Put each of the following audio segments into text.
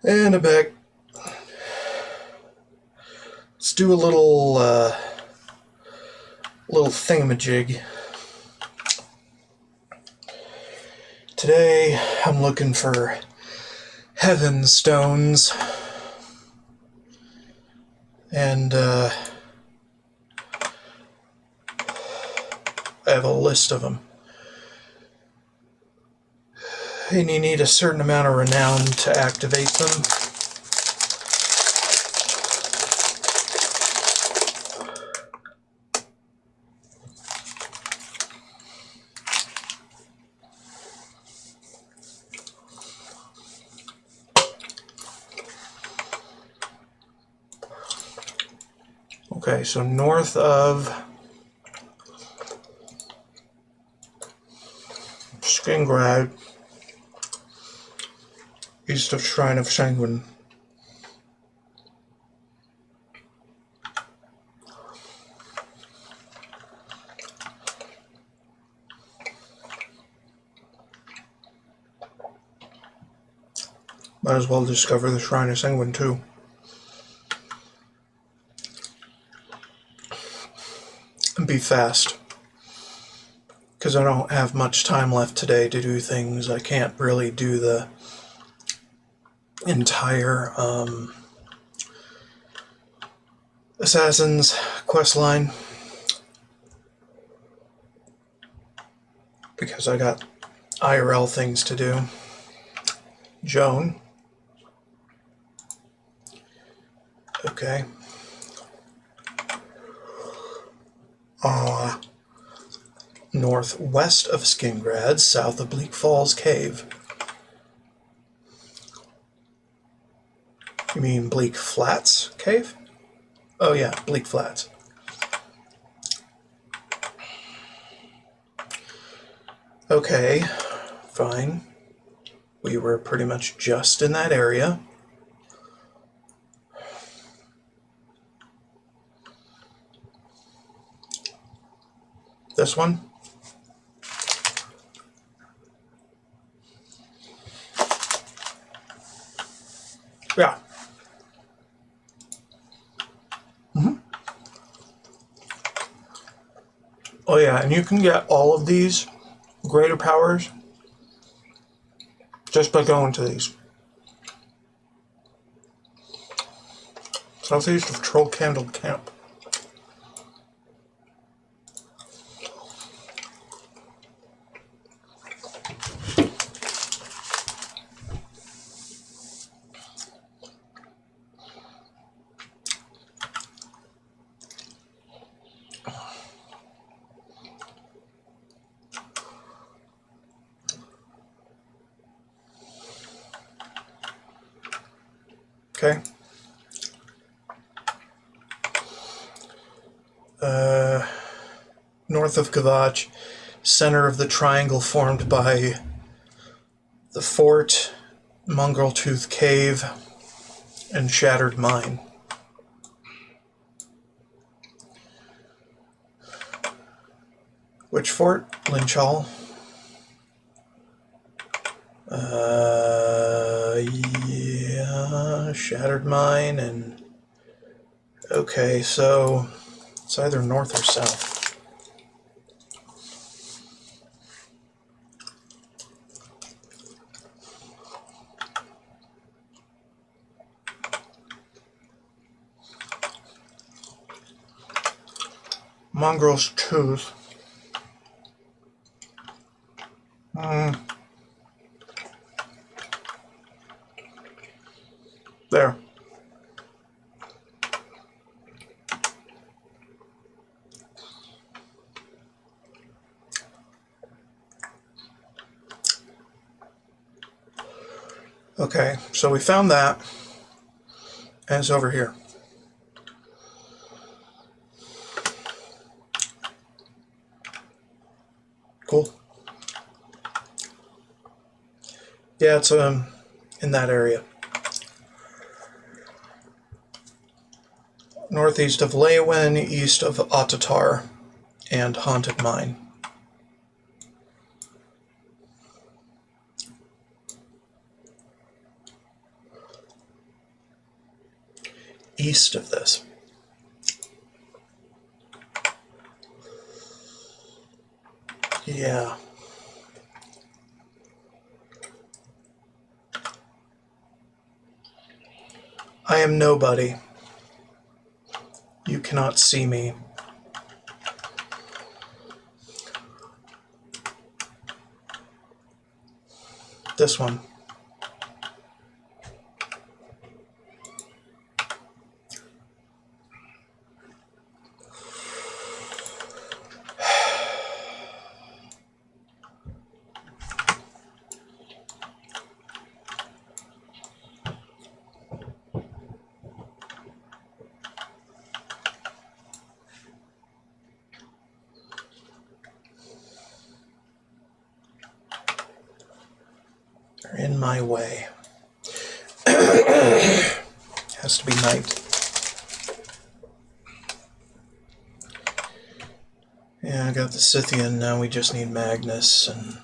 And I'm back. Let's do a little thingamajig. Today I'm looking for heaven stones, and I have a list of them. And you need a certain amount of renown to activate them. Okay, so north of Skingrad, east of Shrine of Sanguine. Might as well discover the Shrine of Sanguine too. And be fast, because I don't have much time left today to do things. I can't really do the entire Assassin's quest line because I got IRL things to do. Joan. Okay. Northwest of Skingrad, south of Bleak Falls Cave. You mean Bleak Flats Cave? Oh yeah, Bleak Flats. Okay, fine. We were pretty much just in that area. This one? Yeah. Oh yeah, and you can get all of these greater powers just by going to these. Southeast of Troll Candle Camp. Okay. North of Kavach, center of the triangle formed by the fort, Mongrel Tooth Cave, and Shattered Mine. Which fort? Lynch Hall. Yeah, Shattered Mine, and okay, so it's either north or south. Mongrel's Tooth. There. Okay, so we found that, and it's over here. Cool. Yeah, it's in that area. Northeast of Leywin, east of Ottatar, and Haunted Mine. east of this. Yeah. I am nobody. You cannot see me. This one. They're in my way. Has to be night. Yeah, I got the Scythian, now we just need Magnus and...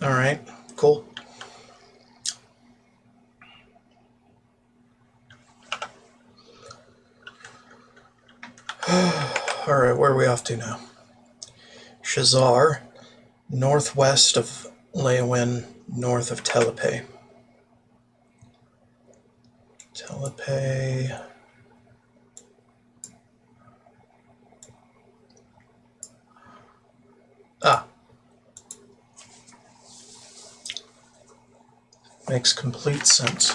Alright, cool. Alright, where are we off to now? Shazar, northwest of Leowyn, north of Telepe. Telepe... Ah. Makes complete sense.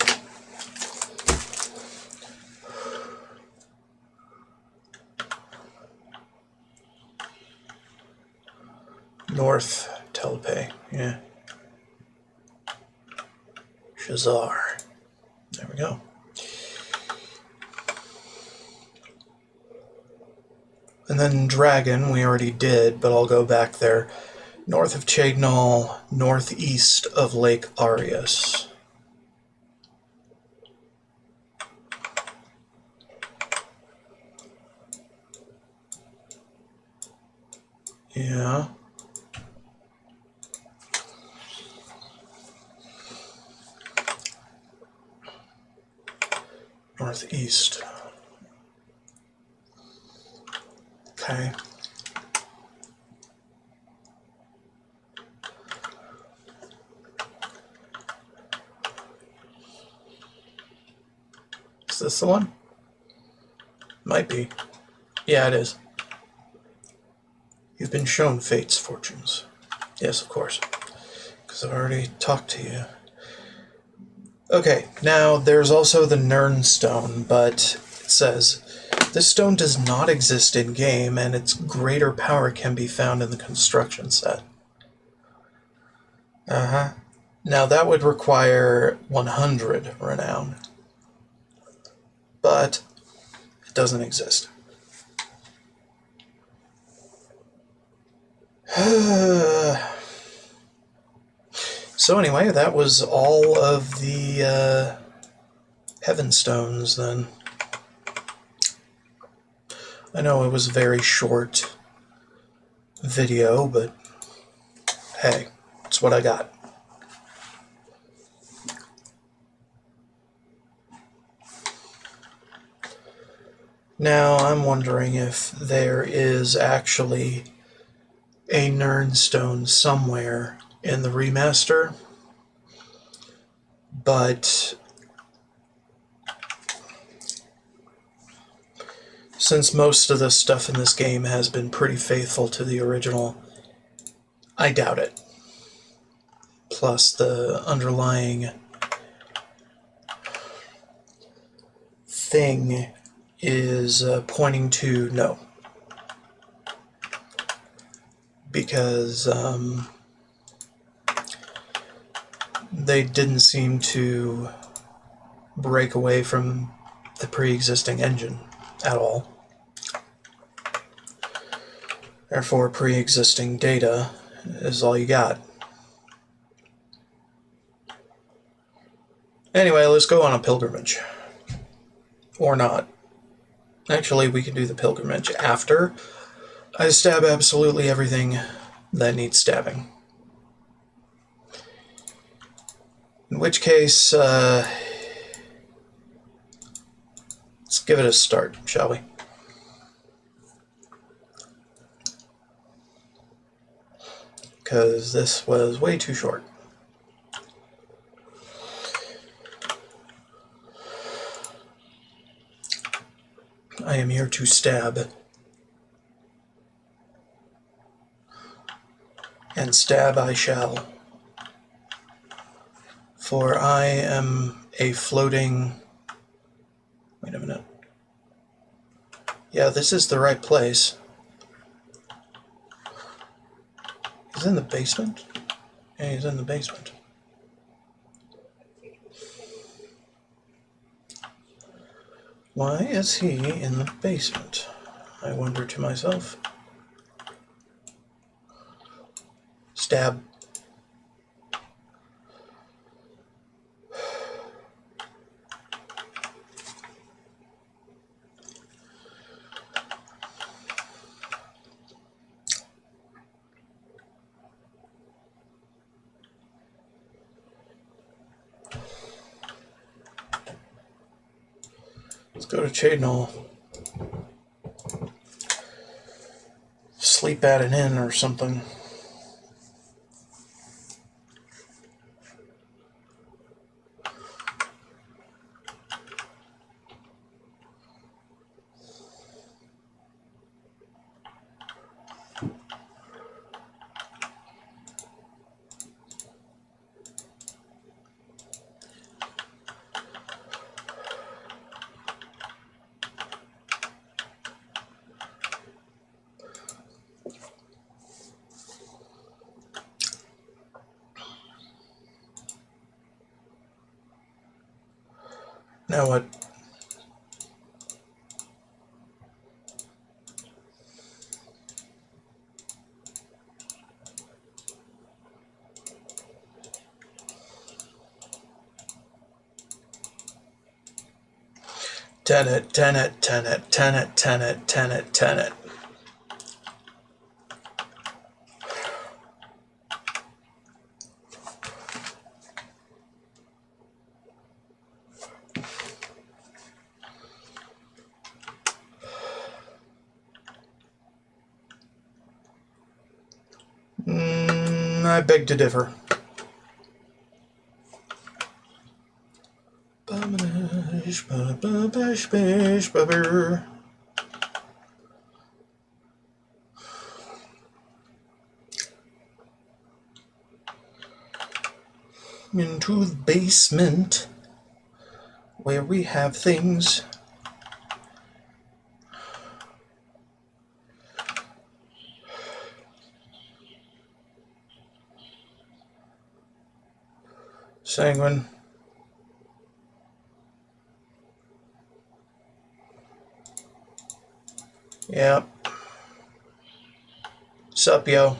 North Telepe, yeah. Shazar. There we go. And then Dragon, we already did, but I'll go back there. North of Chadnall, northeast of Lake Arius. Yeah. Northeast. Okay. Is this the one? Might be. Yeah, it is. You've been shown fate's fortunes. Yes, of course. Because I've already talked to you. Okay, now there's also the Nirn Stone, but it says, this stone does not exist in-game, and its greater power can be found in the construction set. Now that would require 100 renown. But it doesn't exist. So anyway, that was all of the Heaven Stones then. I know it was a very short video, but hey, it's what I got. Now, I'm wondering if there is actually a Nirn Stone somewhere in the remaster, but since most of the stuff in this game has been pretty faithful to the original, I doubt it. Plus, the underlying thing is pointing to no. Because they didn't seem to break away from the pre-existing engine at all. Therefore, pre-existing data is all you got. Anyway, let's go on a pilgrimage. Or not. Actually, we can do the pilgrimage after I stab absolutely everything that needs stabbing. In which case, let's give it a start, shall we? Because this was way too short. I am here to stab. And stab I shall. For I am a floating... Wait a minute. Yeah, this is the right place. He's in the basement? Yeah, he's in the basement. Why is he in the basement? I wonder to myself. Stab. Let's go to Chadnall. Sleep at an inn or something. Now what? Tenet, tenet, tenet, tenet, tenet, tenet, tenet. I beg to differ. Into the basement where we have things. Sanguine. Yep. Sup, yo.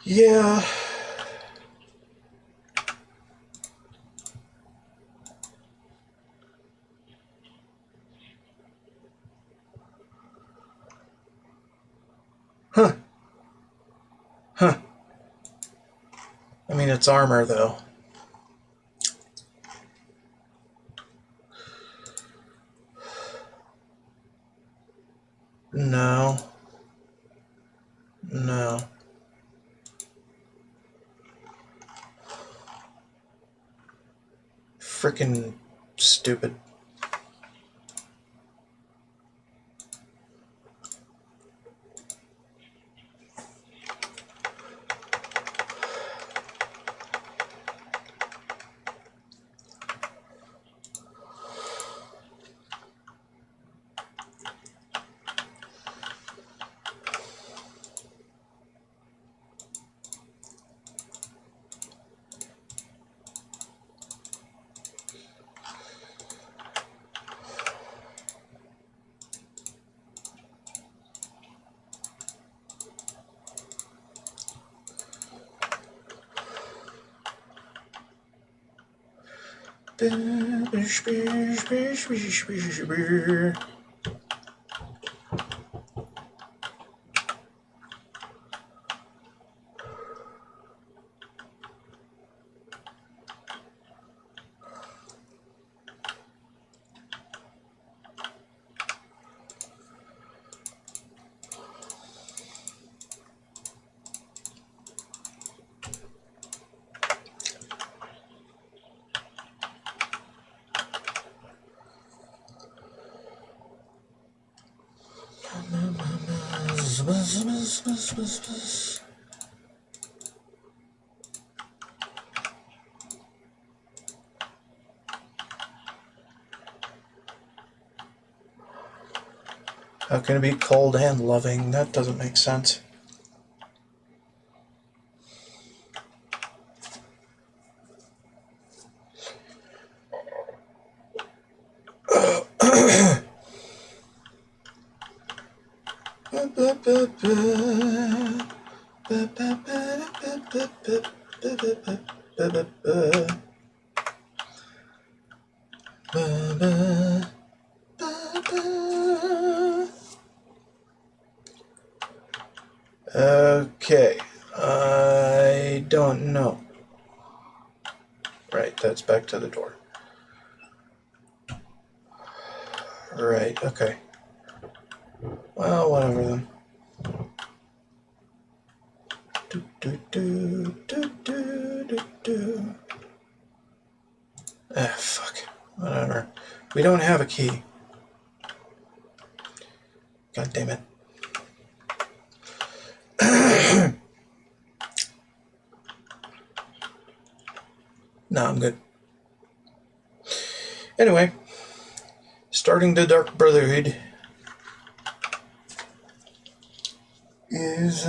Yeah. Huh. Huh. I mean, it's armor, though. No. No. Frickin' stupid. How can it be cold and loving? That doesn't make sense. Okay, I don't know. Right, that's back to the door. Right, okay. Well, whatever then. Ah, fuck. Whatever. We don't have a key. God damn it. No, I'm good. Anyway, starting the Dark Brotherhood is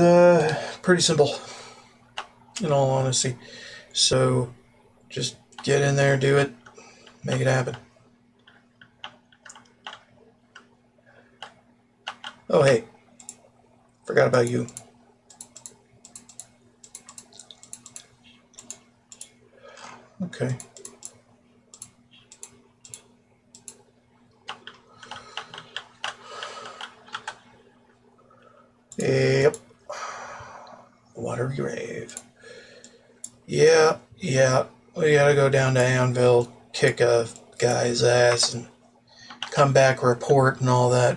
pretty simple, in all honesty. So, just get in there, do it, make it happen. Oh, hey. Forgot about you. Okay. Yep. Water grave. Yeah. We gotta go down to Anvil, kick a guy's ass, and come back, report, and all that.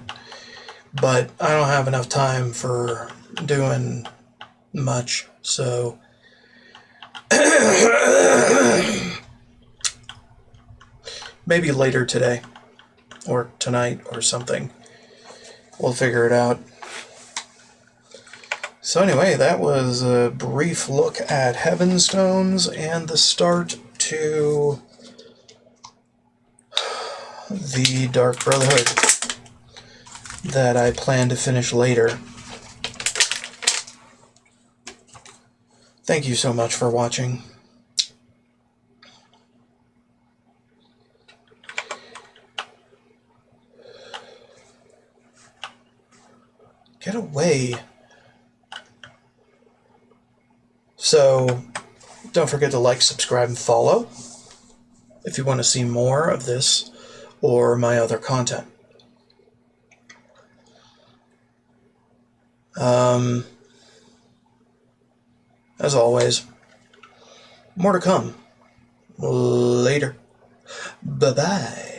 But I don't have enough time for doing much, so maybe later today, or tonight, or something. We'll figure it out. So anyway, that was a brief look at Heavenstones and the start to the Dark Brotherhood that I plan to finish later. Thank you so much for watching. Get away. So, don't forget to like, subscribe, and follow if you want to see more of this or my other content. As always, more to come. Later. Bye-bye.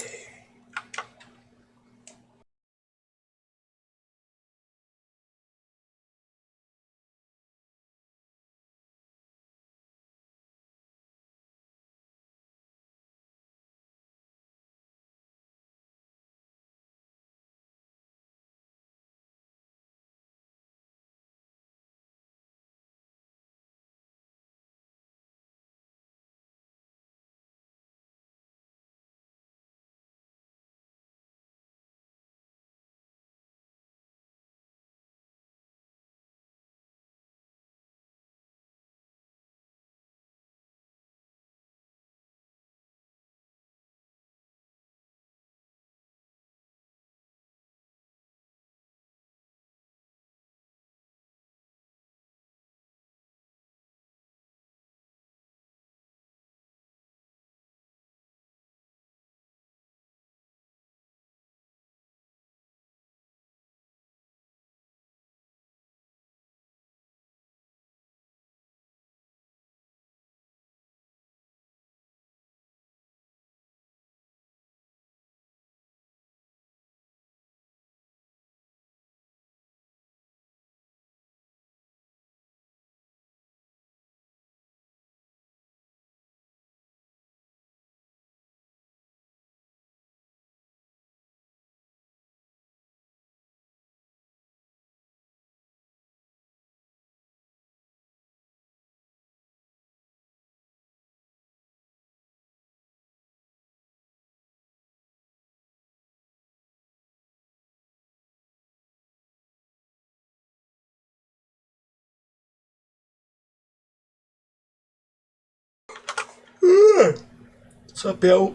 What's up, yo?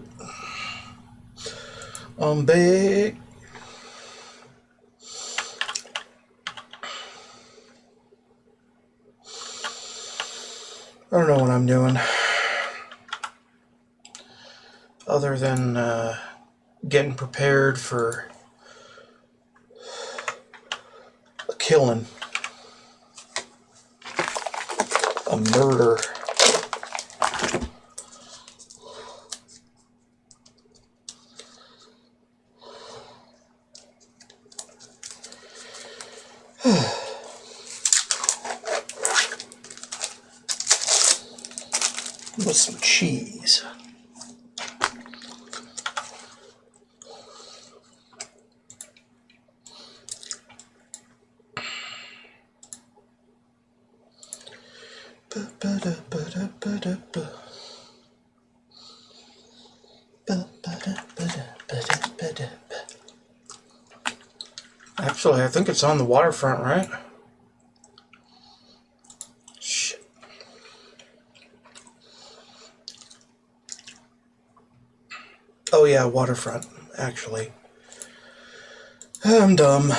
I'm big. I don't know what I'm doing. Other than getting prepared for a killing. A murder. With some cheese. Actually, I think it's on the waterfront, right? Shit. Oh yeah, waterfront, actually. I'm dumb.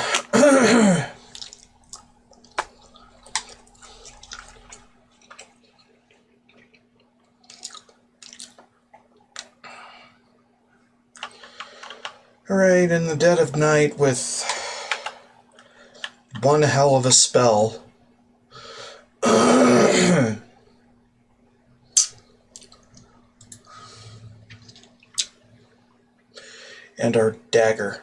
Alright, in the dead of night with one hell of a spell. And our dagger.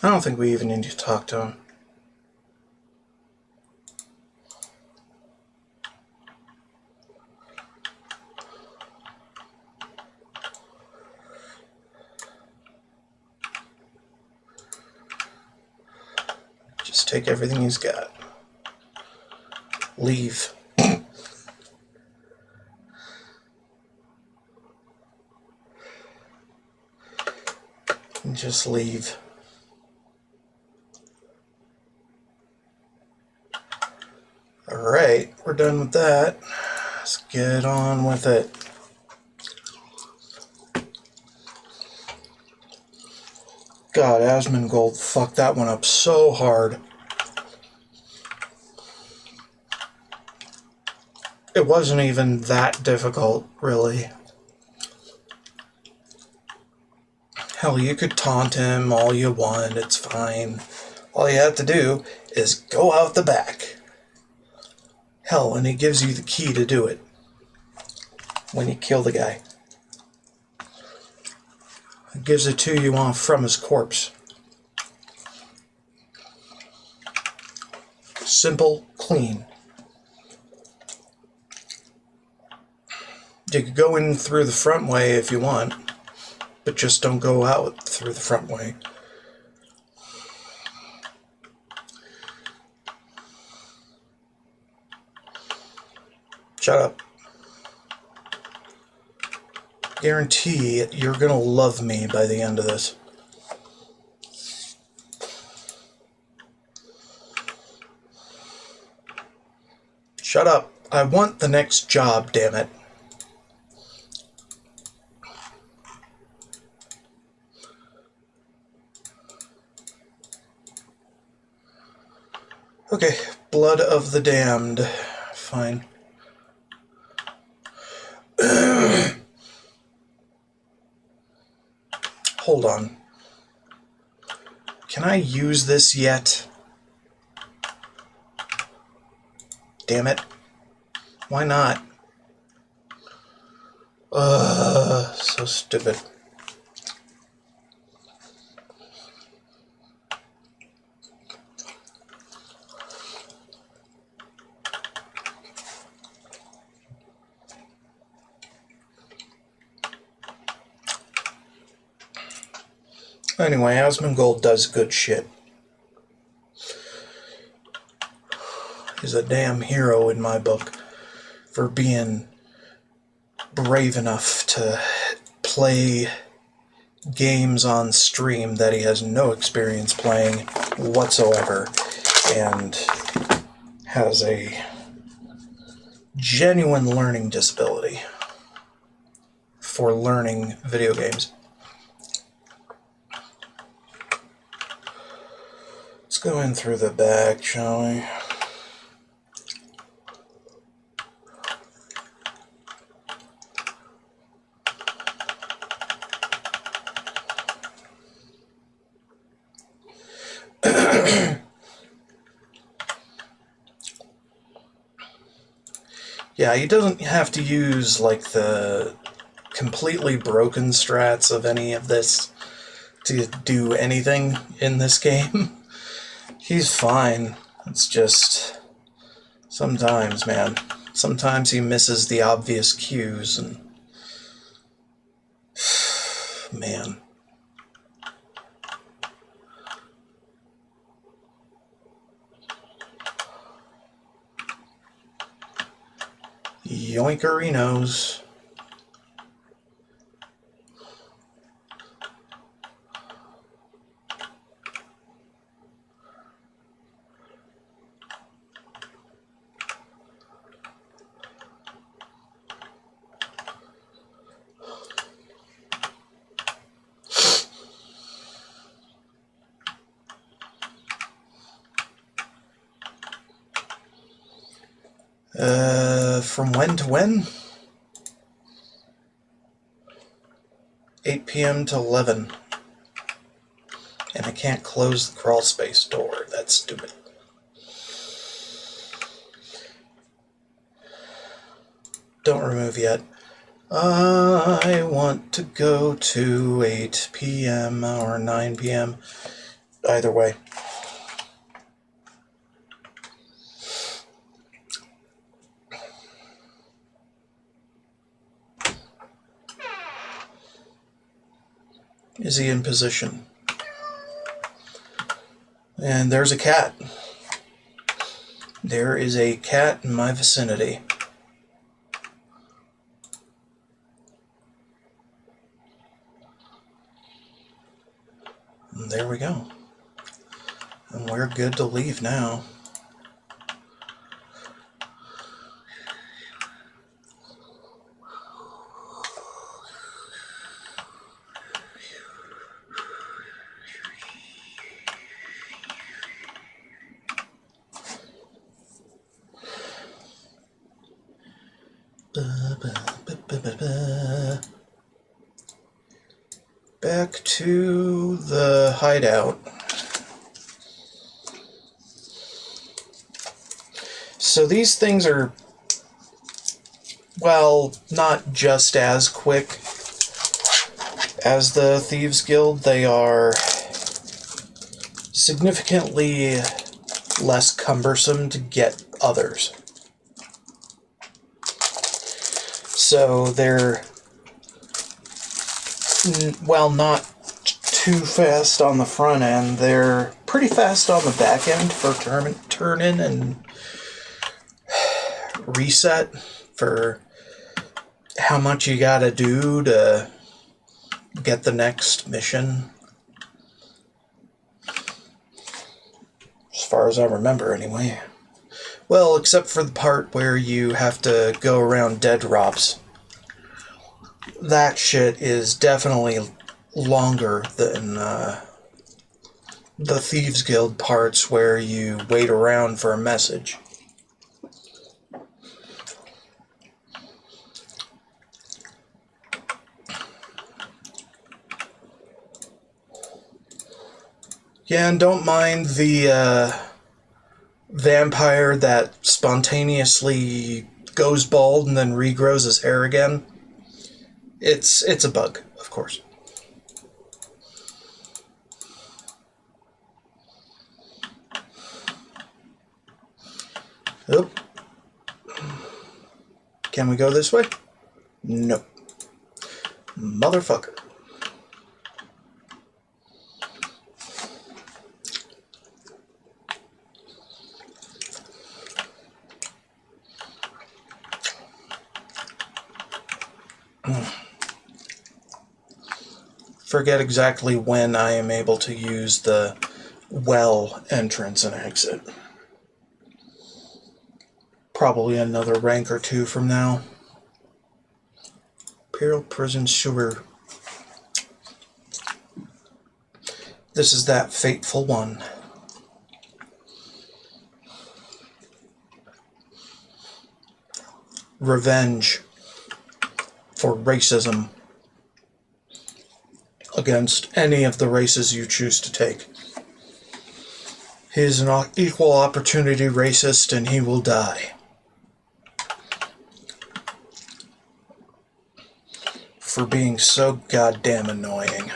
I don't think we even need to talk to him. Just take everything he's got. Leave. And just leave. Alright, we're done with that. Let's get on with it. God, Asmongold fucked that one up so hard. It wasn't even that difficult, really. Hell, you could taunt him all you want, it's fine. All you have to do is go out the back. Hell, and he gives you the key to do it. When you kill the guy. He gives it to you from his corpse. Simple, clean. You could go in through the front way if you want, but just don't go out through the front way. Shut up. Guarantee you're gonna love me by the end of this. Shut up. I want the next job, damn it. Okay, blood of the damned. Fine. Hold on. Can I use this yet? Damn it. Why not? So stupid. Anyway, Asmongold does good shit. is a damn hero in my book for being brave enough to play games on stream that he has no experience playing whatsoever and has a genuine learning disability for learning video games. Let's go in through the back, shall we? Yeah, he doesn't have to use, like, the completely broken strats of any of this to do anything in this game. He's fine. It's just... sometimes, man. Sometimes he misses the obvious cues, and... man. Yoinkerinos. From when to when? 8 p.m. to 11. And I can't close the crawl space door. That's stupid. Don't remove yet. I want to go to 8 p.m. or 9 p.m. Either way. Is he in position? And there's a cat. There is a cat in my vicinity. And there we go. And we're good to leave now. Back to the hideout. So these things are, well, not just as quick as the Thieves Guild. They are significantly less cumbersome to get others. So they're, well, not too fast on the front end. They're pretty fast on the back end for turn-in and reset for how much you gotta do to get the next mission. As far as I remember, anyway. Well, except for the part where you have to go around dead drops. That shit is definitely longer than the Thieves Guild parts where you wait around for a message. Yeah, and don't mind the vampire that spontaneously goes bald and then regrows his hair again. It's a bug, of course. Oop. Can we go this way? Nope. Motherfucker. forget exactly when I am able to use the well entrance and exit. Probably another rank or two from now. Imperial Prison Sewer. This is that fateful one. Revenge for racism against any of the races you choose to take. He is an equal opportunity racist, and he will die. For being so goddamn annoying.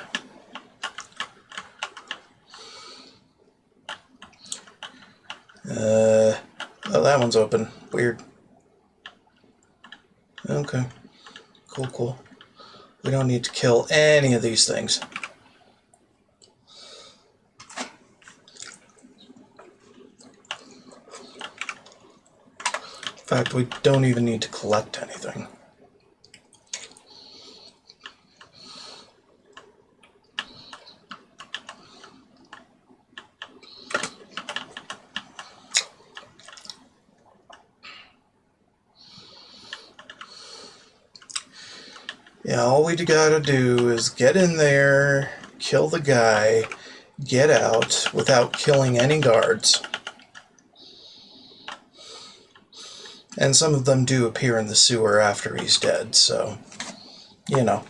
Oh, that one's open. Weird. Okay. Cool. We don't need to kill any of these things. In fact, we don't even need to collect anything. Yeah, all we gotta do is get in there, kill the guy, get out without killing any guards. And some of them do appear in the sewer after he's dead, so, you know.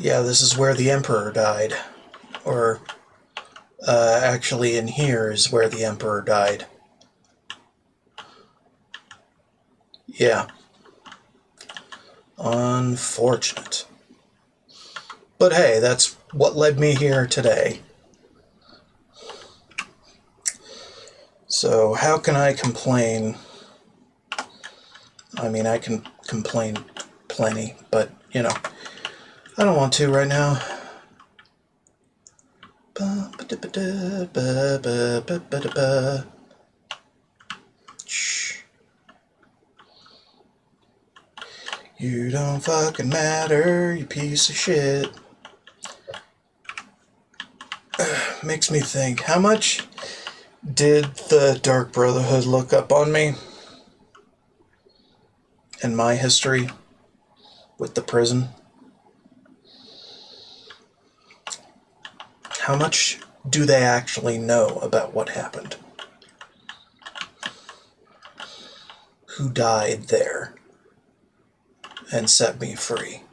Yeah, this is where the Emperor died. Or, actually in here is where the Emperor died. Yeah. Unfortunate. But hey, that's what led me here today. So how can I complain? I mean, I can complain plenty, but, you know, I don't want to right now. Shh. You don't fucking matter, you piece of shit. Makes me think, how much did the Dark Brotherhood look up on me? And my history with the prison? How much do they actually know about what happened? Who died there and set me free?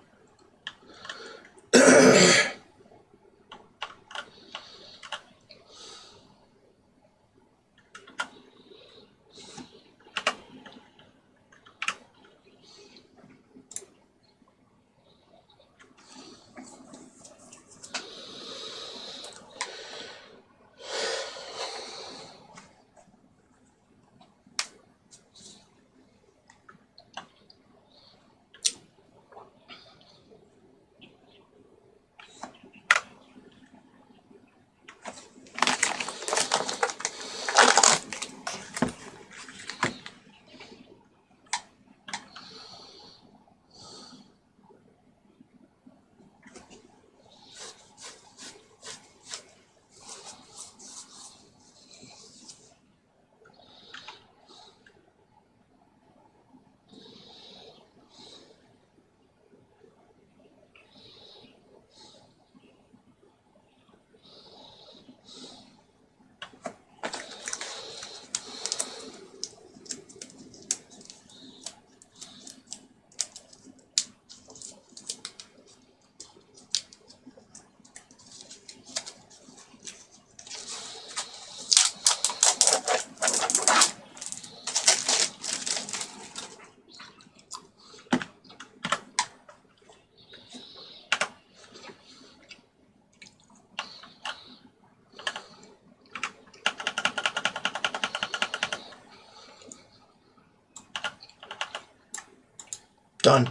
Done.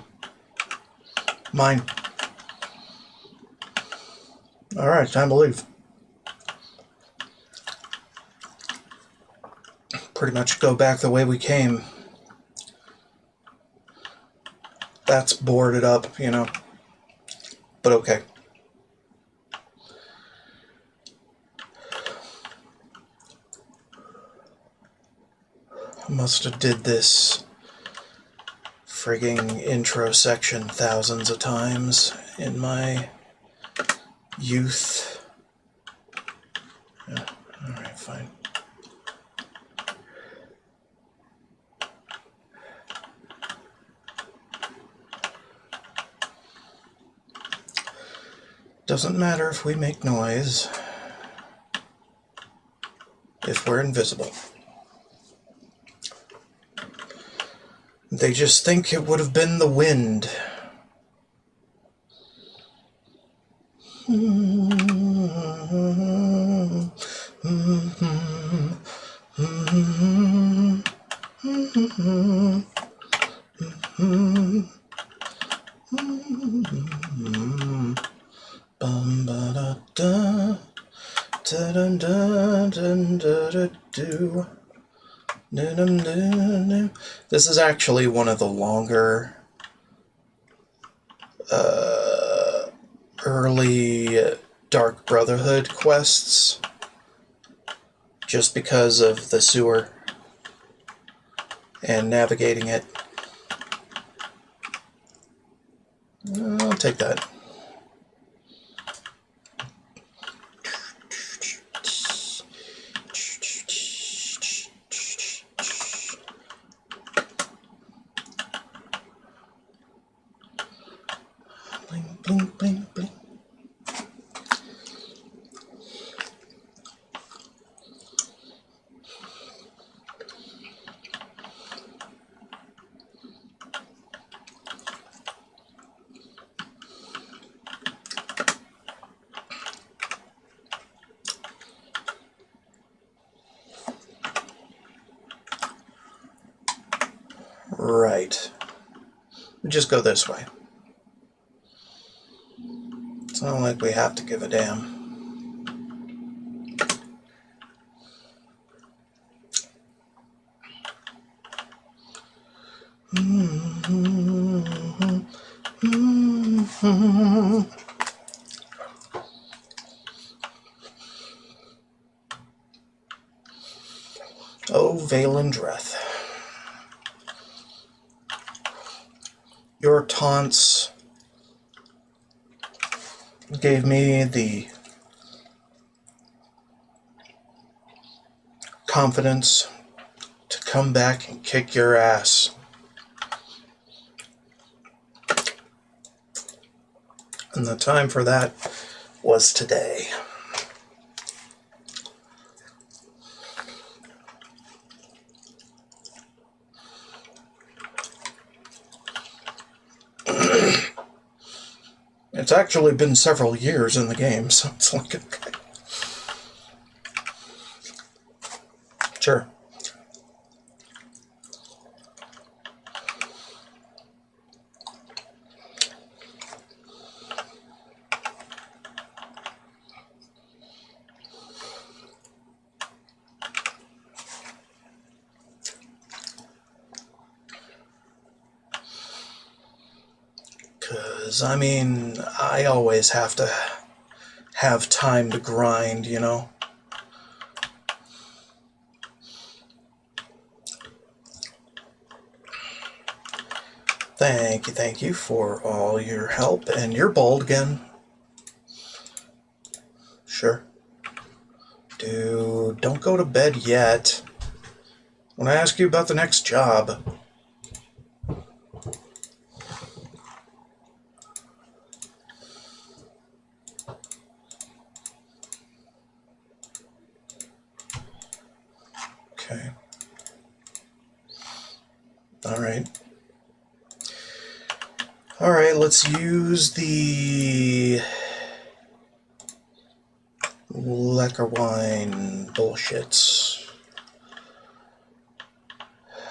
Mine. Alright, time to leave. Pretty much go back the way we came. That's boarded up, you know. But okay. Must have did this frigging intro section thousands of times in my youth. Yeah, alright, fine. Doesn't matter if we make noise, if we're invisible. They just think it would have been the wind. This is actually one of the longer early Dark Brotherhood quests, just because of the sewer and navigating it. I'll take that. Bling, bling, bling, bling. Right. We just go this way. It's not like we have to give a damn. Oh, Valendreth. Your taunts gave me the confidence to come back and kick your ass. And the time for that was today. It's actually been several years in the game, so it's like, okay. Sure. Because, I mean, I always have to have time to grind, you know? Thank you for all your help. And you're bold again. Sure. Dude, don't go to bed yet. When I ask you about the next job. Okay. Alright. Alright, let's use the liquor wine bullshits.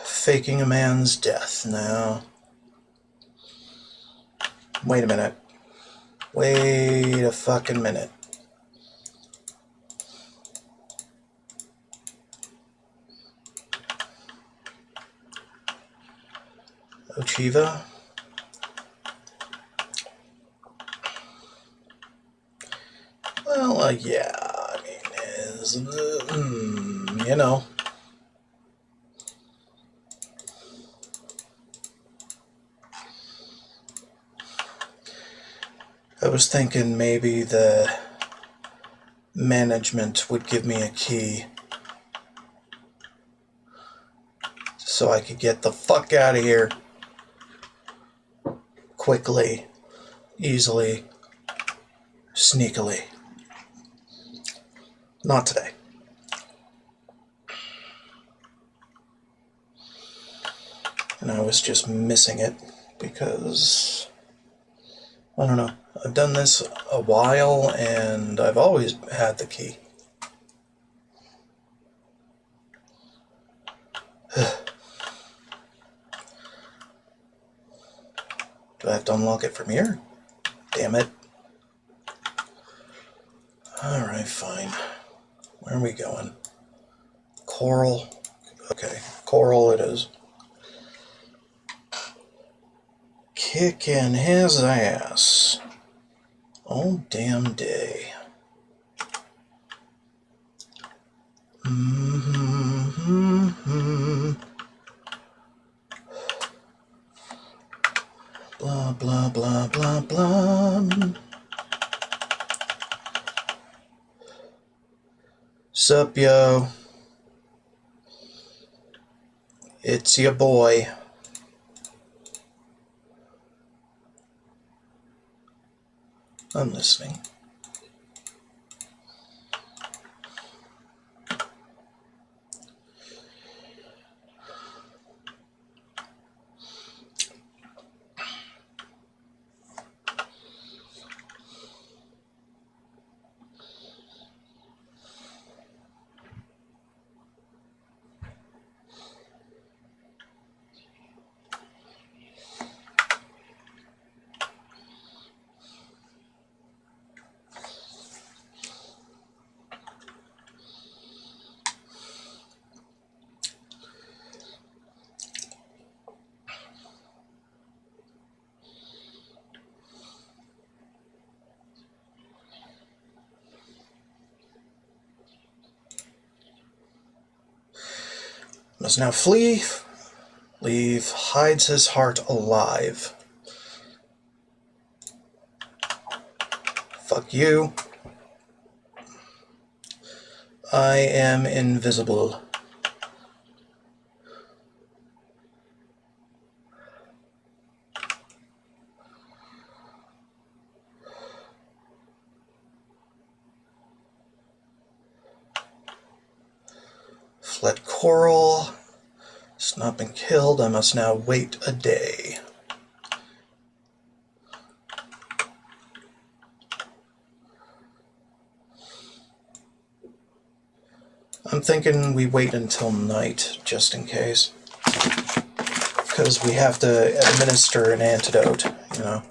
Faking a man's death now. Wait a minute. Wait a fucking minute. Ochiva. Well, yeah, I mean, you know. I was thinking maybe the management would give me a key so I could get the fuck out of here quickly, easily, sneakily. Not today. And I was just missing it because, I don't know, I've done this a while and I've always had the key. Do I have to unlock it from here? Damn it. Alright, fine. Where are we going? Coral. Okay, Coral it is. Kicking his ass. All damn day. Blah, blah, blah, blah, blah. Sup, yo? It's your boy. I'm listening. Must now flee. Leave. Hides his heart alive. Fuck you. I am invisible. Fled Coral. It's not been killed. I must now wait a day. I'm thinking we wait until night, just in case. Because we have to administer an antidote, you know,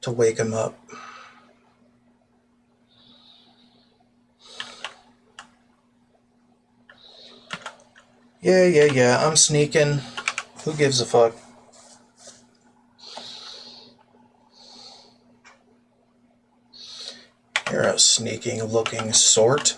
to wake him up. Yeah, I'm sneaking. Who gives a fuck? You're a sneaking-looking sort.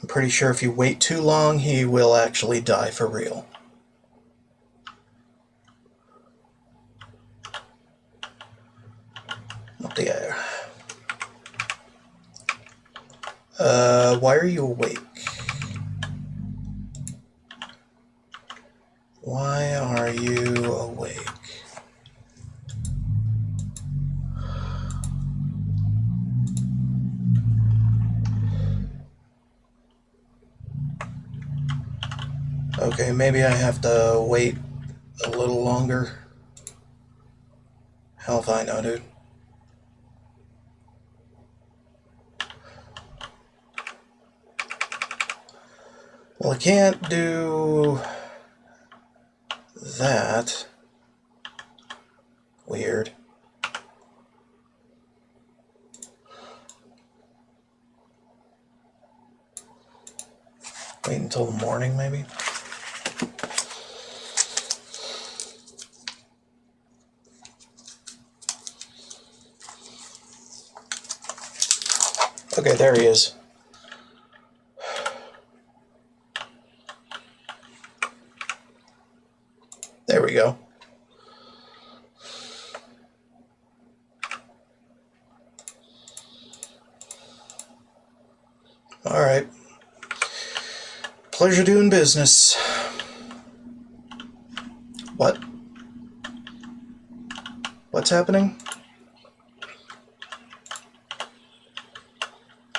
I'm pretty sure if you wait too long, he will actually die for real. Up the air. Why are you awake? Why are you awake? Okay, maybe I have to wait a little longer. Hell if I know, dude. Well, I can't do that. Weird. Wait until the morning, maybe? Okay, there he is. There we go. All right. Pleasure doing business. What? What's happening?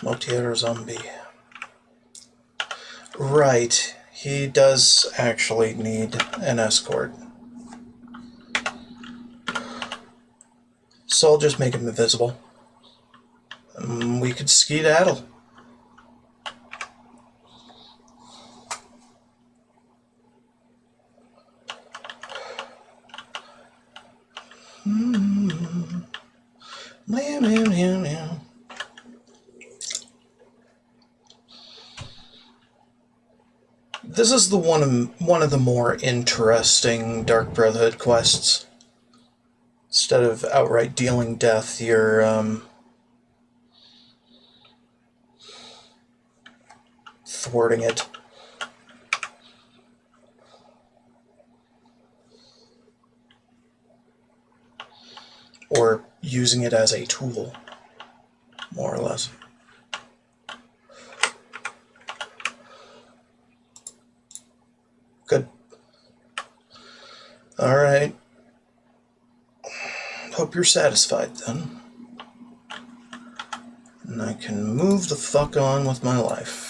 Motier zombie. Right. He does actually need an escort. So I'll just make him invisible. We could skedaddle. This is one of the more interesting Dark Brotherhood quests. Instead of outright dealing death, you're thwarting it. Or using it as a tool, more or less. Good. Alright. Hope you're satisfied then. And I can move the fuck on with my life.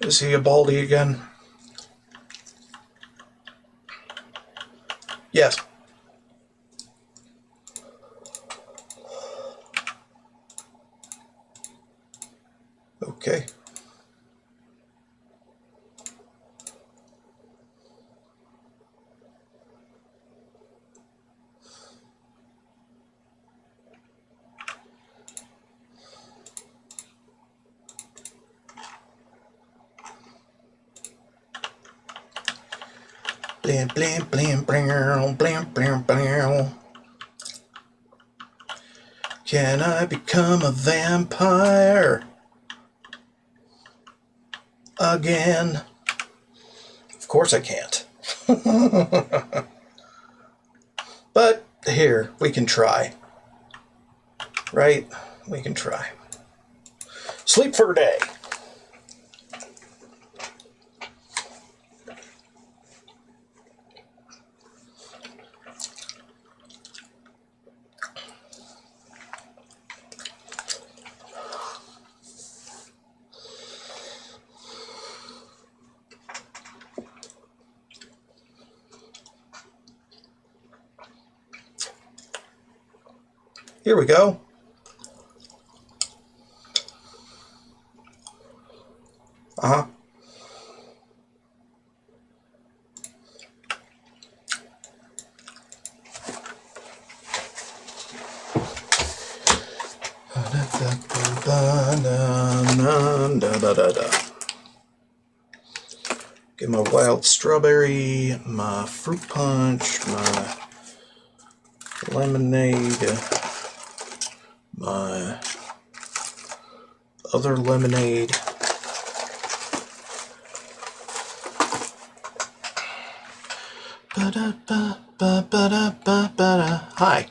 Is he a baldy again? Yes. Okay. Blam, blam, blam, blam, blam, blam, blam. Can I become a vampire again? Of course I can't. But here, we can try. Right? We can try. Sleep for a day. Here we go. Uh-huh. Get my wild strawberry, my fruit punch, my lemonade, my other lemonade. Hi.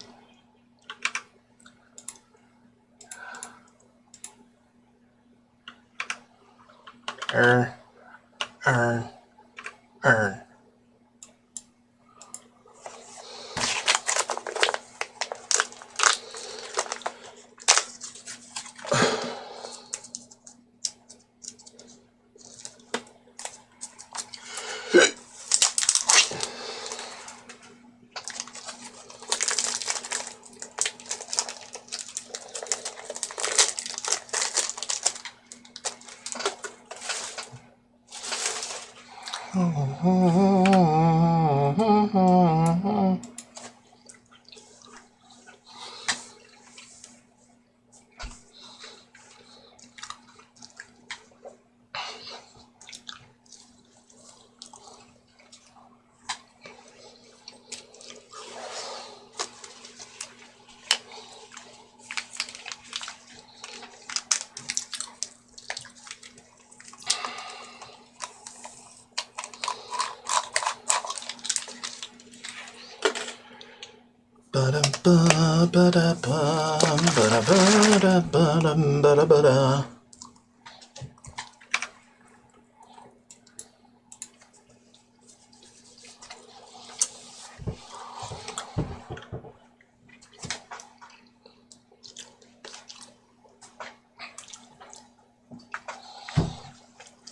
Earn.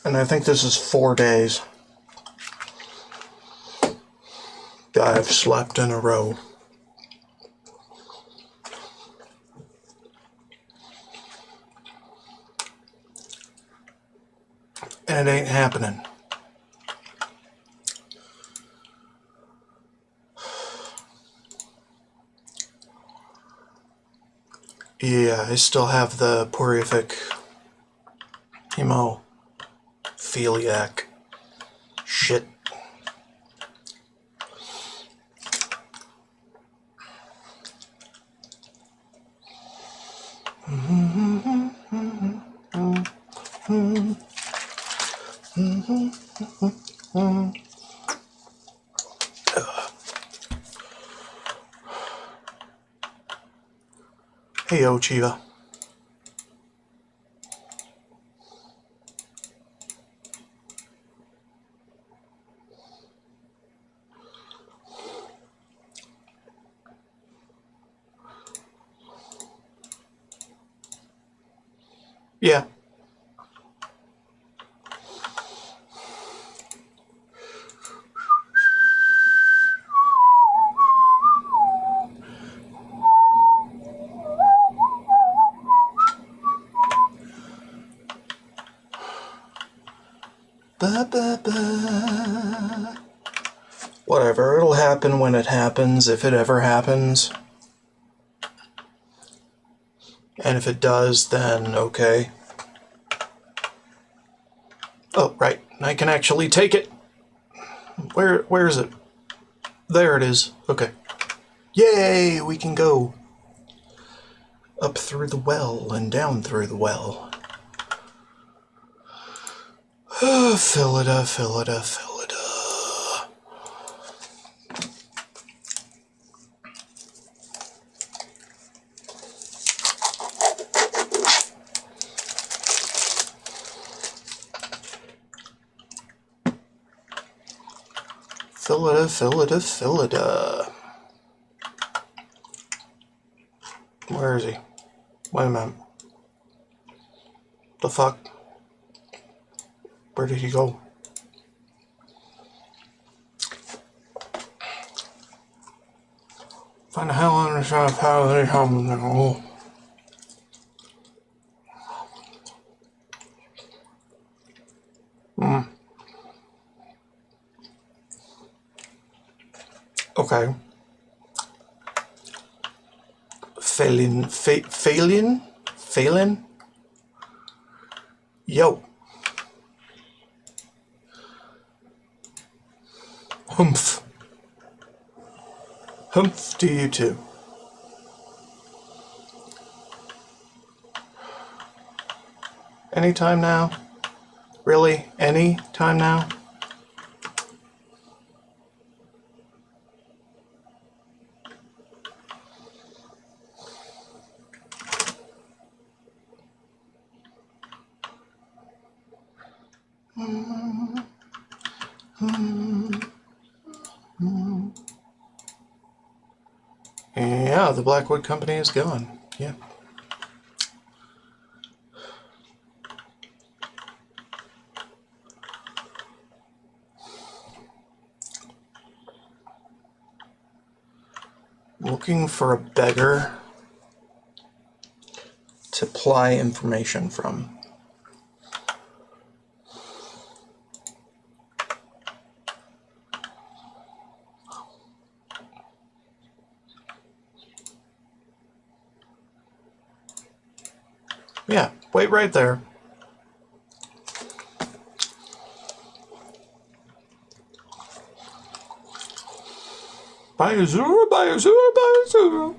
And I think this is 4 days that I've slept in a row. And it ain't happening. Yeah, I still have the porrific hemophiliac shit. Hey, yo, Chiva. Yeah. Whatever, it'll happen when it happens, if it ever happens. And if it does, then okay. Oh, right, I can actually take it. Where is it? There it is. Okay. Yay, we can go up through the well and down through the well. Phillida. Phillida. Where is he? Wait a minute. The fuck? Where did he go? Find the hell on the side of how they come now. Okay. Phelan? Yo. Humph. Humph to you too. Anytime now? Really? Any time now? Yeah, the Blackwood Company is gone. Yeah. Looking for a beggar to ply information from. Yeah, wait right there. Bayazura, Bayazura, Bayazura.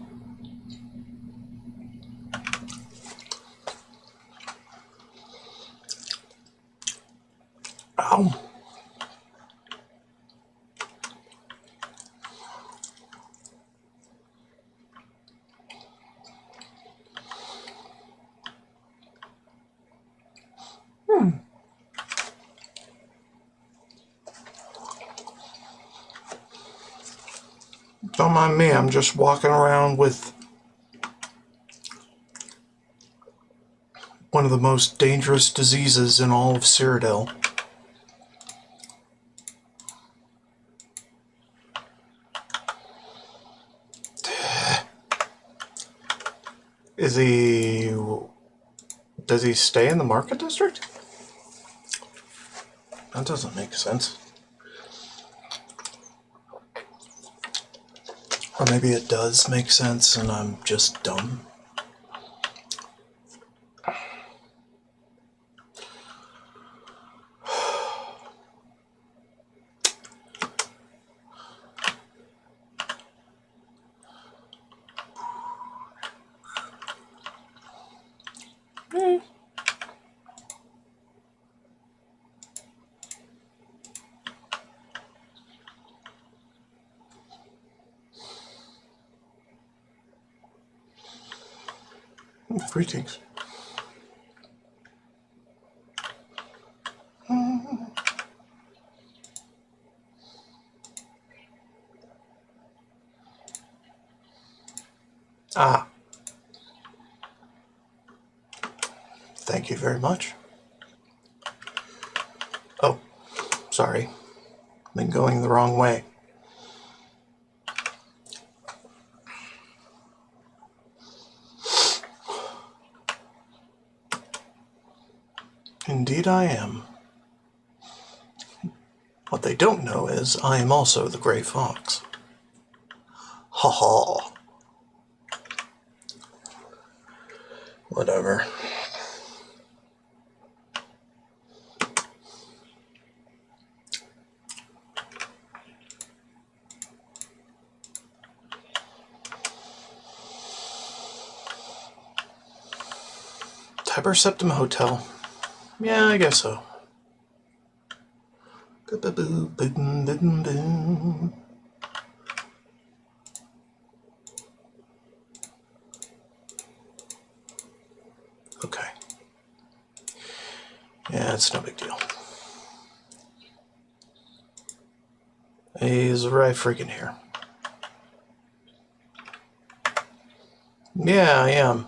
Ow. Don't mind me, I'm just walking around with one of the most dangerous diseases in all of Cyrodiil. Does he stay in the market district? That doesn't make sense. Or maybe it does make sense and I'm just dumb. Greetings. Ah. Thank you very much. Oh, sorry. Been going the wrong way. Indeed I am. What they don't know is I am also the Gray Fox. Ha ha. Whatever. Tiber Septim Hotel. Yeah, I guess so. Okay. Yeah, it's no big deal. He's right freaking here. Yeah, I am.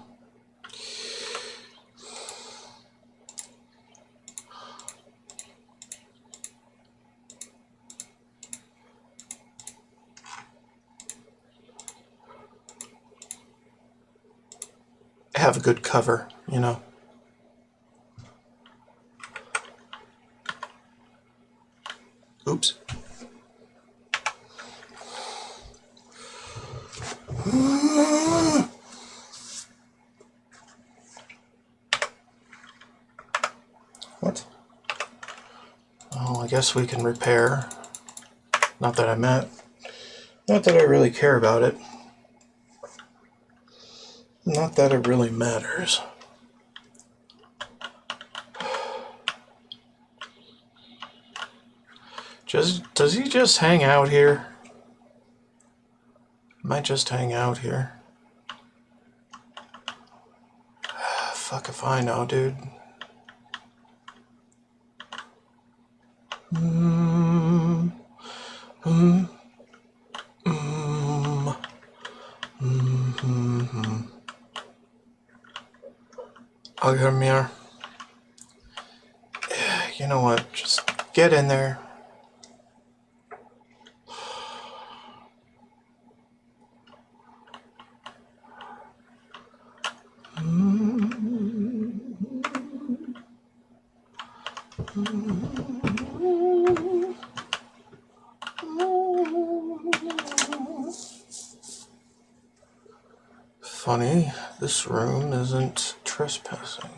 Have a good cover, you know. Oops. What? Oh, I guess we can repair. Not that not that I really care about it. Not that it really matters. Does he just hang out here? Might just hang out here. Fuck if I know, dude. Agamir. You know what? Just get in there. Funny, this room isn't trespassing.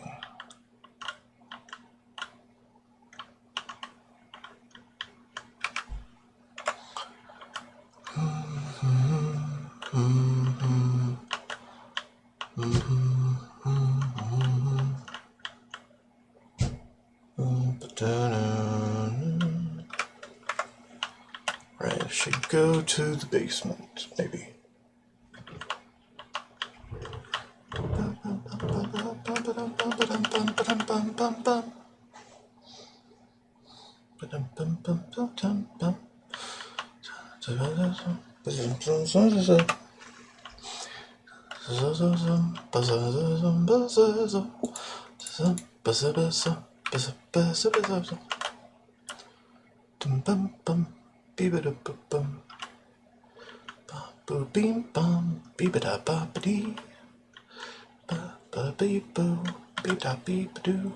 Right, I should go to the basement, maybe. Beam bum, beep da ba ba dee, ba ba beep boo, beep da beep doo.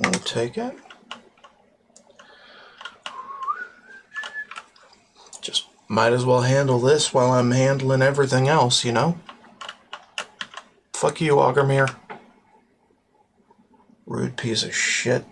I'll take it. Just might as well handle this while I'm handling everything else, you know? Fuck you, Augermere. Rude piece of shit.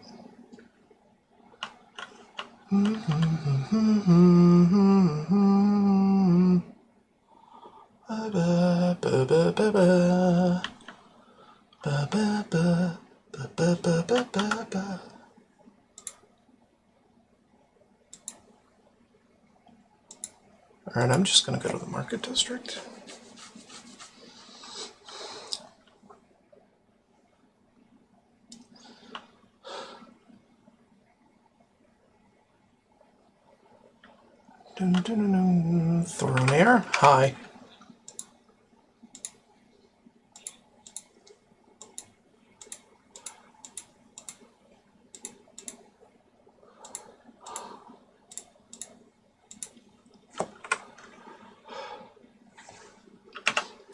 Alright, I'm just gonna go to the market district. Thornair, hi.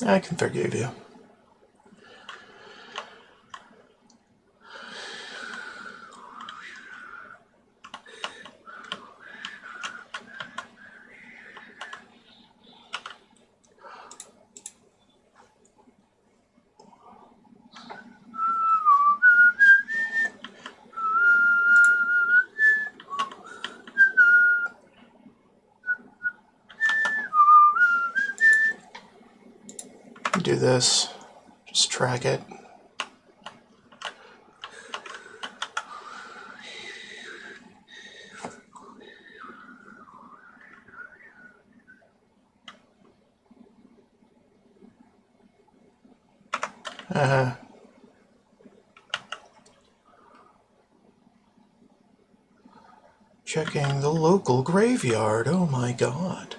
I can forgive you. Do this. Just track it. Checking the local graveyard. Oh my god.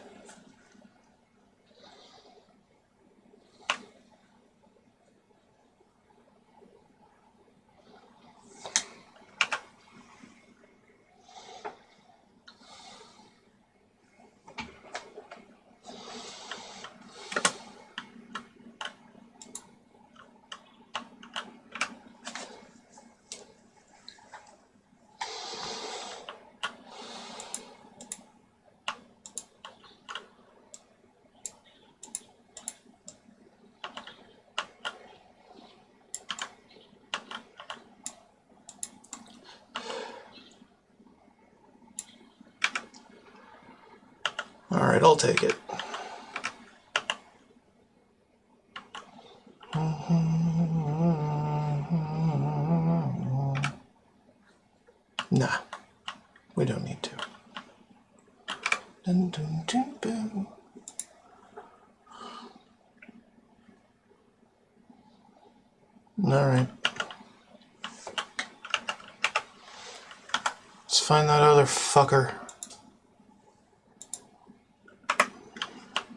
Alright, I'll take it. Nah, we don't need to. Dun, dun, dun, dun. Alright. Let's find that other fucker.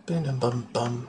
Bum bum bum.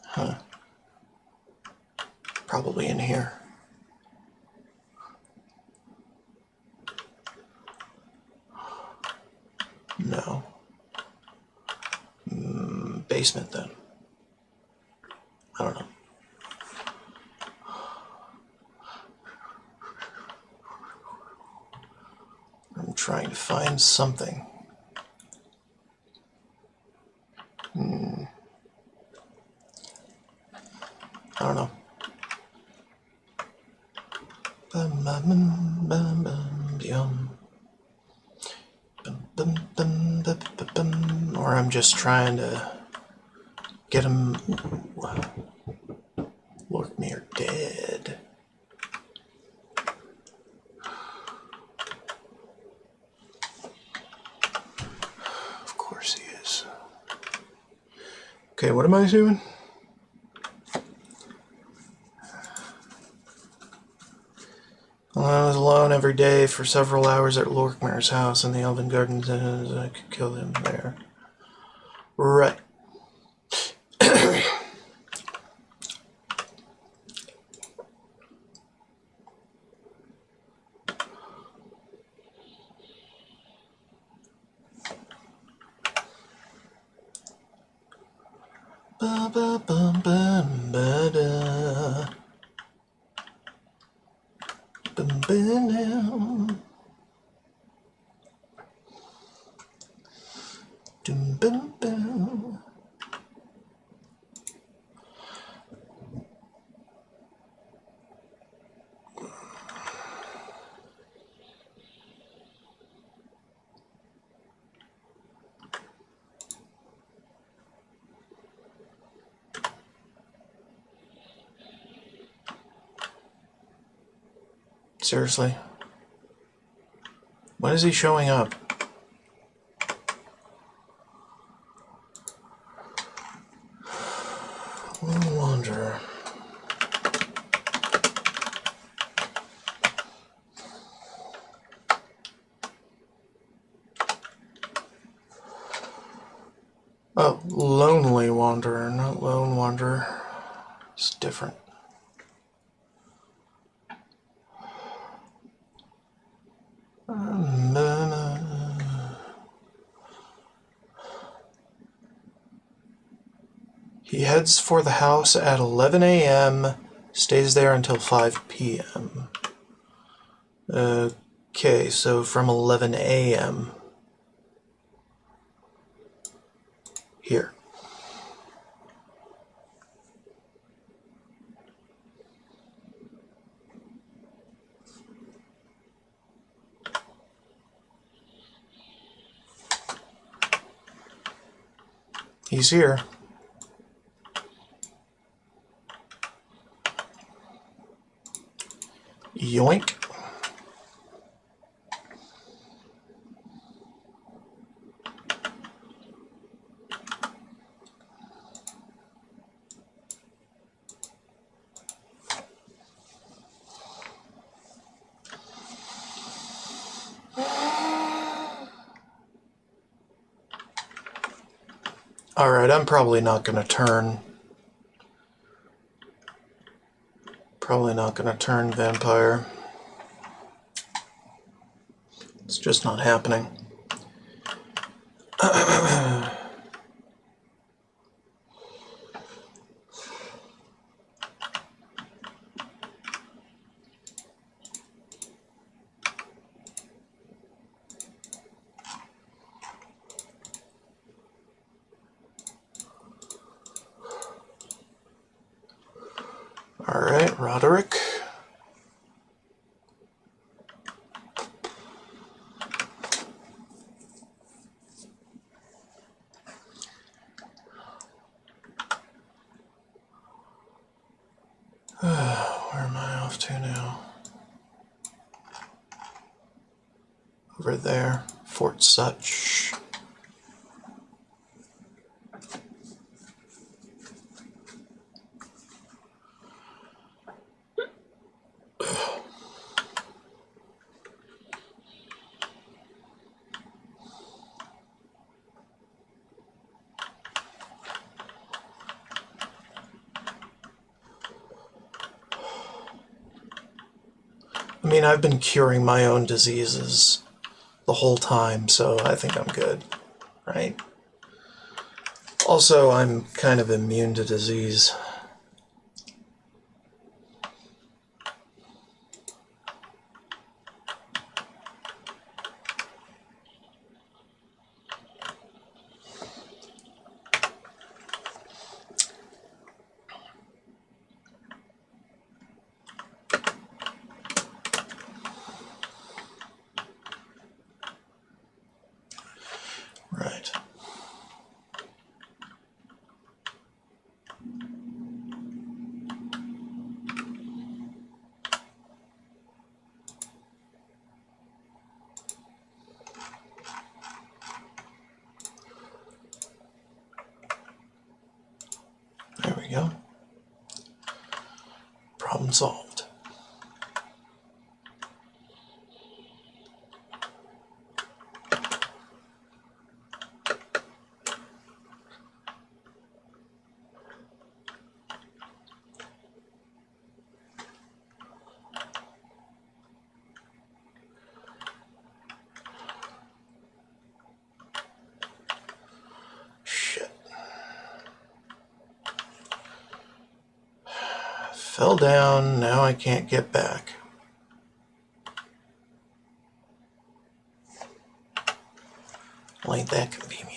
Huh. Probably in here. No. Basement then. I don't know. I'm trying to find something. I don't know. Or I'm just trying to get him. Lorkmere dead. Of course he is. Okay, what am I doing? Well, I was alone every day for several hours at Lorkmere's house in the Elven Gardens, and I could kill him there. Right. Ba ba bum bum ba da. Bum ba now. Dum bum bum. Seriously? When is he showing up? Lone Wanderer. Oh, Lonely Wanderer, not Lone Wanderer. It's different. He heads for the house at 11 a.m., stays there until 5 p.m. Okay, so from 11 a.m. here. He's here. Yoink. Alright, I'm probably not going to turn... Probably not going to turn vampire. It's just not happening. Alright, Roderick. Where am I off to now? Over there, Fort Such. I mean, I've been curing my own diseases the whole time, so I think I'm good, right? Also, I'm kind of immune to disease. Right. There we go. Problem solved. Shit. Fell down, now I can't get back. Well, ain't that convenient.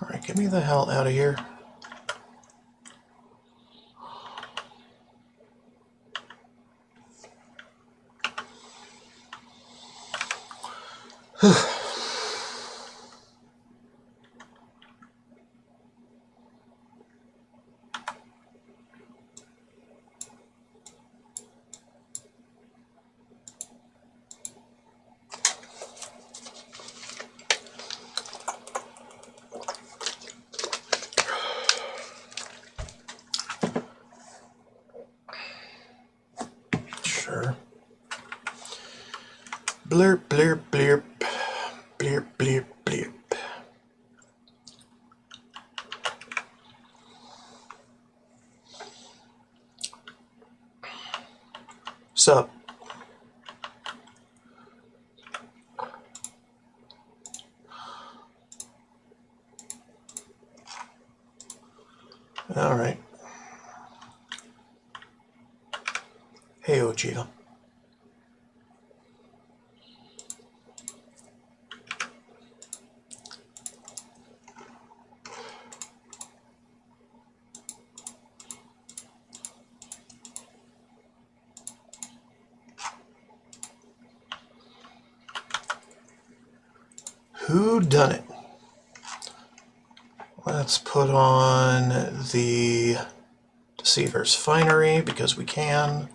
Alright, get me the hell out of here. Sure. Blurp, blurp, blurp. Blurp, blurp, blurp. Sup? Alright. Hey, Ochiva. Who done it? What Let's put on the Deceiver's Finery because we can.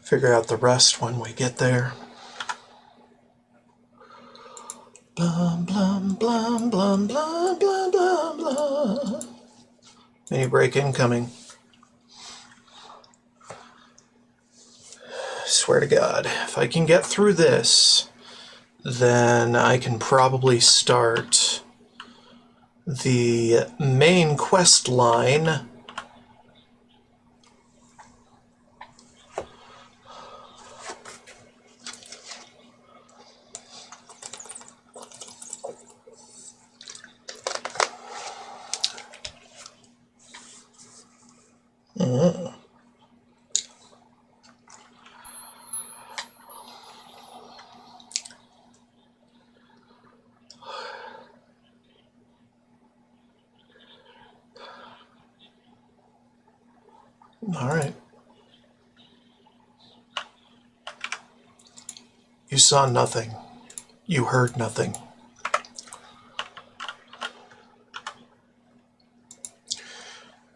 Figure out the rest when we get there. Blum, blum, blum, blum, blum, blum, blum, blum. Mini break incoming. Swear to God, if I can get through this, then I can probably start the main quest line. All right. You saw nothing. You heard nothing.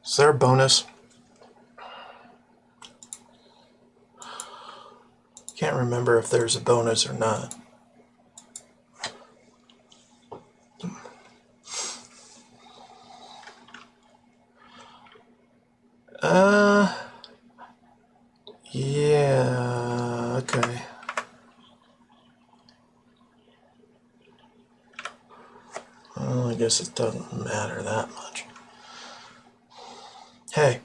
Is there a bonus? Can't remember if there's a bonus or not. Yeah, okay. Well, I guess it doesn't matter that much. Hey.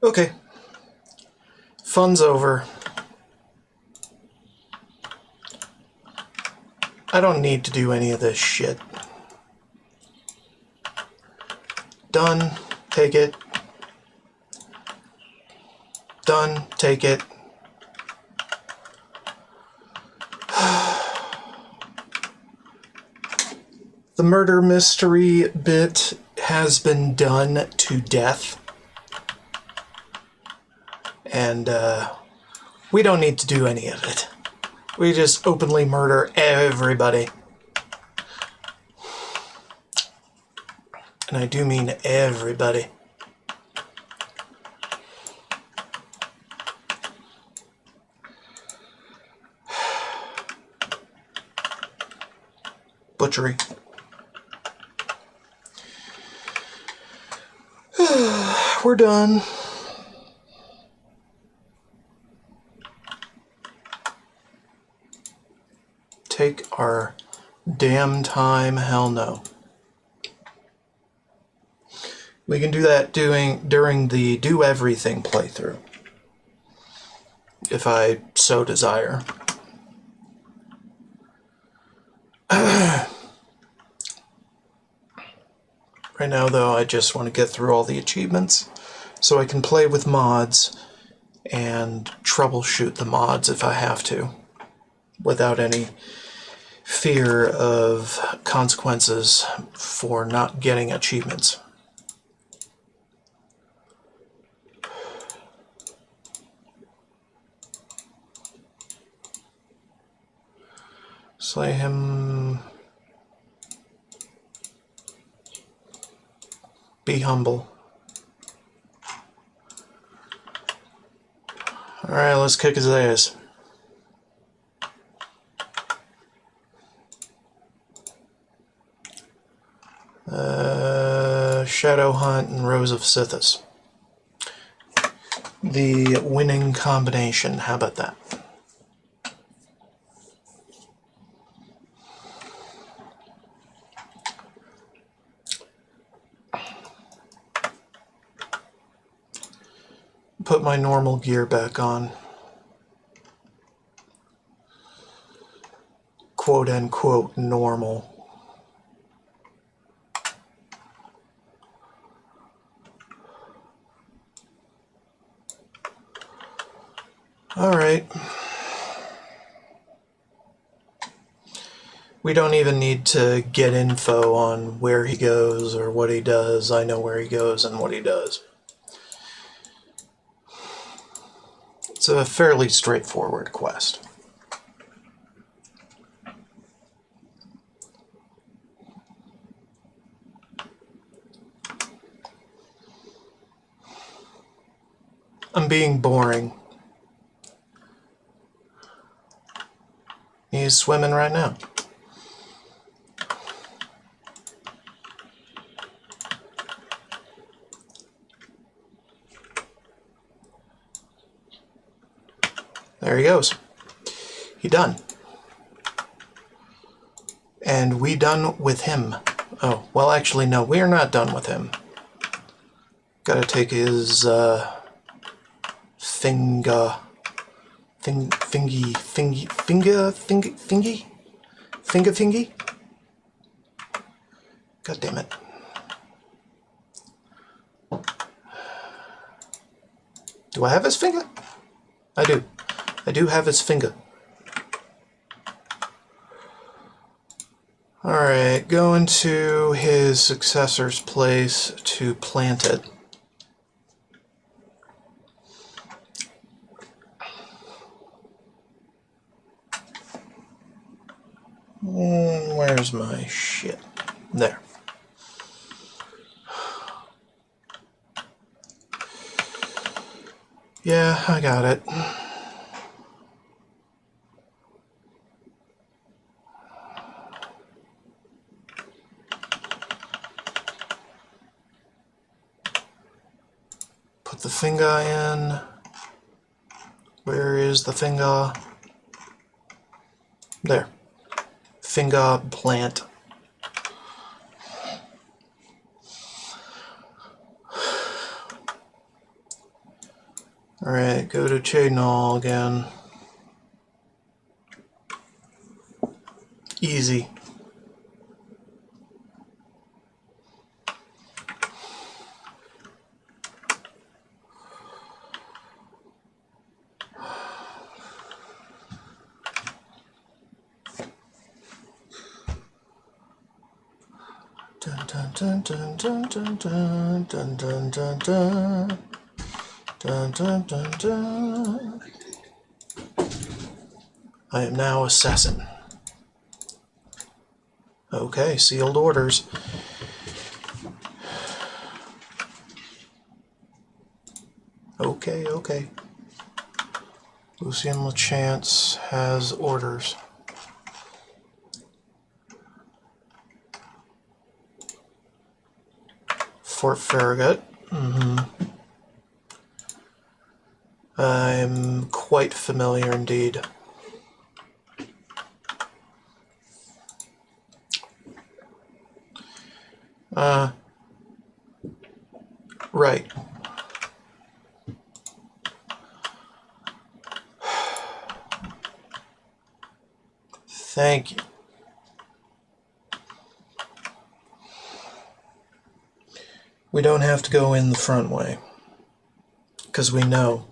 Okay. Fun's over. I don't need to do any of this shit. Done. Take it. Done. Take it. The murder mystery bit has been done to death. And we don't need to do any of it. We just openly murder everybody. And I do mean everybody. Butchery. We're done. take our damn time? Hell no. We can do that during the do everything playthrough, if I so desire. Right now, though, I just want to get through all the achievements so I can play with mods and troubleshoot the mods if I have to, without any fear of consequences for not getting achievements. Slay him. Be humble. Alright, let's kick his ass. Shadow Hunt and Rose of Sithis. The winning combination. How about that? Put my normal gear back on. Quote unquote normal. Alright. We don't even need to get info on where he goes or what he does. I know where he goes and what he does. It's a fairly straightforward quest. I'm being boring. He's swimming right now. There he goes. He done. And we done with him. Oh, well actually no, we are not done with him. Gotta take his thingy. God damn it. Do I have his finger? I do. I do have his finger. Alright, go into his successor's place to plant it. Where's my shit? There. Yeah, I got it. Put the finger in. Where is the finger? There. Finger plant. Alright, go to Chadnall again. Easy. Dun dun dun dun dun dun dun dun dun dun dun. Dun, dun, dun, dun. I am now assassin. Okay, sealed orders. Okay. Lucien LeChance has orders. Fort Farragut. I'm quite familiar indeed. Right. Thank you. We don't have to go in the front way, because we know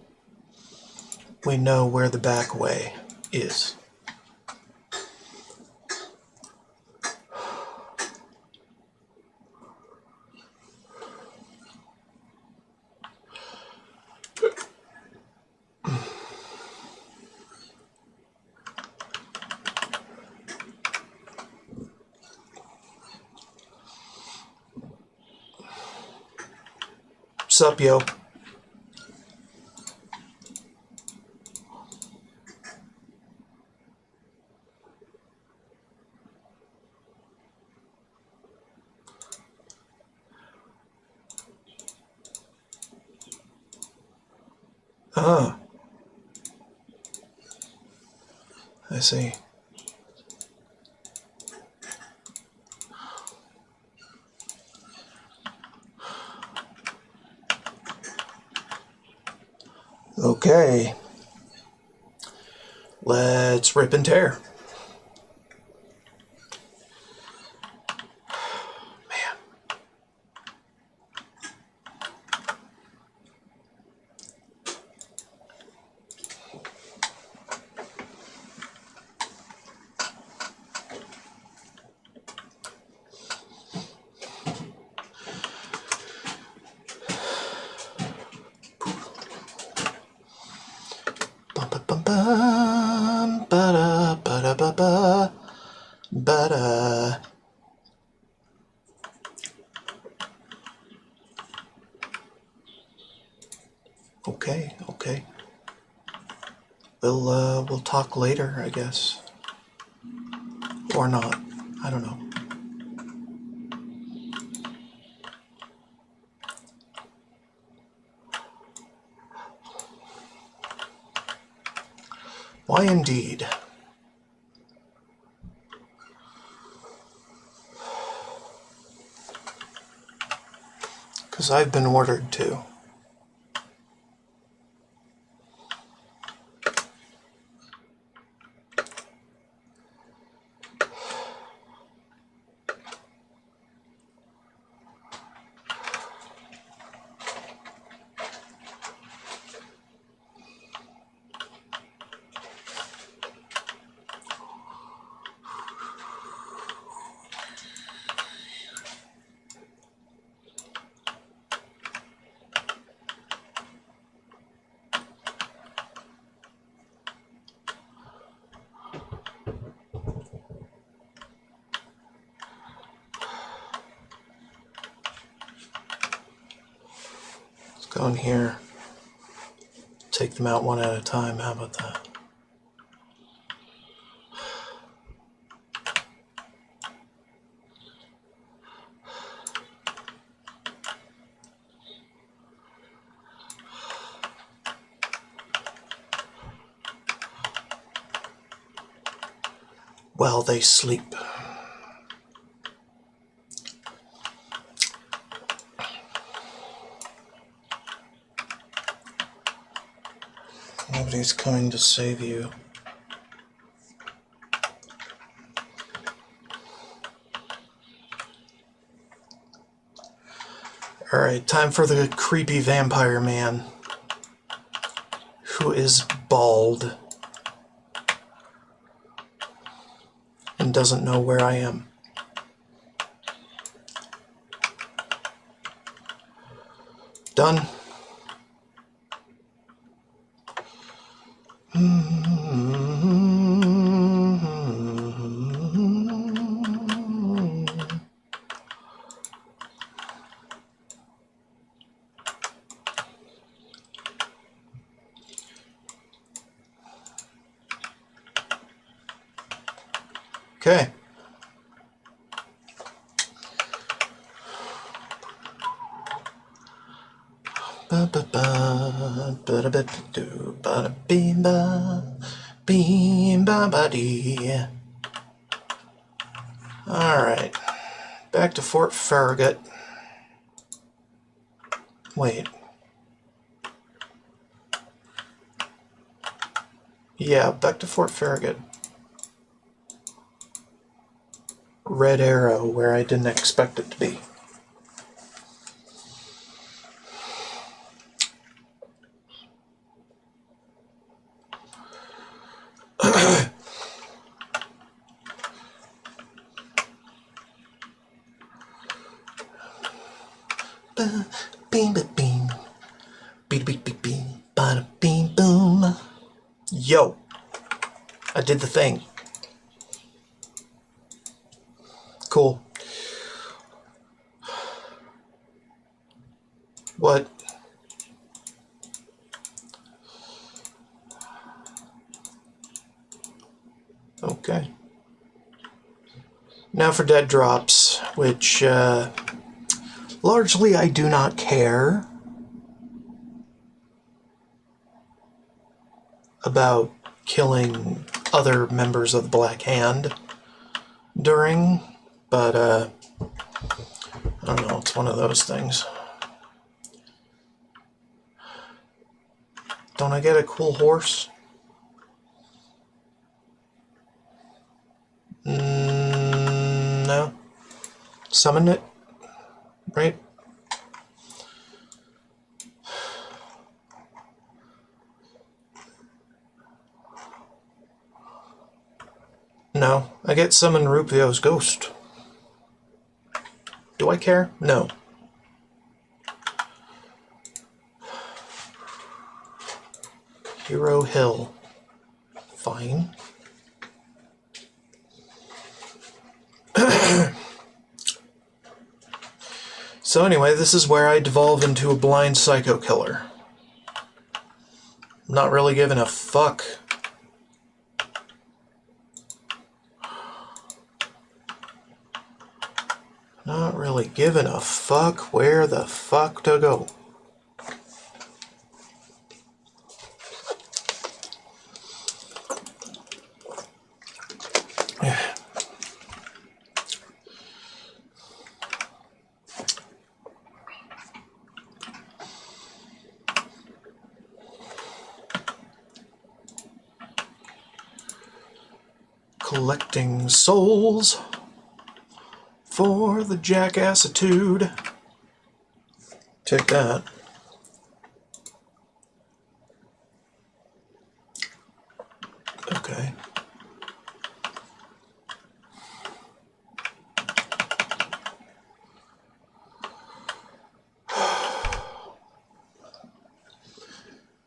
where the back way is. Sup, yo? Ah, I see. Okay. Let's rip and tear. Bum ba bum bum ba da ba da ba ba ba da. Okay, okay. We'll talk later, I guess. Or not. I don't know. Why indeed? Because I've been ordered to. Let's go in here. Take them out one at a time. How about that? While they sleep. Nobody's coming to save you. Alright, time for the creepy vampire man who is bald and doesn't know where I am. Done. Okay. Alright. Back to Fort Farragut. Wait. Yeah, back to Fort Farragut. Red arrow where I didn't expect it to be. Beam, beam, beam, beam, beam, beam, beam, bada, beam, boom. Yo, I did the thing. Cool. What? Okay. Now for dead drops, which largely I do not care about killing other members of the Black Hand during, but I don't know, it's one of those things. Don't I get a cool horse? No. Summon it, right? No. I get summon Rupio's ghost. Do I care? No. Hero Hill. Fine. So anyway, this is where I devolve into a blind psycho killer. I'm not really giving a fuck. Not really giving a fuck where the fuck to go. Collecting souls for the jackassitude. Take that. Okay.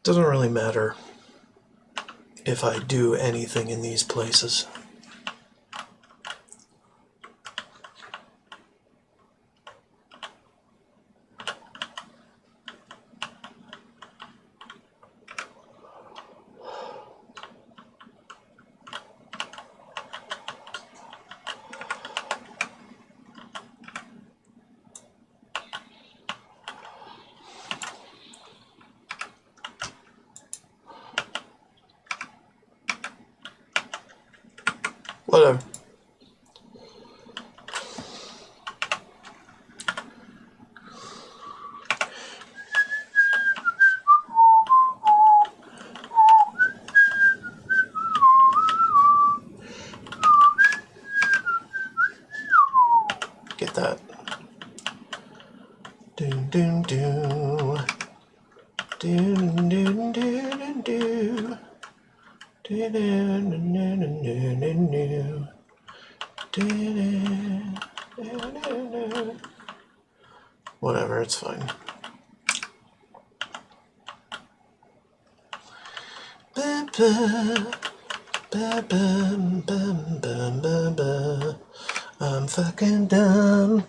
Doesn't really matter if I do anything in these places. Whatever. Get that. Doom doom doom. Doom doom doom doom. Whatever, it's fine. I'm fucking dumb.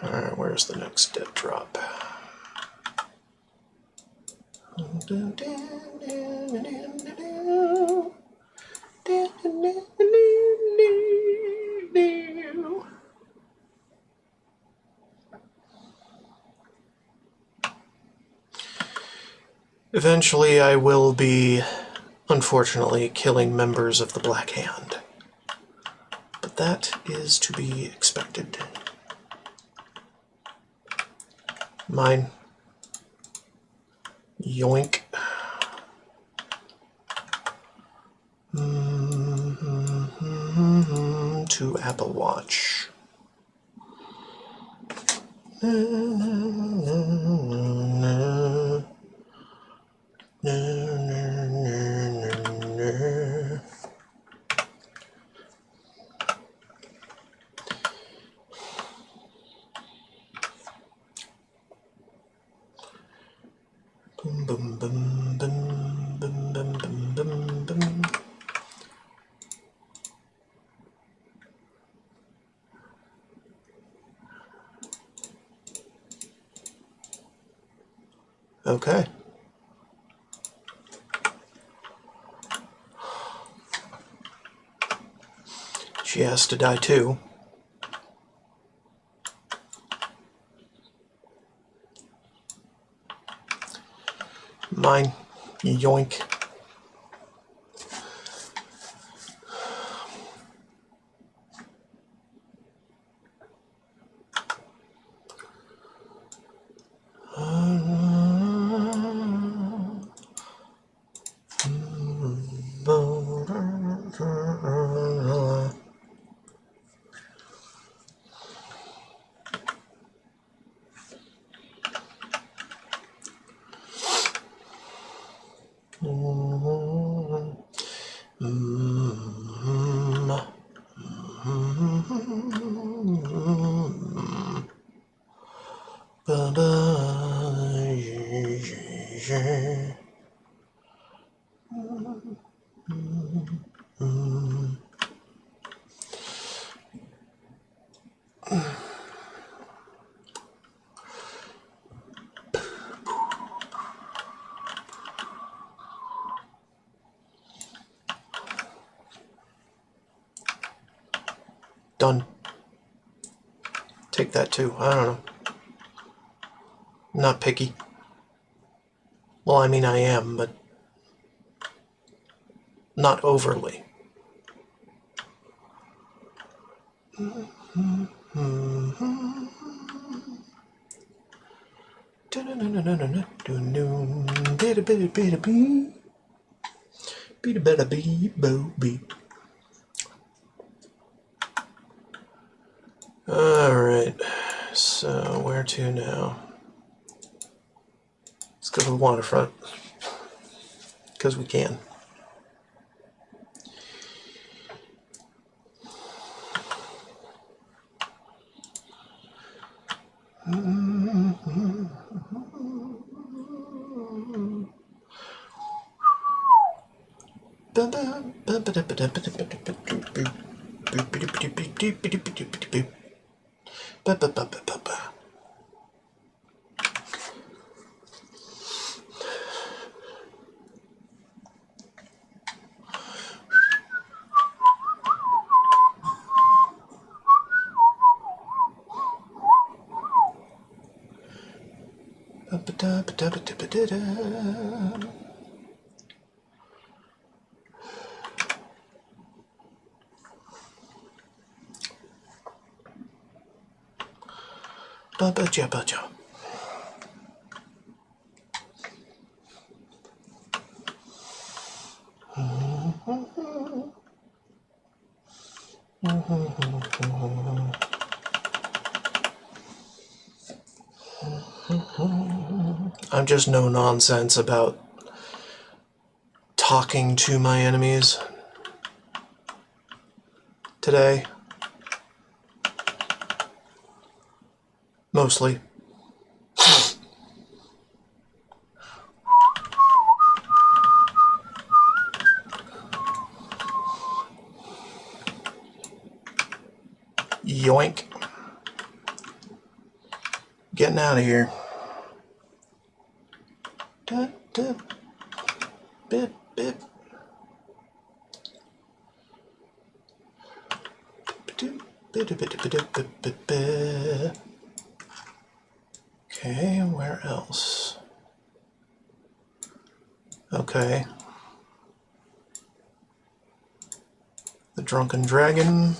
Alright, where's the next dead drop? Eventually I will be, unfortunately, killing members of the Black Hand. But that is to be expected. Mine. Yoink. To Apple Watch. Boom, boom, boom, boom, boom, boom, boom, boom, boom. Okay. She has to die too. Mine. Yoink. Done. Take that too. I don't know. I'm not picky. Well, I mean I am, but not overly. Alright, so where to now? Let's go to the waterfront, because we can. I'm just no nonsense about talking to my enemies today. Mostly. Yoink. Getting out of here. Da, da, bip, bip. Okay, where else? Okay. The Drunken Dragon.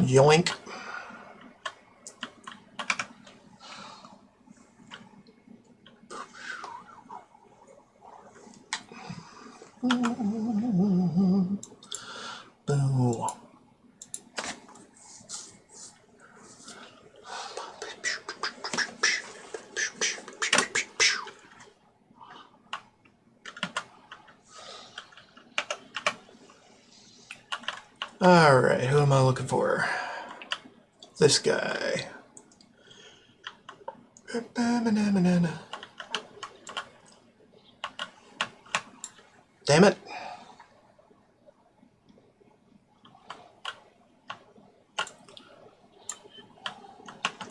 Yoink. Boo. Alright, who am I looking for? This guy. Damn it.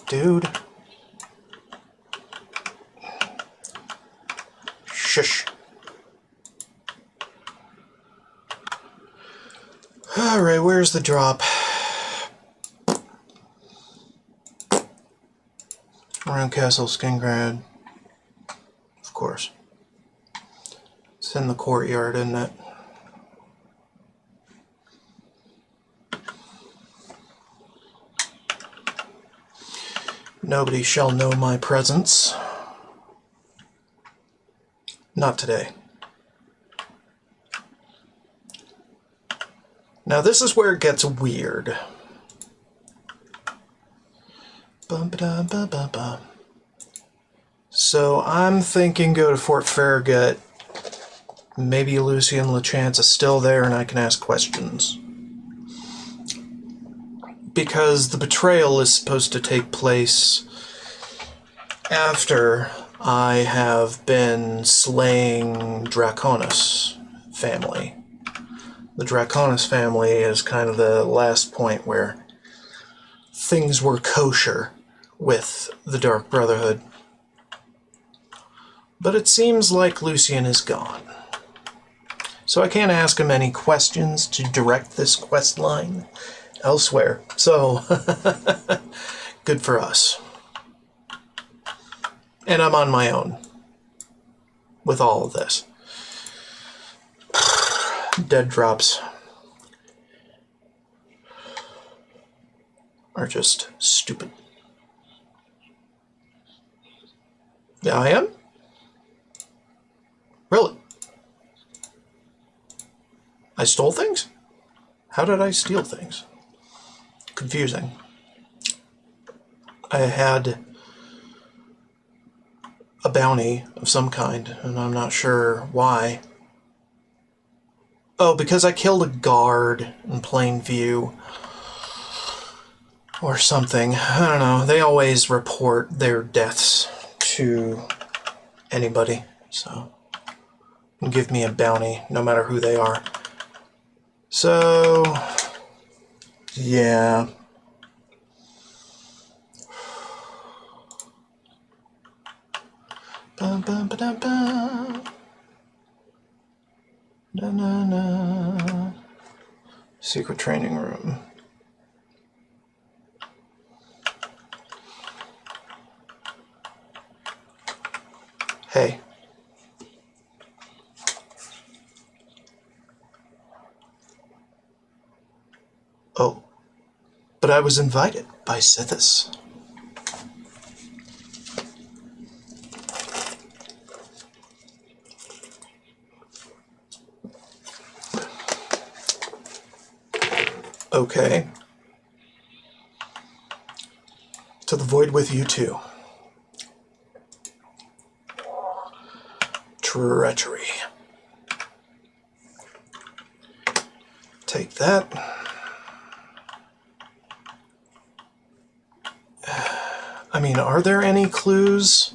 Dude. Shush. Alright, where's the drop? Around Castle Skingrad. Of course. It's in the courtyard, isn't it? Nobody shall know my presence. Not today. Now this is where it gets weird. Bum-ba-da-ba-ba-ba. So I'm thinking go to Fort Farragut. Maybe Lucy and LeChance is still there and I can ask questions. Because the betrayal is supposed to take place after I have been slaying Draconis family. The Draconis family is kind of the last point where things were kosher with the Dark Brotherhood. But it seems like Lucian is gone. So I can't ask him any questions to direct this quest line elsewhere. So, good for us. And I'm on my own with all of this. Dead drops are just stupid. Yeah, I am? Really? I stole things? How did I steal things? Confusing. I had a bounty of some kind, and I'm not sure why. Oh, because I killed a guard in plain view. Or something. I don't know. They always report their deaths to anybody, so give me a bounty, no matter who they are. So, yeah. Bum, bum, ba-dum, bum. Na, na, na. Secret training room. Hey. Oh. But I was invited by Sithis. Okay. To the void with you too. Treachery. Take that. I mean, are there any clues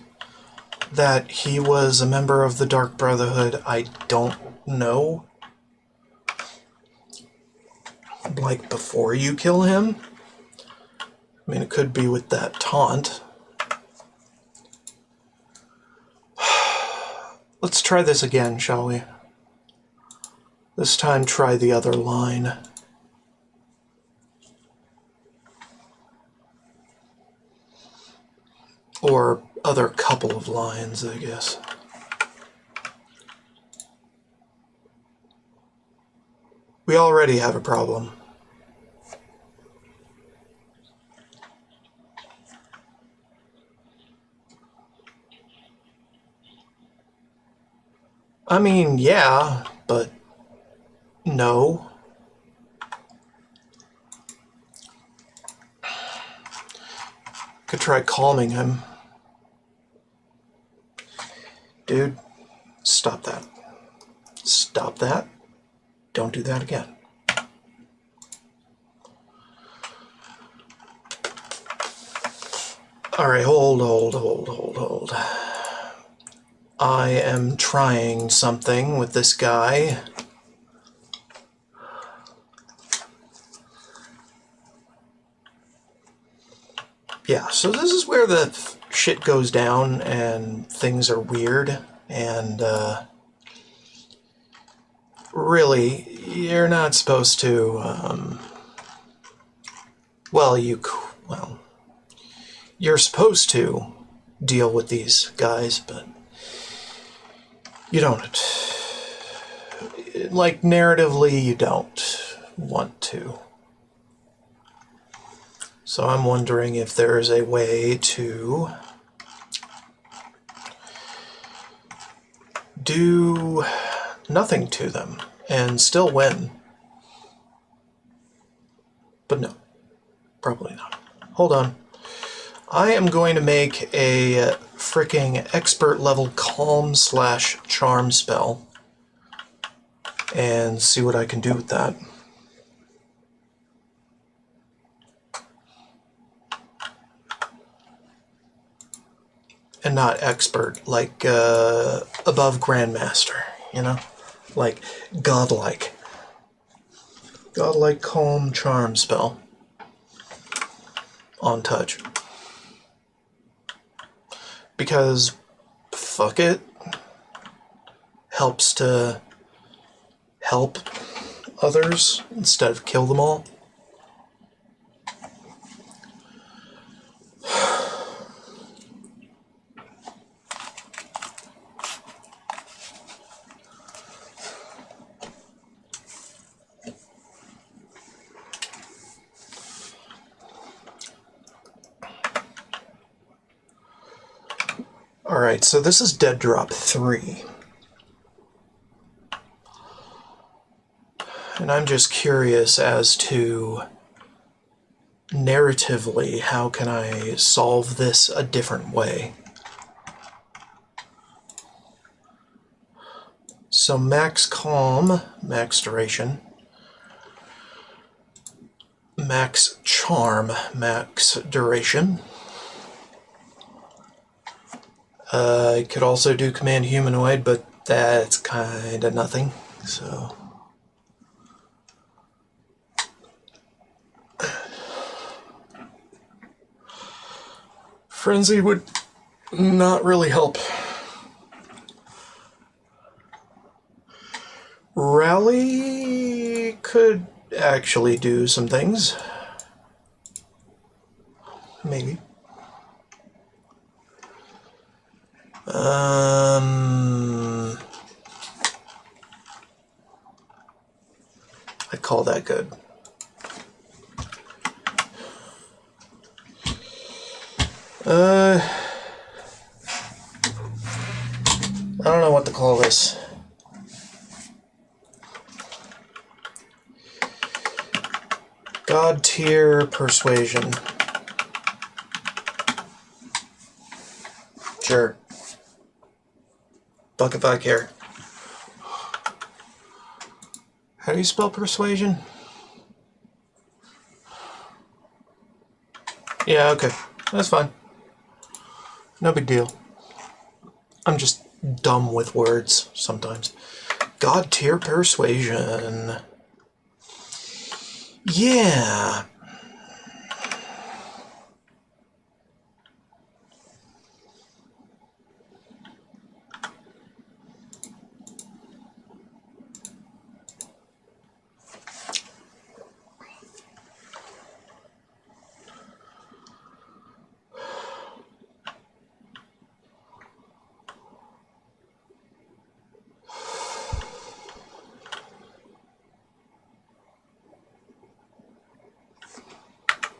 that he was a member of the Dark Brotherhood? I don't know. like, before you kill him. I mean, it could be with that taunt. Let's try this again, shall we? This time, try the other line. Or other couple of lines, I guess. We already have a problem. I mean, yeah, but no. Could try calming him. Dude, stop that. Stop that. Don't do that again. Alright, hold. I am trying something with this guy. Yeah, so this is where the shit goes down and things are weird, and really, you're not supposed to, well, you're supposed to deal with these guys, but you don't. Like, narratively, you don't want to. So I'm wondering if there is a way to do nothing to them and still win. But no, probably not. Hold on. I am going to make a fricking expert level calm/charm spell and see what I can do with that. And not expert, like above Grandmaster, you know? Like godlike. Godlike calm charm spell. On touch. Because, fuck it. Helps to help others instead of kill them all. Alright, so this is Dead Drop 3. And I'm just curious as to, narratively, how can I solve this a different way? So max calm, max duration. Max charm, max duration. I could also do command humanoid, but that's kind of nothing, so... Frenzy would not really help. Rally could actually do some things. Maybe. I'd call that good. I don't know what to call this. God tier persuasion. Sure. Fuck if I care. How do you spell persuasion? Yeah, okay. That's fine. No big deal. I'm just dumb with words sometimes. God tier persuasion. Yeah.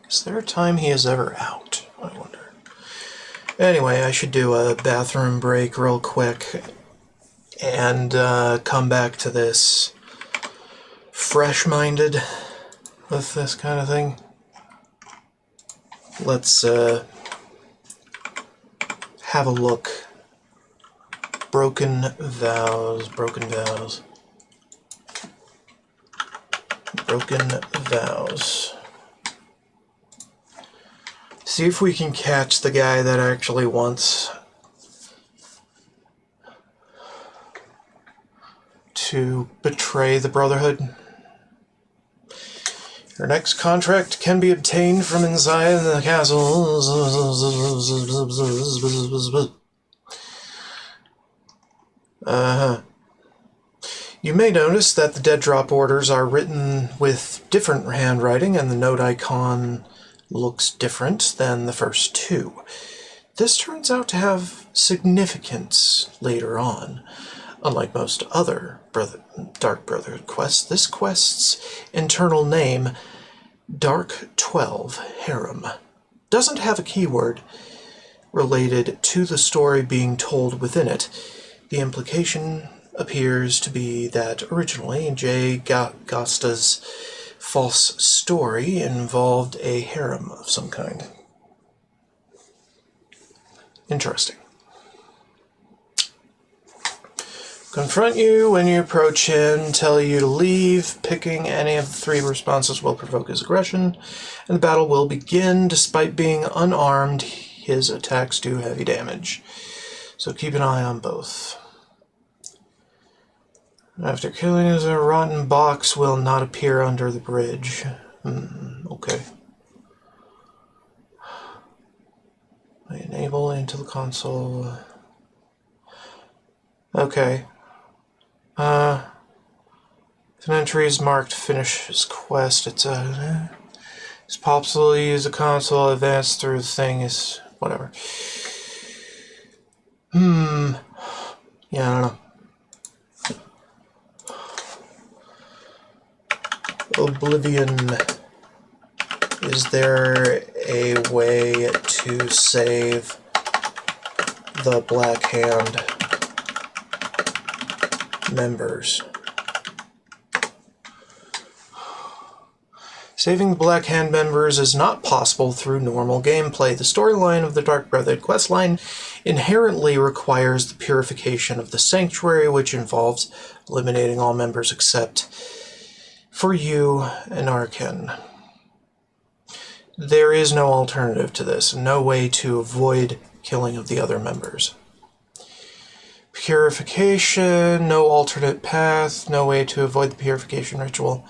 Is there a time he is ever out? I wonder. Anyway, I should do a bathroom break real quick and come back to this fresh-minded with this kind of thing. Let's have a look. Broken vows, broken vows. Broken vows. See if we can catch the guy that actually wants to betray the Brotherhood. Your next contract can be obtained from inside the castle. You may notice that the dead drop orders are written with different handwriting, and the note icon looks different than the first two. This turns out to have significance later on. Unlike most other Dark Brotherhood quests, this quest's internal name, Dark 12 Harem, doesn't have a keyword related to the story being told within it. The implication appears to be that originally J. Gasta's false story involved a harem of some kind. Interesting. Confront you when you approach him, tell you to leave. Picking any of the three responses will provoke his aggression, and the battle will begin. Despite being unarmed, his attacks do heavy damage, so keep an eye on both. After killing us, a rotten box will not appear under the bridge. Okay. I enable into the console. Okay. If an entry is marked finish his quest, it's possible to use the console, advance through the thing is whatever. Yeah, I don't know. Oblivion. Is there a way to save the Black Hand members? Saving the Black Hand members is not possible through normal gameplay. The storyline of the Dark Brotherhood questline inherently requires the purification of the Sanctuary, which involves eliminating all members except for you and Arkan. There is no alternative to this, no way to avoid killing of the other members. Purification, no alternate path, no way to avoid the purification ritual.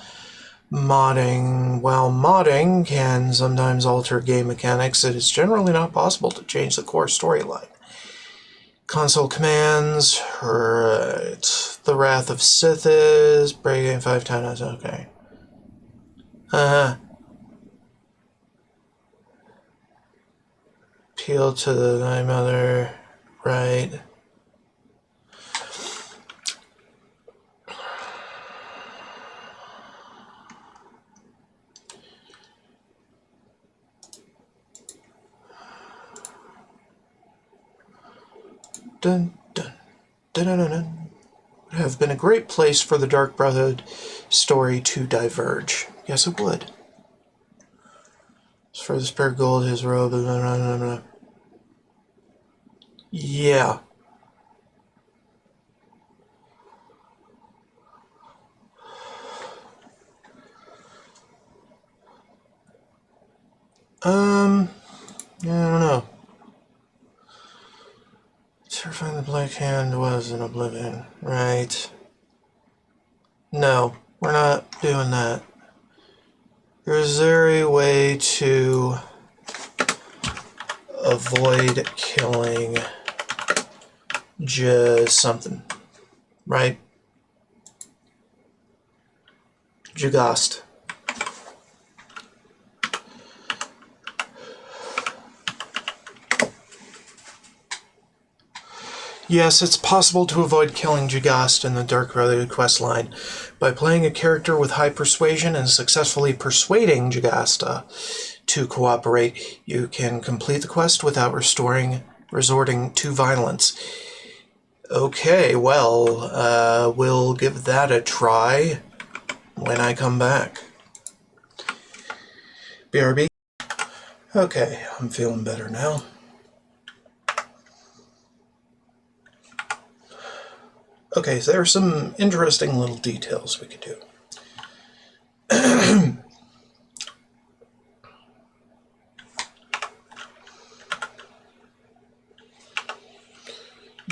Modding. While modding can sometimes alter game mechanics, it is generally not possible to change the core storyline. Console commands, right. The Wrath of Sith is breaking 5 times, okay. Appeal to the Thy Mother, right. Dun, dun, dun, dun, dun, dun. Would have been a great place for the Dark Brotherhood story to diverge. Yes, it would. As for the Spirit Gold, his robe, blah, blah, blah, blah. Yeah. Yeah, I don't know. Terrifying the Black Hand was in Oblivion, right? No, we're not doing that. Is there a way to avoid killing just something, right? Jagast. Yes, it's possible to avoid killing Jagast in the Dark Brotherhood questline by playing a character with high persuasion and successfully persuading Jagasta to cooperate. You can complete the quest without resorting to violence. Okay, well, we'll give that a try when I come back. BRB? Okay, I'm feeling better now. Okay, so there are some interesting little details we could do.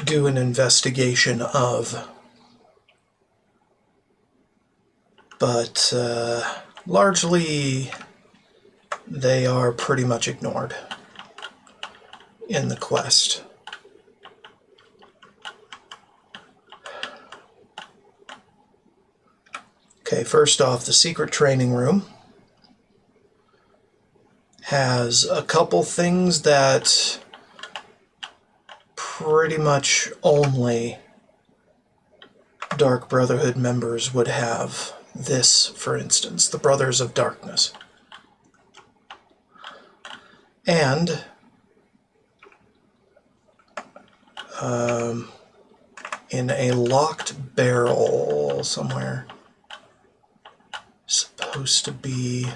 Do an investigation of, but largely they are pretty much ignored in the quest. Okay, first off, the secret training room has a couple things that pretty much only Dark Brotherhood members would have. This, for instance, the Brothers of Darkness. And in a locked barrel somewhere, supposed to be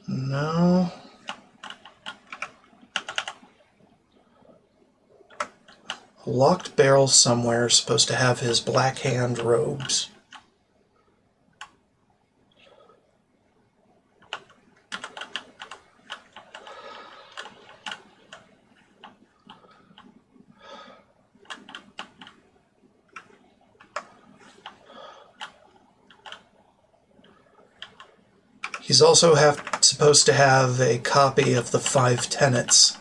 no. A locked barrel somewhere is supposed to have his Black Hand robes. He's also supposed to have a copy of the 5 Tenets.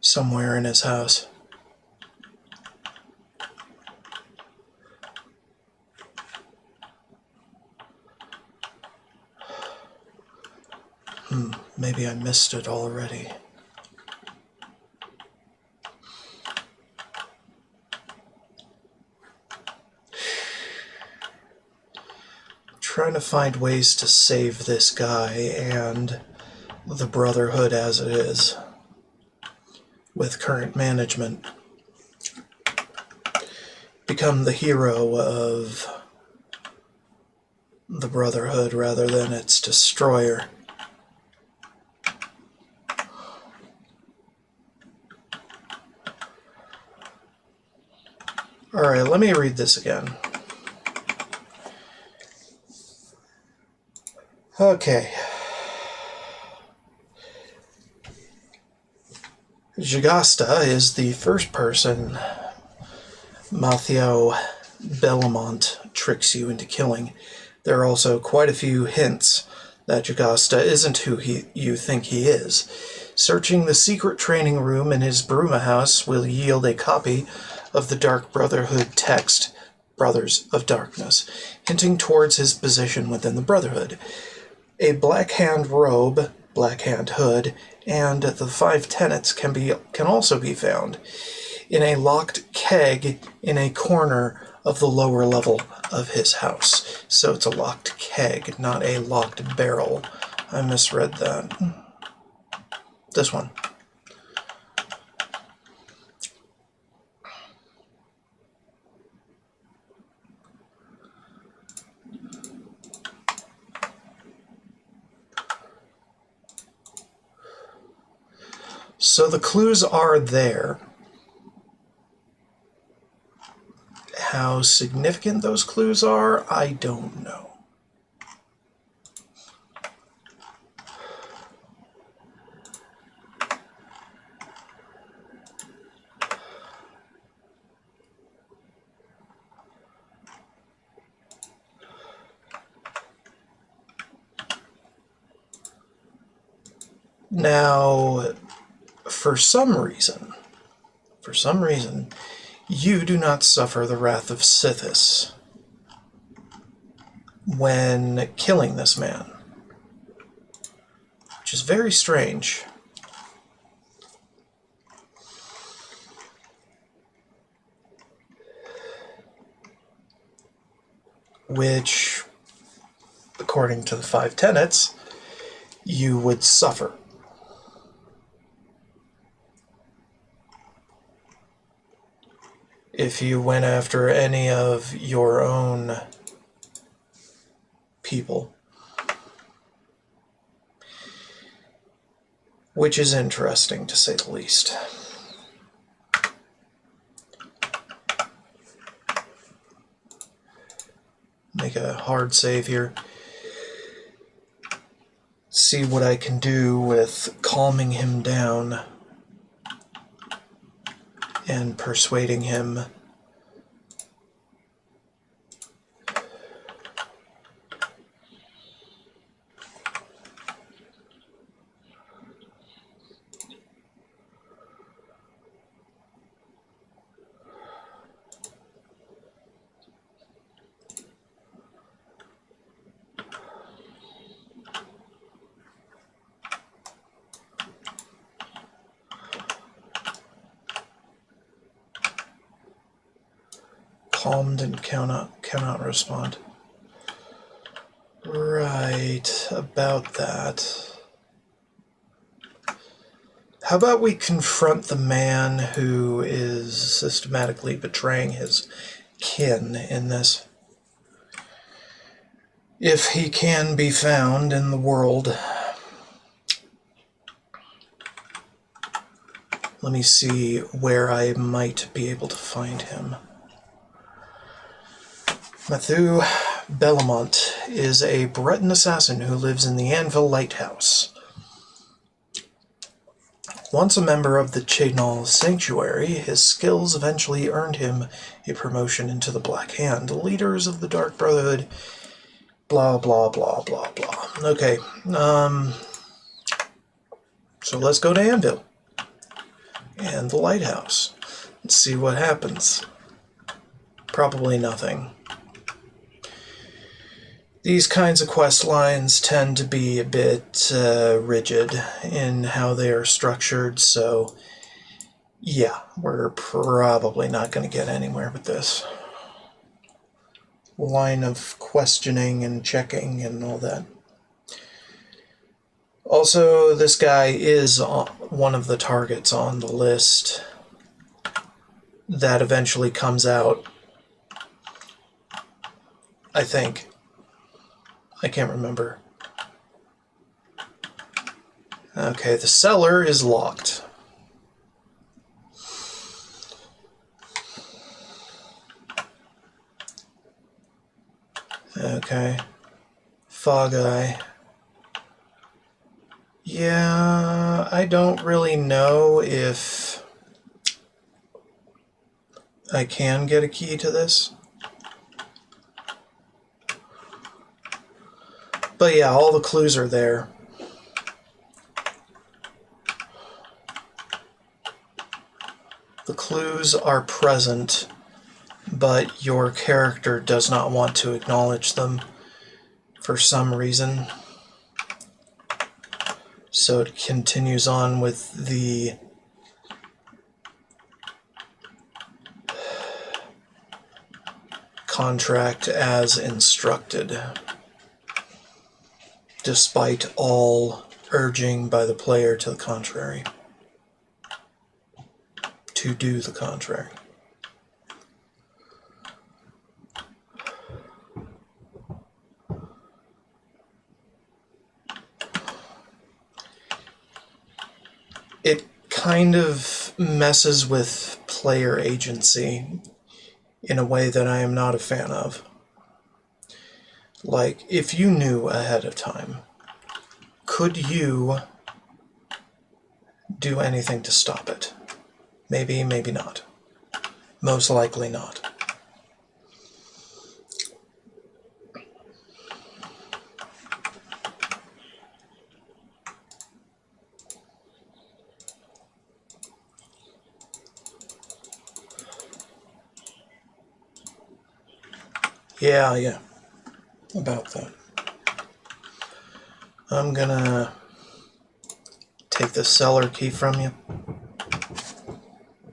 Somewhere in his house. Maybe I missed it already. Trying to find ways to save this guy and the Brotherhood as it is with current management. Become the hero of the Brotherhood rather than its destroyer. Alright, let me read this again. Okay. Jagasta is the first person Matteo Bellamont tricks you into killing. There are also quite a few hints that Jagasta isn't who you think he is. Searching the secret training room in his Bruma house will yield a copy of the Dark Brotherhood text, Brothers of Darkness, hinting towards his position within the Brotherhood. A Black Hand robe, Black Hand hood, and the 5 Tenets can also be found in a locked keg in a corner of the lower level of his house. So it's a locked keg, not a locked barrel. I misread that. This one. So the clues are there. how significant those clues are, I don't know. Now, for some reason, you do not suffer the wrath of Sithis when killing this man, which is very strange. Which, according to the 5 tenets, you would suffer. If you went after any of your own people. Which is interesting, to say the least. Make a hard save here. See what I can do with calming him down and persuading him. Calmed and cannot respond. Right, about that. How about we confront the man who is systematically betraying his kin in this? If he can be found in the world. Let me see where I might be able to find him. Matthew Bellamont is a Breton assassin who lives in the Anvil Lighthouse. Once a member of the Chenal Sanctuary, his skills eventually earned him a promotion into the Black Hand, leaders of the Dark Brotherhood, blah, blah, blah, blah, blah. Okay, so let's go to Anvil and the Lighthouse and see what happens. Probably nothing. These kinds of quest lines tend to be a bit rigid in how they are structured, so yeah, we're probably not going to get anywhere with this line of questioning and checking and all that. Also, this guy is one of the targets on the list that eventually comes out, I think. I can't remember. Okay, the cellar is locked. Okay. Fog Eye. Yeah, I don't really know if I can get a key to this. But yeah, all the clues are there. The clues are present, but your character does not want to acknowledge them for some reason. So it continues on with the contract as instructed, despite all urging by the player to the contrary, to do the contrary. It kind of messes with player agency in a way that I am not a fan of. Like, if you knew ahead of time, could you do anything to stop it? Maybe, maybe not. Most likely not. Yeah, about that. I'm gonna take the seller key from you,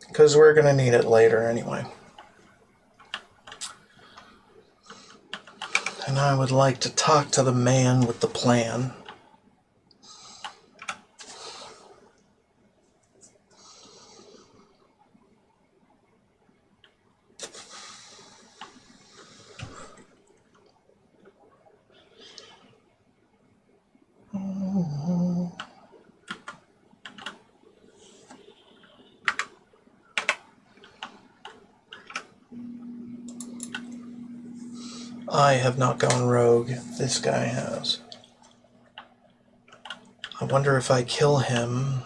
because we're gonna need it later anyway. And I would like to talk to the man with the plan. I have not gone rogue. This guy has. I wonder if I kill him,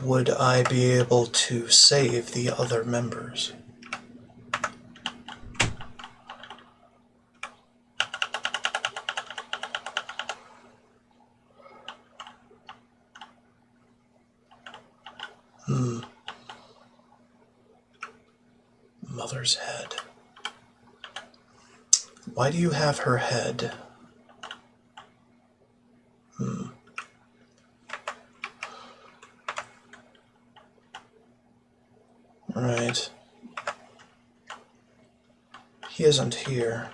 would I be able to save the other members? Mother's head. Why do you have her head? Right. He isn't here.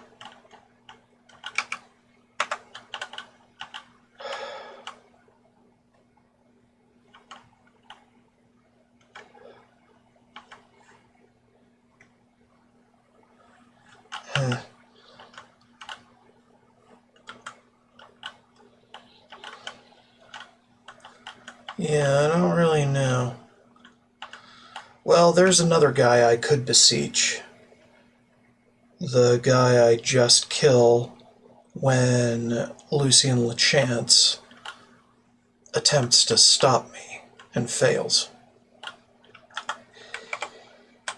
Yeah, I don't really know. Well, there's another guy I could beseech. The guy I just kill when Lucien LeChance attempts to stop me and fails.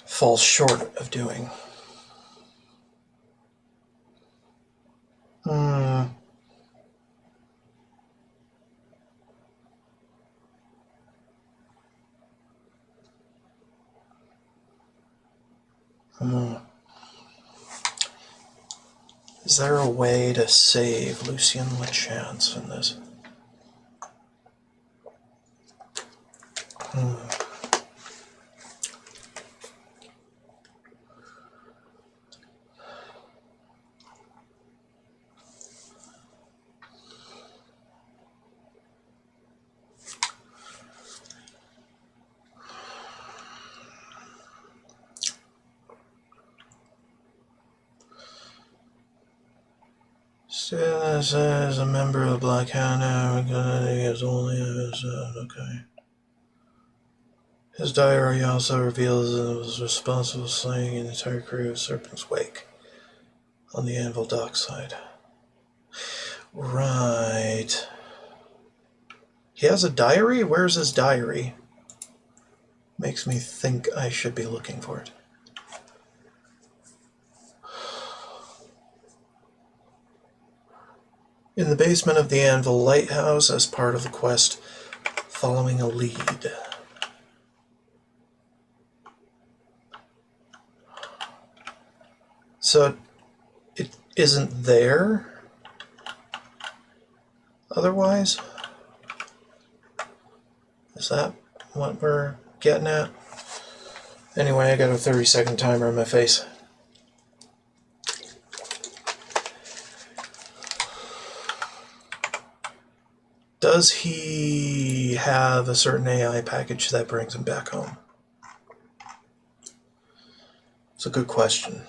Falls short of doing. Is there a way to save Lucien LeChance in this? Still, as a member of the Black Hand, he is only his, okay. His diary also reveals that he was responsible for slaying an entire crew of Serpent's Wake on the Anvil dockside. Right. He has a diary? Where's his diary? Makes me think I should be looking for it. In the basement of the Anvil Lighthouse as part of the quest following a lead. So it isn't there otherwise? Is that what we're getting at? Anyway, I got a 30-second timer in my face. Does he have a certain AI package that brings him back home? It's a good question.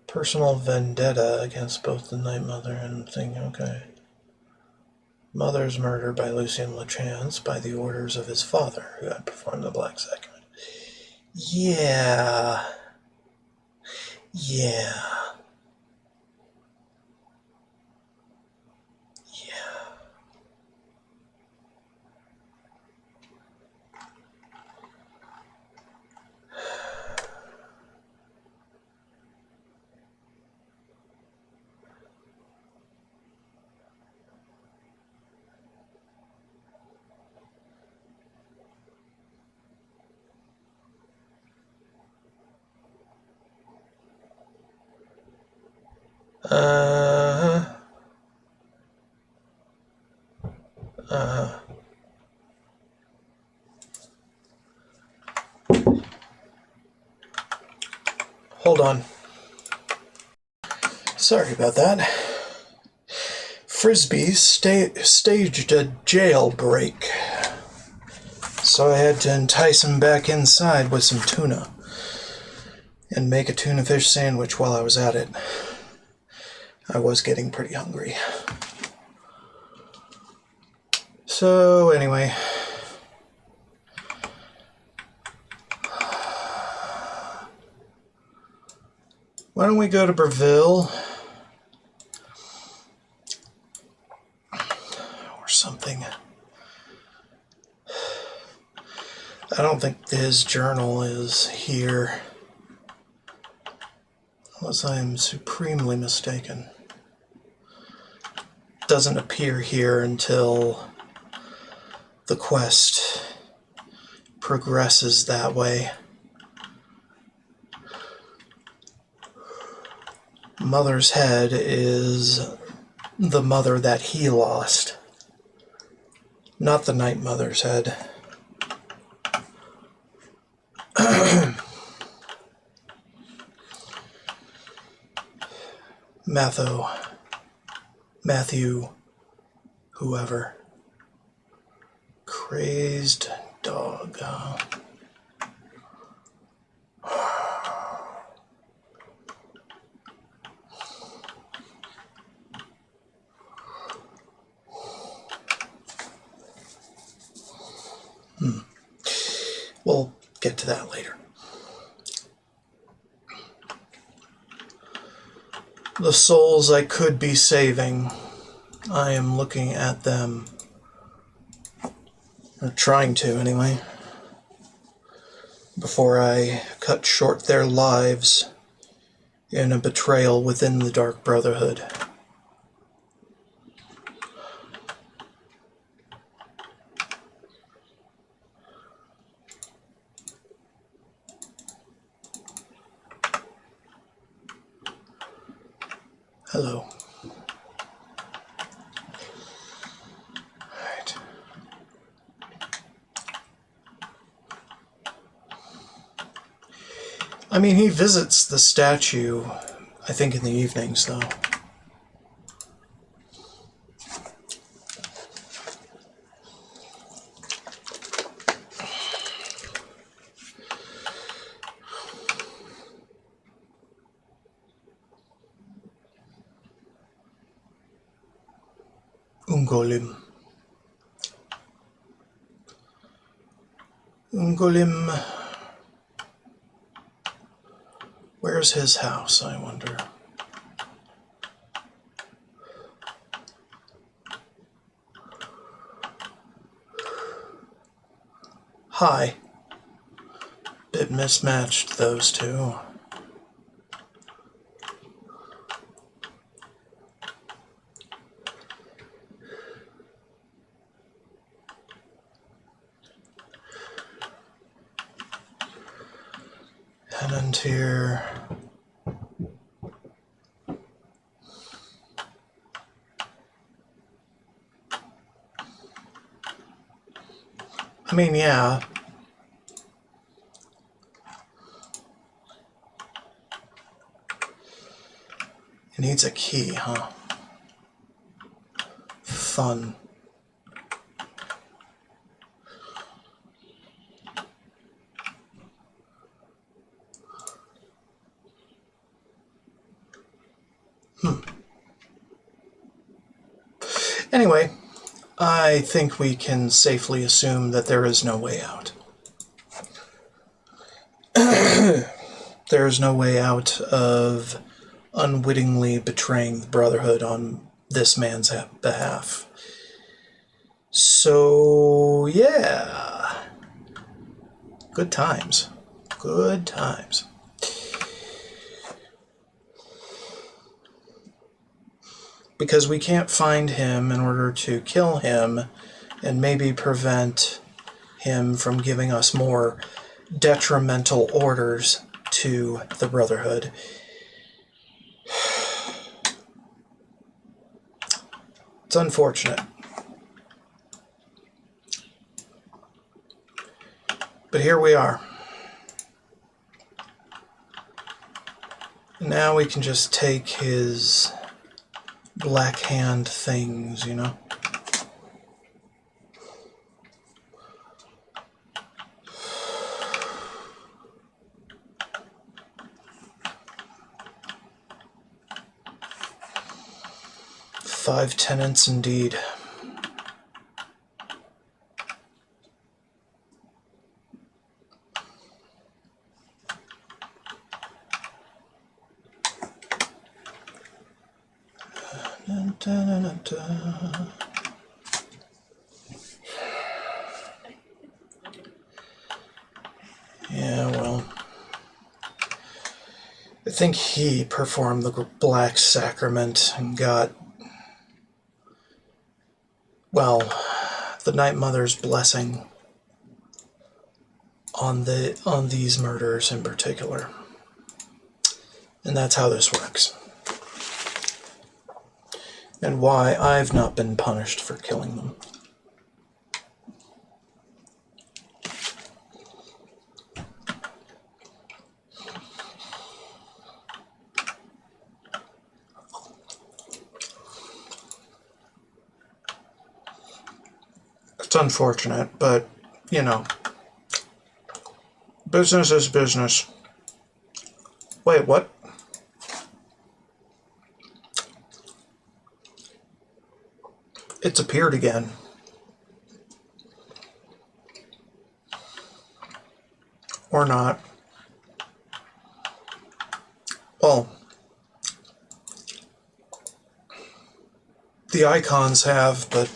Personal vendetta against both the Night Mother and thing. Okay. Mother's murder by Lucien Lachance by the orders of his father, who had performed the Black Sacrament. Yeah. Yeah. Hold on. Sorry about that. Frisbee staged a jailbreak, so I had to entice him back inside with some tuna and make a tuna fish sandwich while I was at it. I was getting pretty hungry. So anyway, why don't we go to Breville or something? I don't think his journal is here, unless I am supremely mistaken. It doesn't appear here until the quest progresses that way. Mother's head is the mother that he lost, not the Night Mother's head. Matthew, whoever. Crazed dog. We'll get to that later. The souls I could be saving, I am looking at them, or trying to anyway, before I cut short their lives in a betrayal within the Dark Brotherhood. Hello. Alright. I mean, he visits the statue, I think, in the evenings, though. Ungolim. Where's his house, I wonder? Hi. Bit mismatched, those two. Pennant here. I mean, yeah. It needs a key, huh? Fun. Anyway, I think we can safely assume that there is no way out. There is no way out of unwittingly betraying the Brotherhood on this man's behalf. So, yeah. Good times. Good times. Because we can't find him in order to kill him and maybe prevent him from giving us more detrimental orders to the Brotherhood. It's unfortunate. But here we are. Now we can just take his Black Hand things, you know? Five tenants indeed. Yeah, well, I think he performed the Black Sacrament and got, well, the Night Mother's blessing on these murders in particular. And that's how this works. And why I've not been punished for killing them. It's unfortunate, but, you know, business is business. Wait, what? It's appeared again. Or not. Well, the icons have, but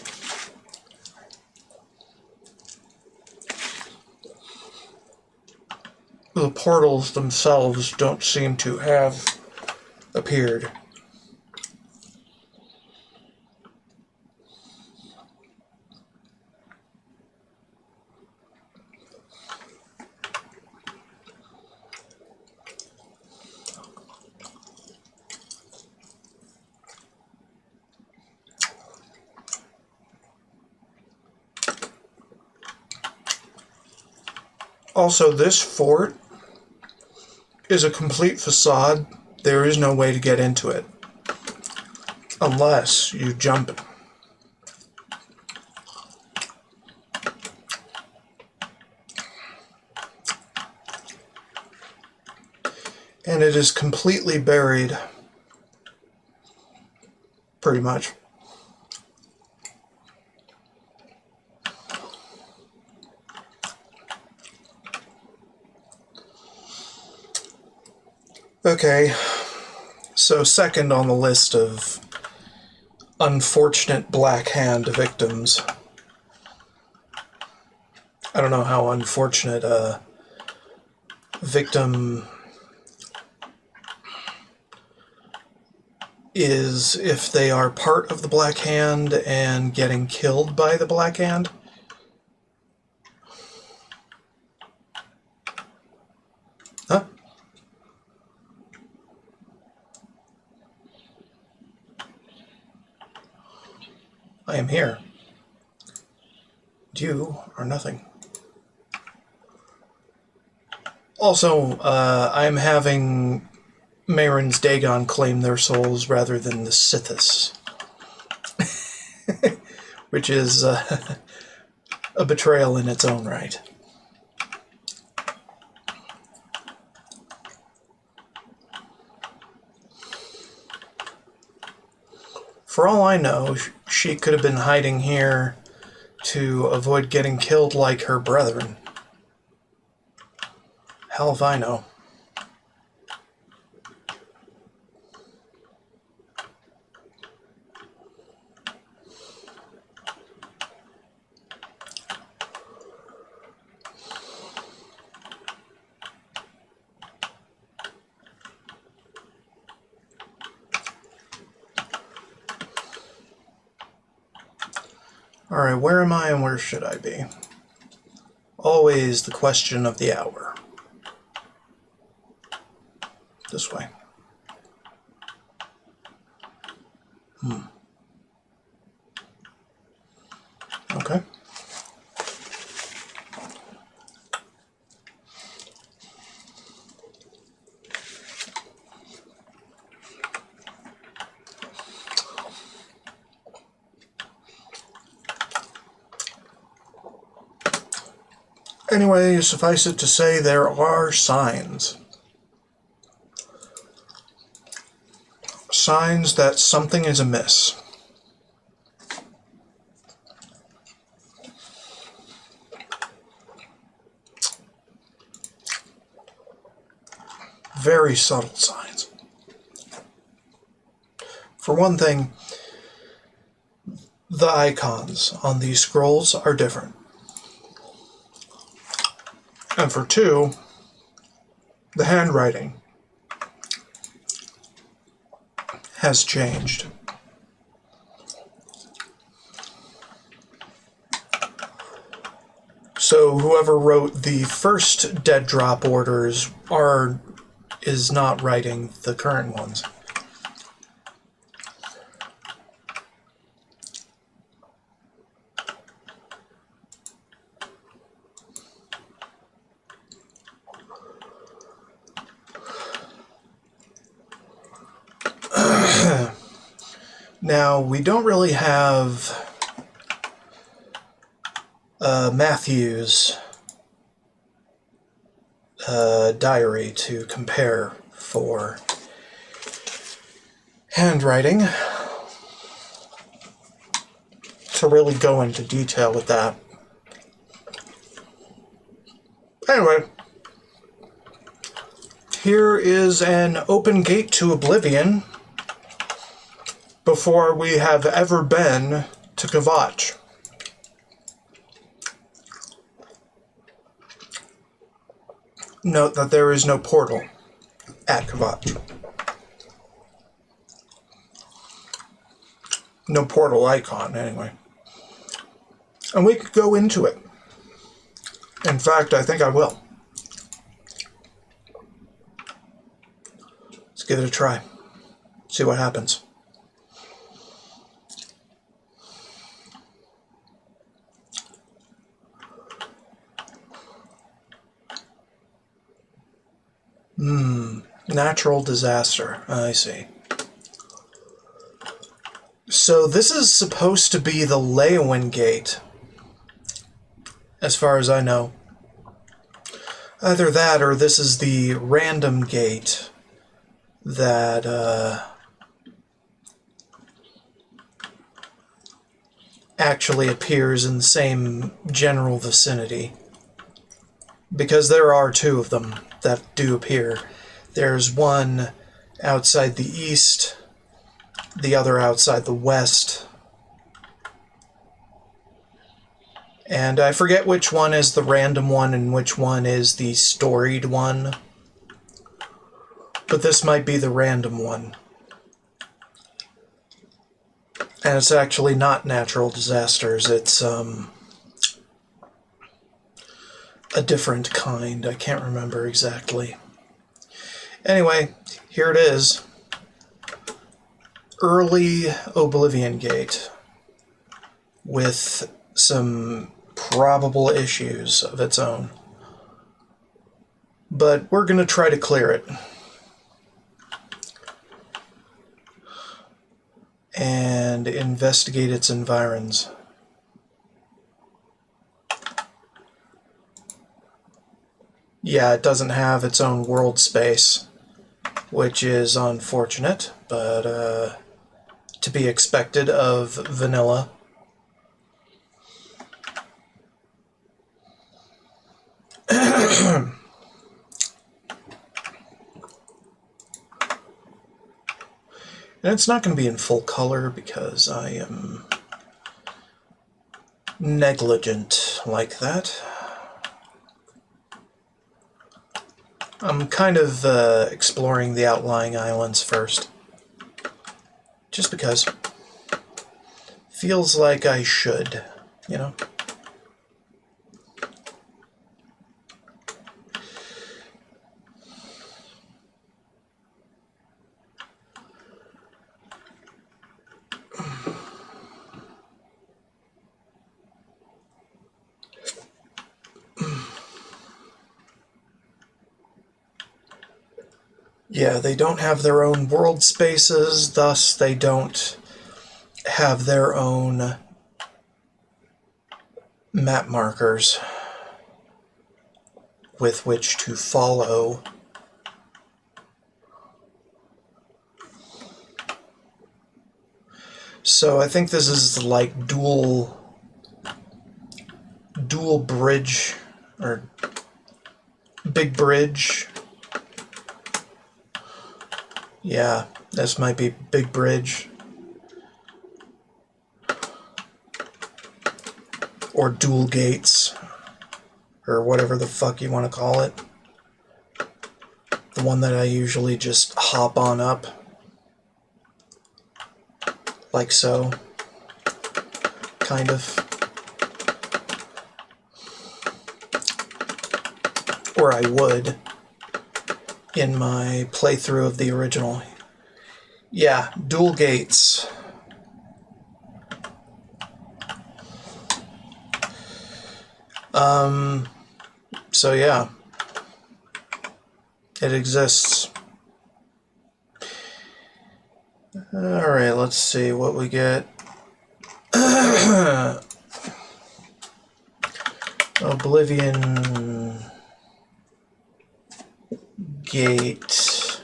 the portals themselves don't seem to have appeared. Also, this fort is a complete facade. There is no way to get into it unless you jump it. And it is completely buried, pretty much. Okay, so second on the list of unfortunate Black Hand victims. I don't know how unfortunate a victim is if they are part of the Black Hand and getting killed by the Black Hand. Huh? I am here. You are nothing. Also, I'm having Marin's Dagon claim their souls rather than the Sithis. Which is a betrayal in its own right. For all I know, she could have been hiding here to avoid getting killed like her brethren. Hell if I know. Alright, where am I and where should I be? Always the question of the hour. This way. Okay. Anyway, suffice it to say, there are signs. Signs that something is amiss. Very subtle signs. For one thing, the icons on these scrolls are different. And for two, the handwriting has changed. So whoever wrote the first dead drop orders is not writing the current ones. Now, we don't really have Matthew's diary to compare for handwriting to really go into detail with that. Anyway, here is an open gate to Oblivion before we have ever been to Kvatch. Note that there is no portal at Kvatch. No portal icon, anyway. And we could go into it. In fact, I think I will. Let's give it a try. See what happens. Natural disaster. I see. So this is supposed to be the Leowin Gate, as far as I know. Either that or this is the random gate that actually appears in the same general vicinity. Because there are two of them that do appear. There's one outside the east, the other outside the west. And I forget which one is the random one and which one is the storied one. But this might be the random one. And it's actually not natural disasters, it's a different kind. I can't remember exactly. Anyway, here it is. Early Oblivion Gate with some probable issues of its own. But we're going to try to clear it. And investigate its environs. Yeah, it doesn't have its own world space, which is unfortunate, but to be expected of vanilla. And it's not going to be in full color because I am negligent like that. I'm kind of exploring the outlying islands first. Just because. Feels like I should, you know? Yeah, they don't have their own world spaces, thus they don't have their own map markers with which to follow. So I think this is like dual bridge, or big bridge. Yeah, this might be big bridge. Or dual gates, or whatever the fuck you want to call it. The one that I usually just hop on up. Like so. Kind of. Or I would in my playthrough of the original. Yeah, dual gates. So yeah, it exists. Alright, let's see what we get. Oblivion Gate.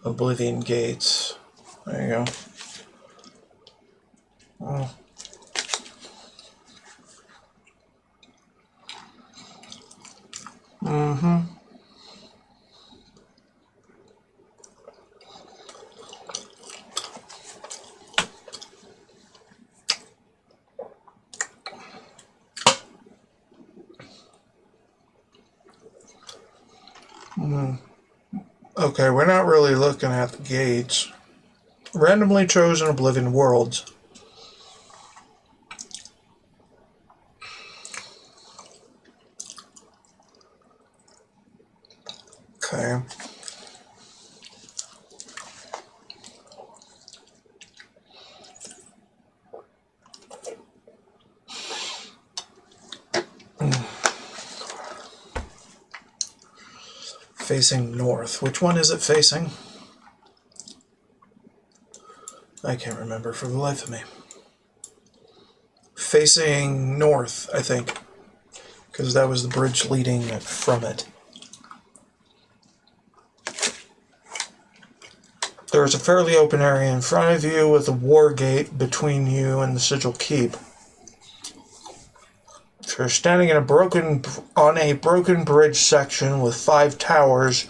Oblivion Gates. There you go. Oh. Okay, we're not really looking at the gates. Randomly chosen Oblivion worlds. Okay. Facing north. Which one is it facing? I can't remember for the life of me. Facing north, I think. Because that was the bridge leading from it. There's a fairly open area in front of you with a war gate between you and the Sigil Keep. If you're standing on a broken bridge section with 5 towers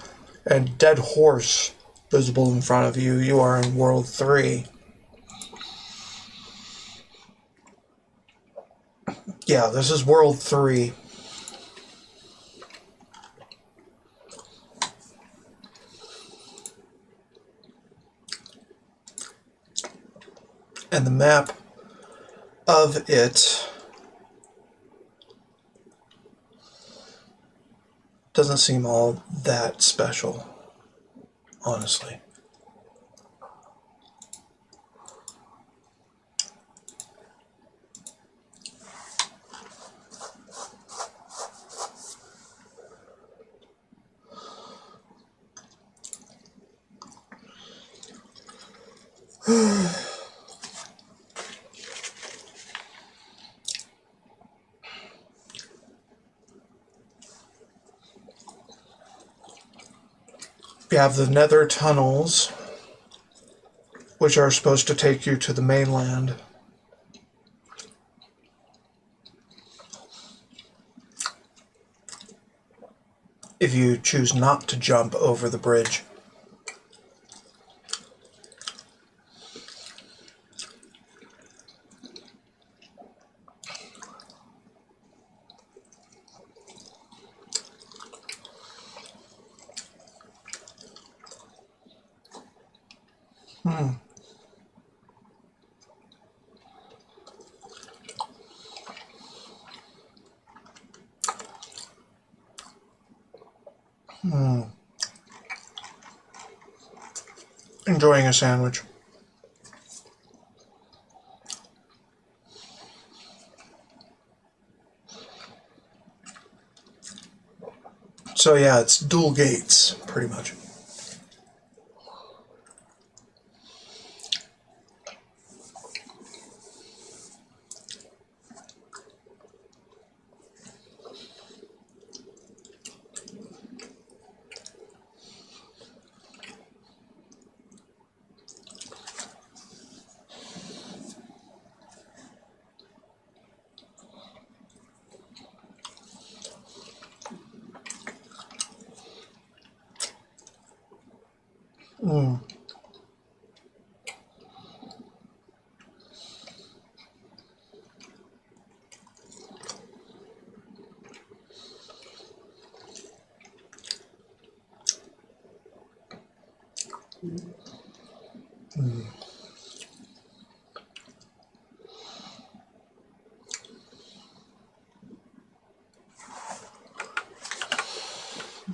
and dead horse visible in front of you, you are in World 3. Yeah, this is World 3. And the map of it doesn't seem all that special, honestly. You have the nether tunnels, which are supposed to take you to the mainland. If you choose not to jump over the bridge. Enjoying a sandwich. So yeah, it's dual gates, pretty much.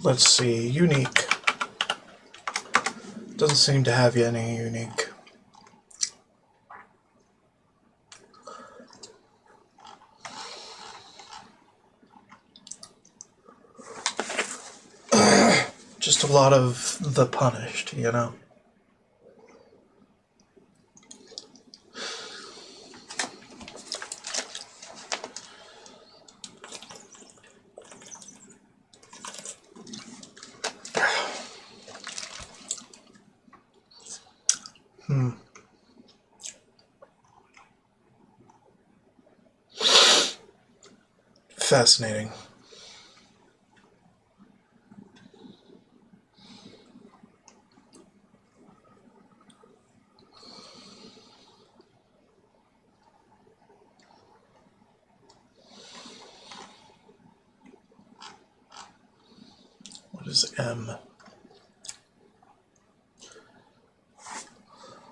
Let's see, unique. Doesn't seem to have any unique. Just a lot of the punished, you know? Fascinating. What is M?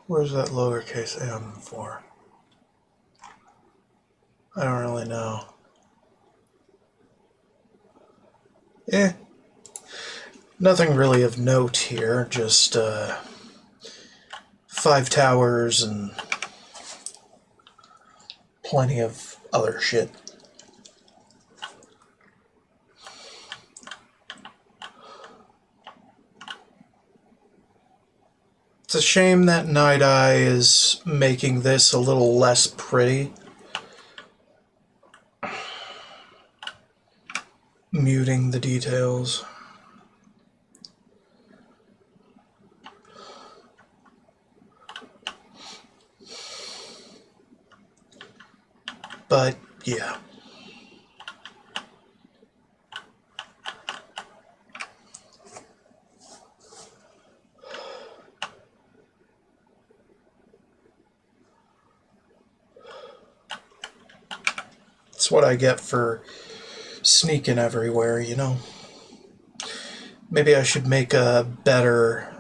Where's that lowercase m for? I don't really know. Nothing really of note here, just 5 towers and plenty of other shit. It's a shame that Night Eye is making this a little less pretty. Muting the details. But, yeah. It's what I get for sneaking everywhere, you know? Maybe I should make a better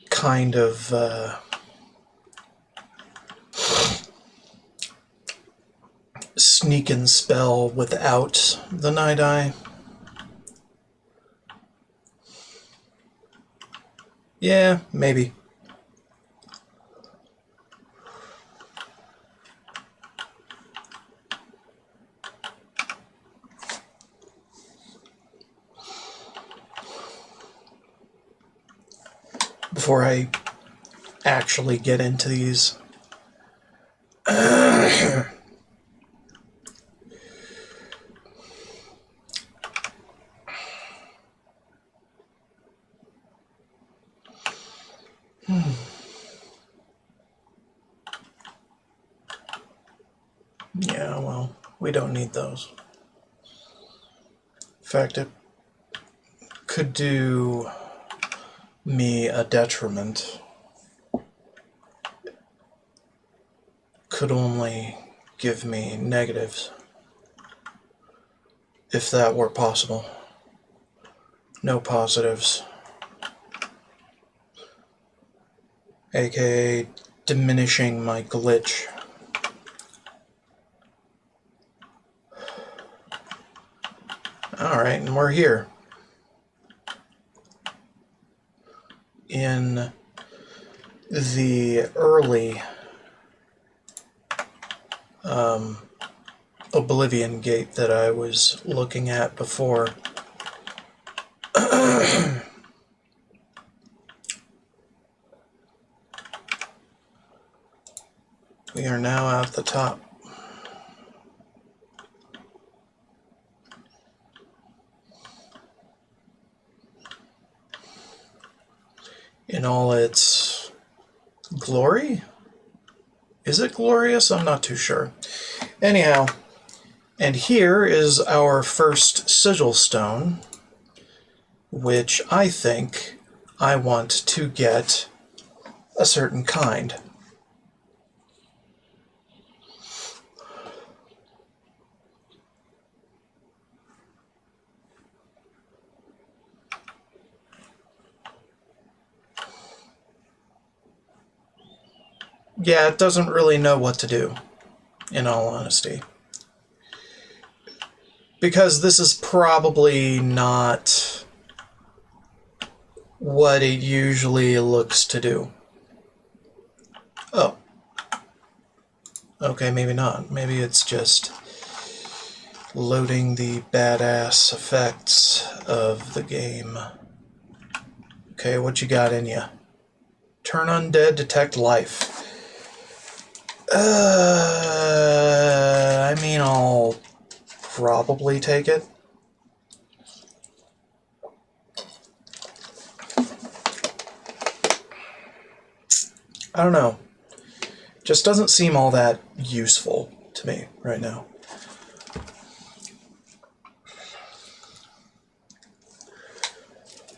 kind of sneak and spell without the Night Eye. Yeah, maybe. Before I actually get into these. Yeah, well, we don't need those. In fact, it could do me a detriment. Could only give me negatives, if that were possible. No positives. AKA diminishing my glitch. Alright, and we're here. In the early Oblivion gate that I was looking at before. We are now at the top. In all its glory? Is it glorious? I'm not too sure. Anyhow, and here is our first sigil stone, which I think I want to get a certain kind. Yeah, it doesn't really know what to do, in all honesty. Because this is probably not what it usually looks to do. Oh. Okay, maybe not. Maybe it's just loading the badass effects of the game. Okay, what you got in you? Turn undead, detect life. I mean, I'll probably take it. I don't know. Just doesn't seem all that useful to me right now.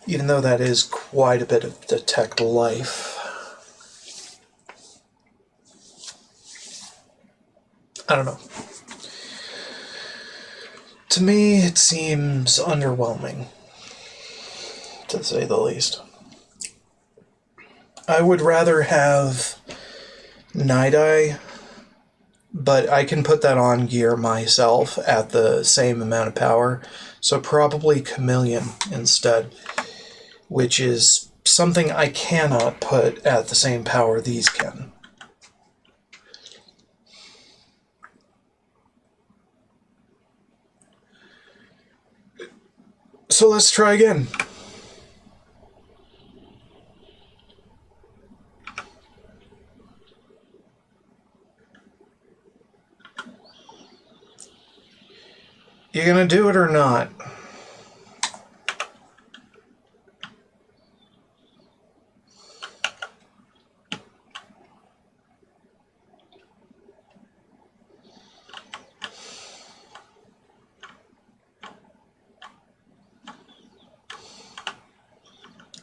Even though that is quite a bit of detect life. I don't know. To me, it seems underwhelming, to say the least. I would rather have Night Eye, but I can put that on gear myself at the same amount of power, so probably Chameleon instead, which is something I cannot put at the same power these can. So let's try again. You gonna do it or not?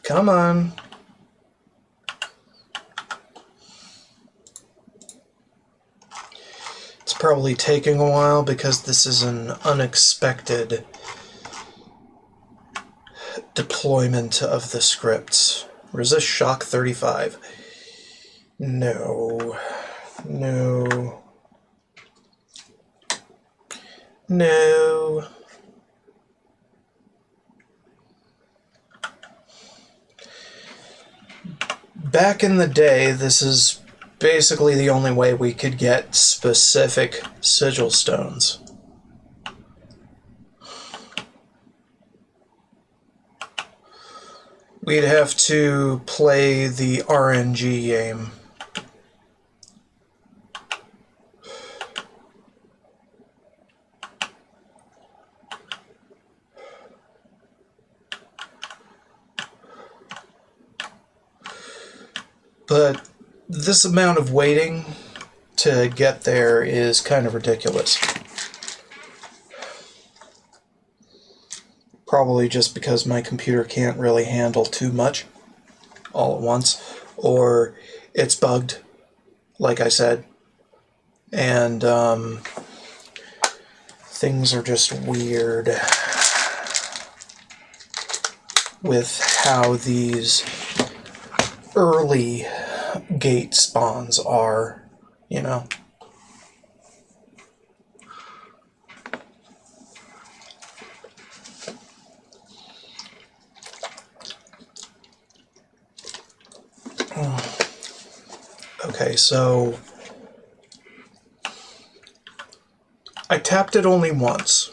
Come on. It's probably taking a while because this is an unexpected deployment of the scripts. Resist shock 35. No. No. No. Back in the day, this is basically the only way we could get specific sigil stones. We'd have to play the RNG game. But this amount of waiting to get there is kind of ridiculous. Probably just because my computer can't really handle too much all at once, or it's bugged, like I said, and things are just weird with how these early gate spawns are, you know. Okay, so I tapped it only once.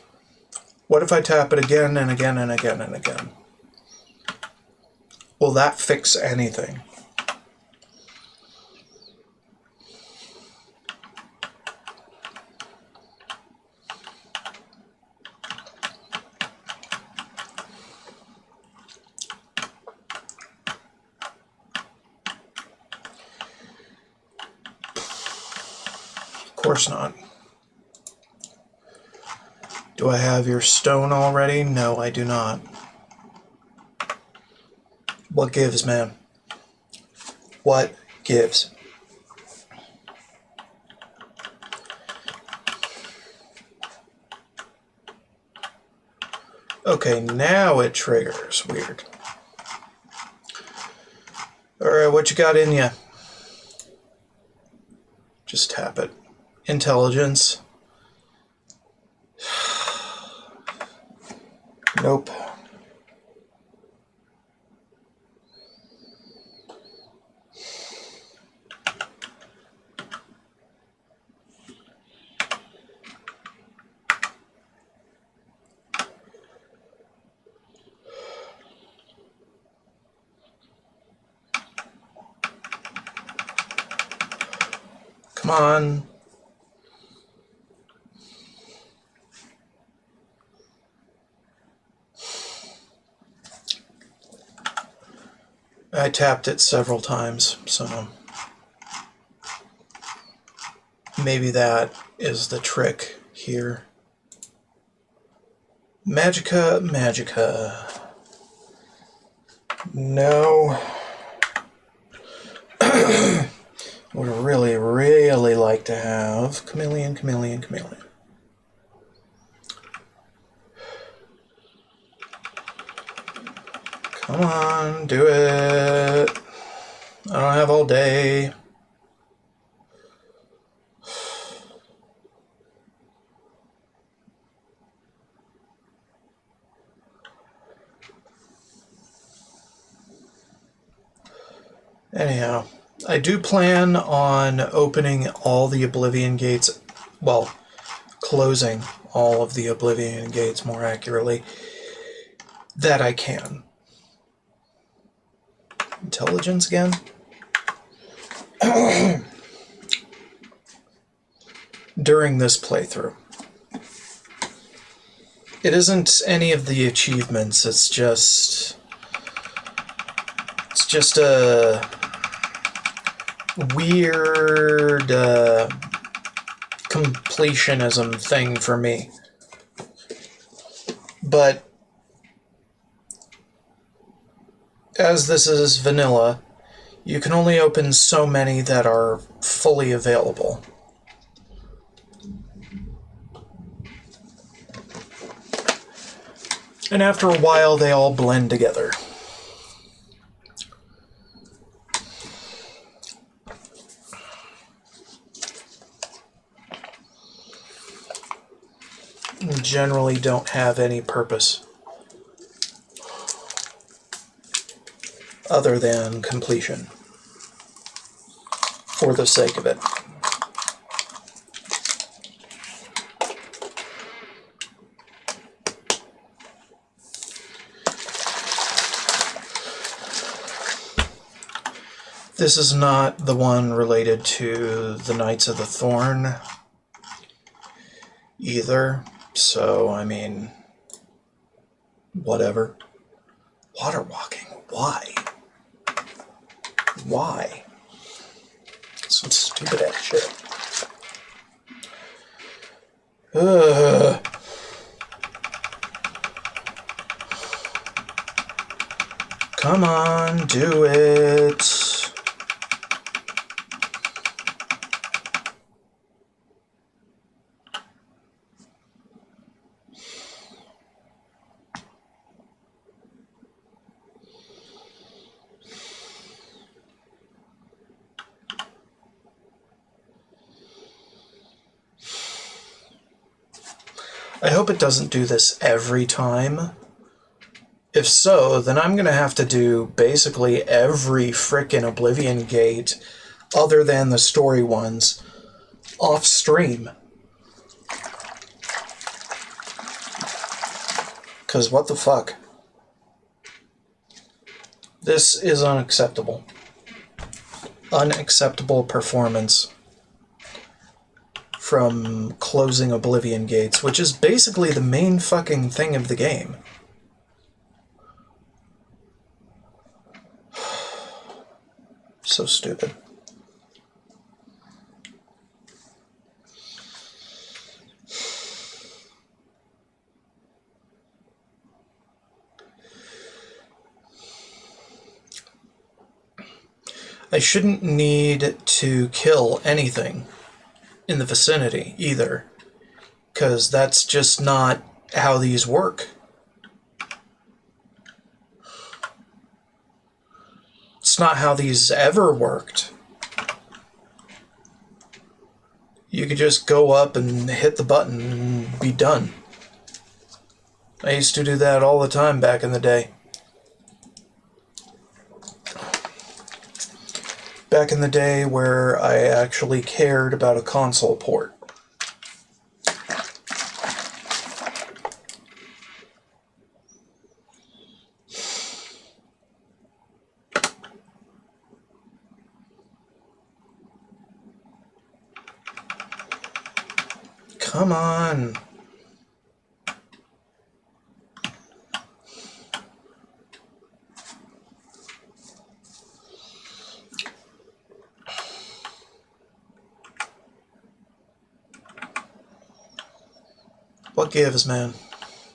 What if I tap it again and again and again and again? Will that fix anything? Of course not. Do I have your stone already? No, I do not. What gives, man? What gives? Okay, now it triggers. Weird. Alright, what you got in ya? Just tap it. Intelligence. Nope. Come on. I tapped it several times, so maybe that is the trick here. Magica, Magica. No. Would really, really like to have Chameleon, Chameleon, Chameleon. Come on, do it. I don't have all day. Anyhow, I do plan on opening all the Oblivion gates, well, closing all of the Oblivion gates more accurately, that I can. Intelligence again? During this playthrough. It isn't any of the achievements, it's just a weird completionism thing for me. But as this is vanilla, you can only open so many that are fully available. And after a while, they all blend together. And generally don't have any purpose other than completion for the sake of it. This is not the one related to the Knights of the Thorn either, so, I mean, whatever. Water walking, why? Why? Some stupid ass shit. Ugh. Come on, do it. I hope it doesn't do this every time. If so, then I'm going to have to do basically every frickin' Oblivion gate, other than the story ones, off stream. Because what the fuck? This is unacceptable. Unacceptable performance from closing Oblivion gates, which is basically the main fucking thing of the game. So stupid. I shouldn't need to kill anything in the vicinity either, because that's just not how these work. It's not how these ever worked. You could just go up and hit the button and be done. I used to do that all the time back in the day. Back in the day where I actually cared about a console port. Come on. What gives, man?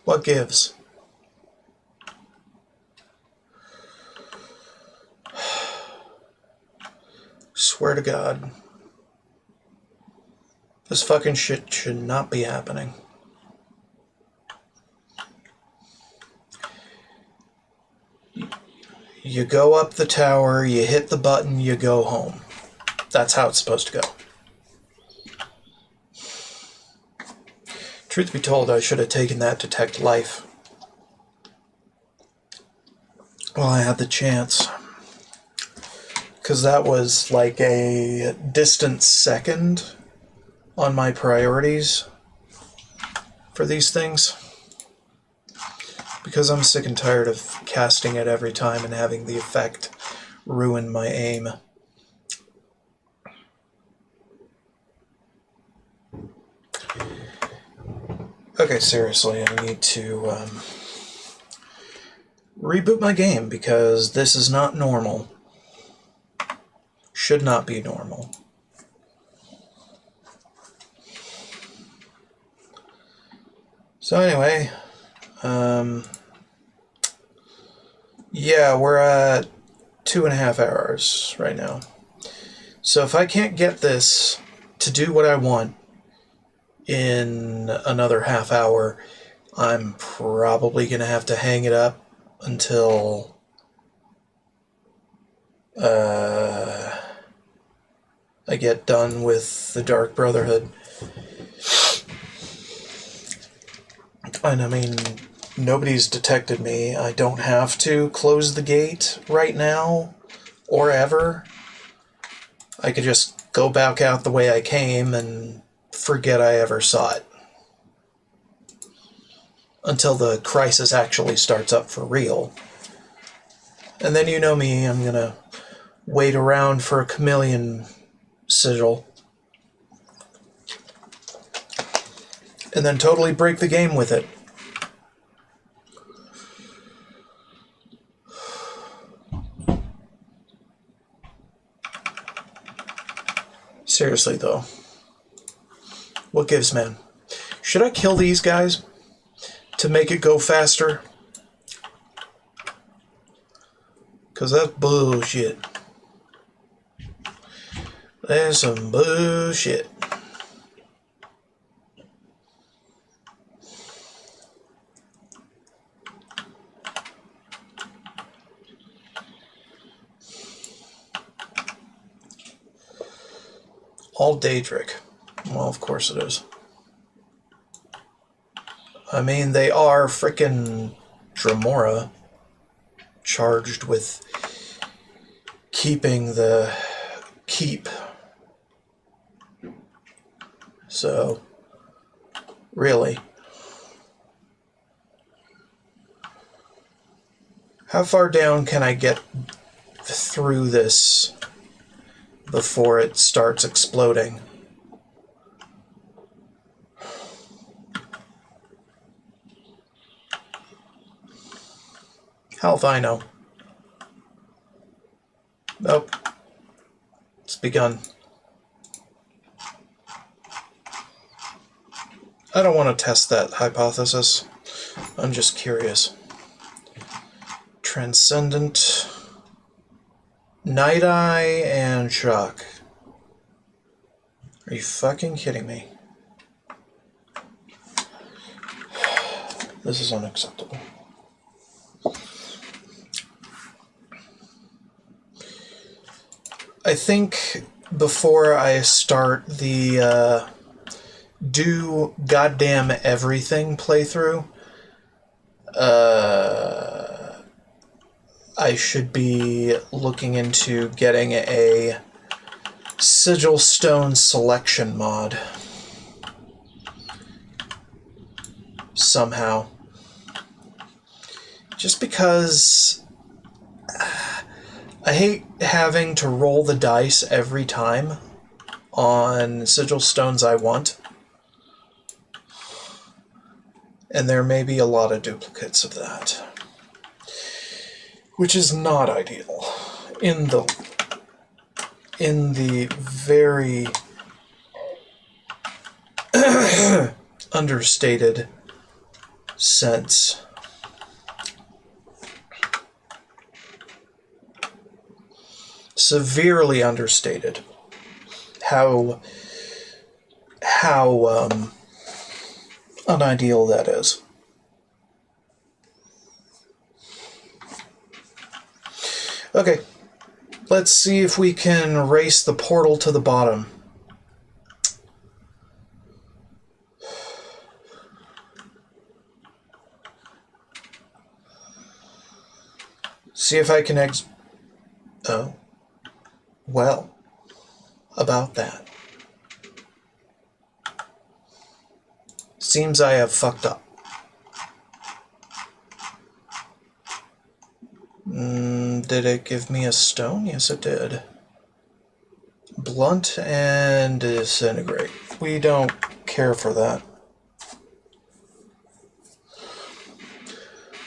What gives? Swear to God. This fucking shit should not be happening. You go up the tower, you hit the button, you go home. That's how it's supposed to go. Truth be told, I should have taken that Detect Life while I had the chance. Because that was like a distant second on my priorities for these things. Because I'm sick and tired of casting it every time and having the effect ruin my aim. Okay, seriously, I need to reboot my game because this is not normal. Should not be normal. So anyway, yeah, we're at 2.5 hours right now. So if I can't get this to do what I want in another half hour, I'm probably going to have to hang it up until I get done with the Dark Brotherhood. And I mean, nobody's detected me. I don't have to close the gate right now or ever. I could just go back out the way I came and forget I ever saw it. Until the crisis actually starts up for real. And then you know me, I'm gonna wait around for a chameleon sigil. And then totally break the game with it. Seriously, though. What gives, man? Should I kill these guys to make it go faster? Because that's bullshit. That's some bullshit. All Daedric. Well, of course it is. I mean, they are frickin' Dremora, charged with keeping the keep. So, really. How far down can I get through this before it starts exploding? Hell if I know. Nope. It's begun. I don't want to test that hypothesis. I'm just curious. Transcendent, Night Eye, and Shock. Are you fucking kidding me? This is unacceptable. I think before I start the do goddamn everything playthrough, I should be looking into getting a sigil stone selection mod somehow. Just because I hate having to roll the dice every time on sigil stones I want. And there may be a lot of duplicates of that, which is not ideal in the very understated sense. Severely understated how unideal that is. Okay, let's see if we can race the portal to the bottom. See if I can oh. Well, about that. Seems I have fucked up. Did it give me a stone? Yes, it did. Blunt and disintegrate. We don't care for that.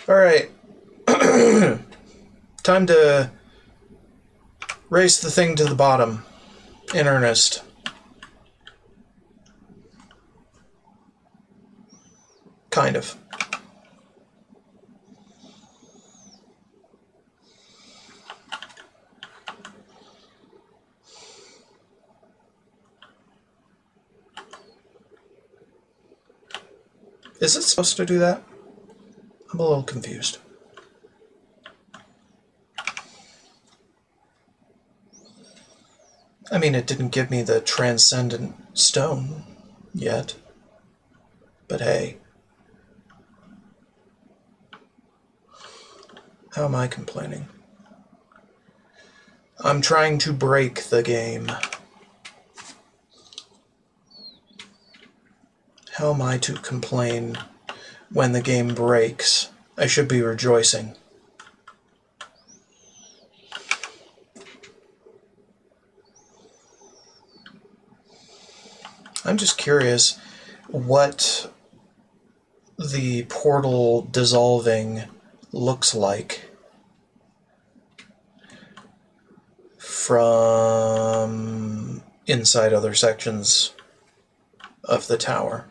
Alright. Time to race the thing to the bottom. In earnest. Kind of. Is it supposed to do that? I'm a little confused. I mean, it didn't give me the transcendent stone yet. But hey. How am I complaining? I'm trying to break the game. How am I to complain when the game breaks? I should be rejoicing. I'm just curious what the portal dissolving looks like from inside other sections of the tower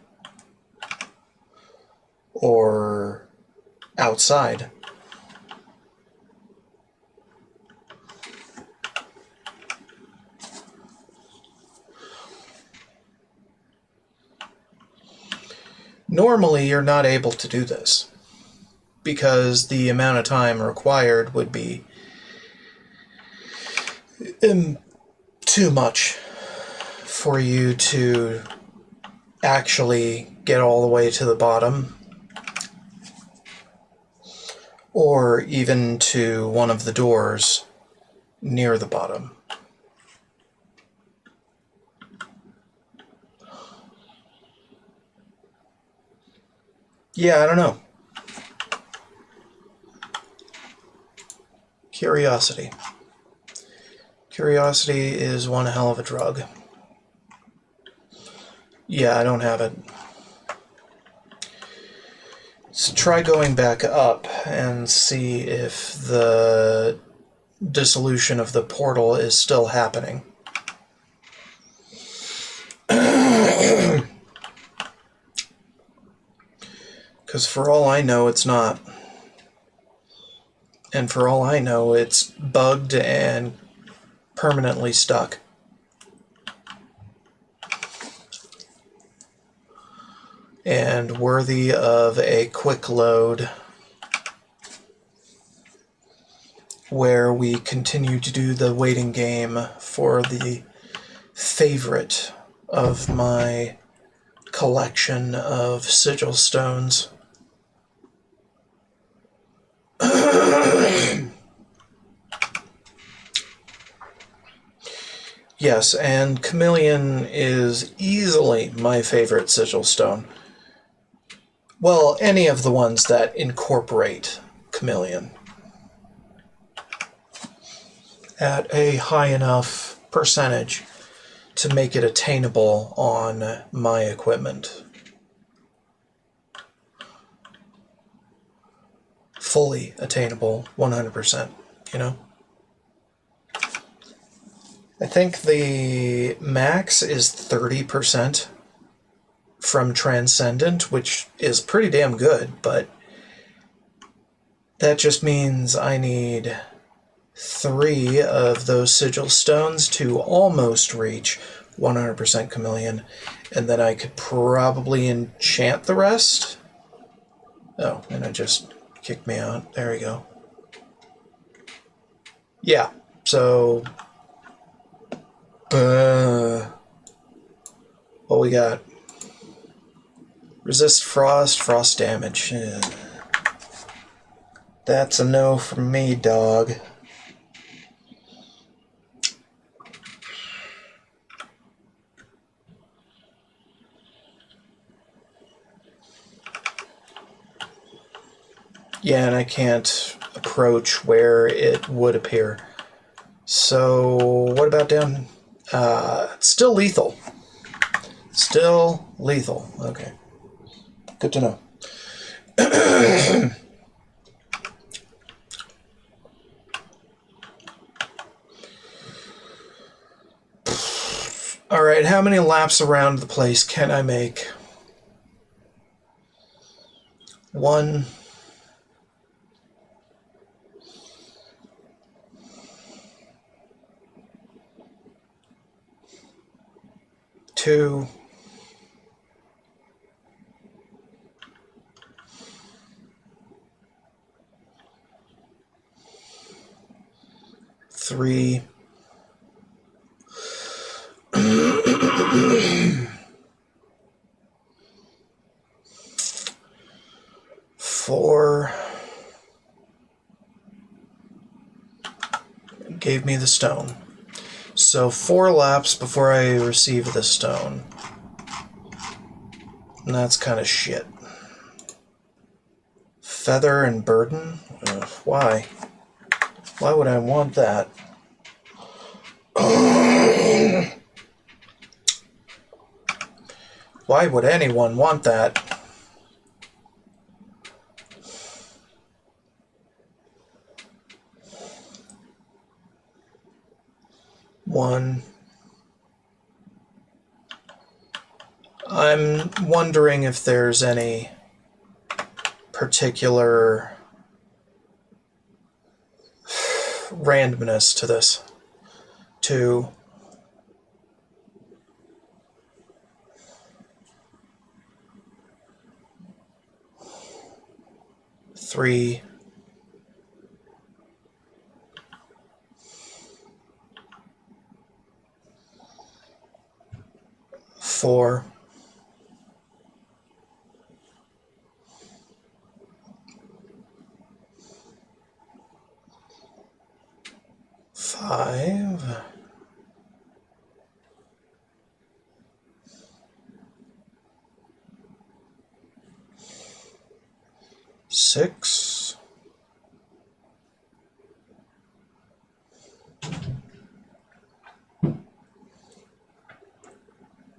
or outside. Normally, you're not able to do this because the amount of time required would be too much for you to actually get all the way to the bottom or even to one of the doors near the bottom. Yeah, I don't know. Curiosity. Curiosity is one hell of a drug. Yeah, I don't have it. So try going back up and see if the dissolution of the portal is still happening. Because for all I know, it's not. And for all I know, it's bugged and permanently stuck. And worthy of a quick load where we continue to do the waiting game for the favorite of my collection of sigil stones. Yes, and Chameleon is easily my favorite sigil stone. Well, any of the ones that incorporate Chameleon at a high enough percentage to make it attainable on my equipment. Fully attainable, 100%, you know? I think the max is 30% from Transcendent, which is pretty damn good, but that just means I need 3 of those sigil stones to almost reach 100% Chameleon, and then I could probably enchant the rest. Oh, and it just kicked me out. There we go. Yeah, so what we got? Resist frost, frost damage. That's a no from me, dog. Yeah, and I can't approach where it would appear. So, what about down? Still lethal. Still lethal. Okay. Good to know. Alright, how many laps around the place can I make? 1. 2. 3. 4. Gave me the stone. So 4 laps before I receive the stone. And that's kind of shit. Feather and burden? Ugh, why? Why would I want that? Why would anyone want that? One, I'm wondering if there's any particular randomness to this. To 3, 4, 5, 6,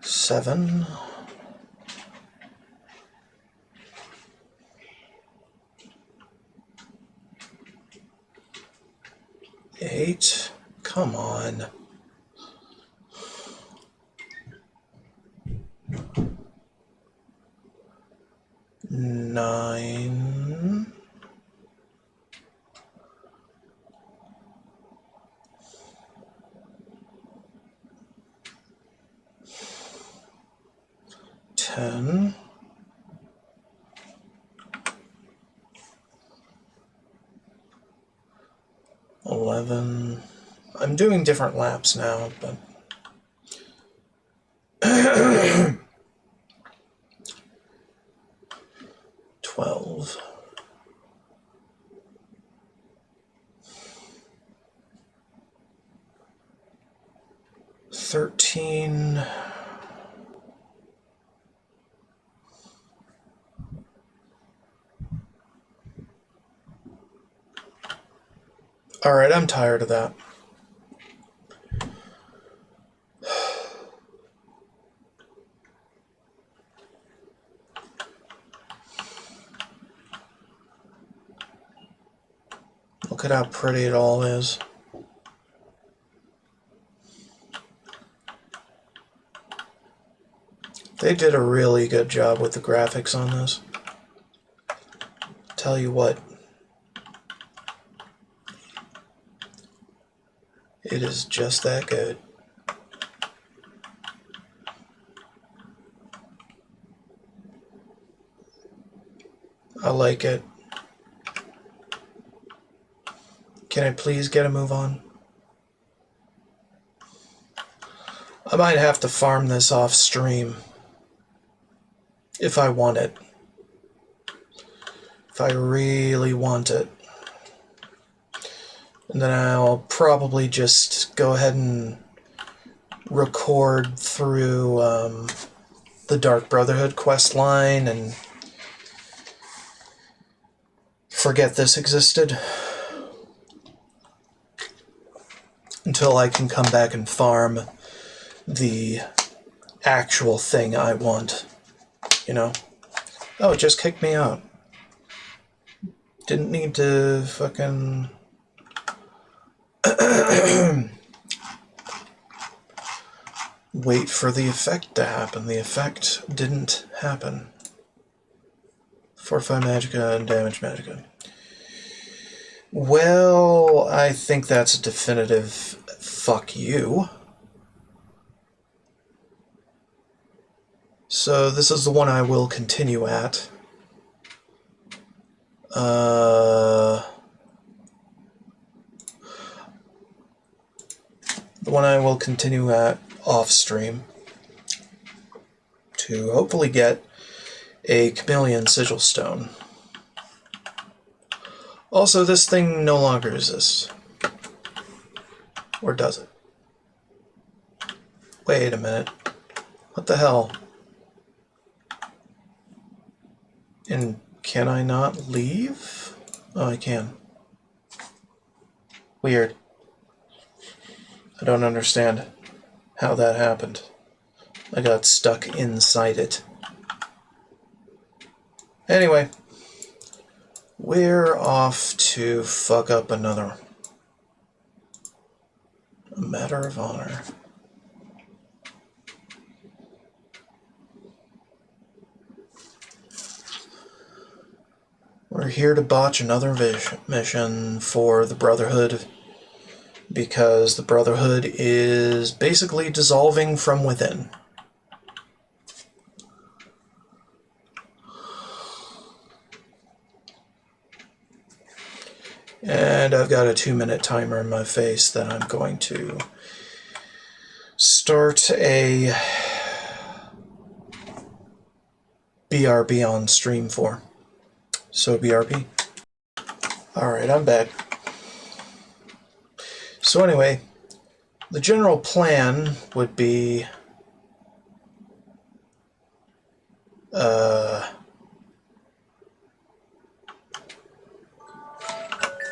7, 8. Come on. 9. 10. 11. I'm doing different laps now, but 12. 13. Alright, I'm tired of that. Look at how pretty it all is. They did a really good job with the graphics on this. Tell you what. It is just that good. I like it. Can I please get a move on? I might have to farm this off stream. If I want it. If I really want it. And then I'll probably just go ahead and record through the Dark Brotherhood quest line and forget this existed until I can come back and farm the actual thing I want, you know? Oh, it just kicked me out. Didn't need to fucking... wait for the effect to happen. The effect didn't happen. Fortify Magicka and Damage Magicka. Well, I think that's a definitive fuck you. So this is the one I will continue at. The one I will continue at off stream to hopefully get a Chameleon Sigil Stone. Also, this thing no longer exists. Or does it? Wait a minute. What the hell? And can I not leave? Oh, I can. Weird. I don't understand how that happened. I got stuck inside it. Anyway, we're off to fuck up another. A matter of honor. here to botch another mission for the Brotherhood, because the Brotherhood is basically dissolving from within. And I've got a 2-minute timer in my face that I'm going to start a BRB on stream for. So BRB. Alright, I'm back. So anyway, the general plan would be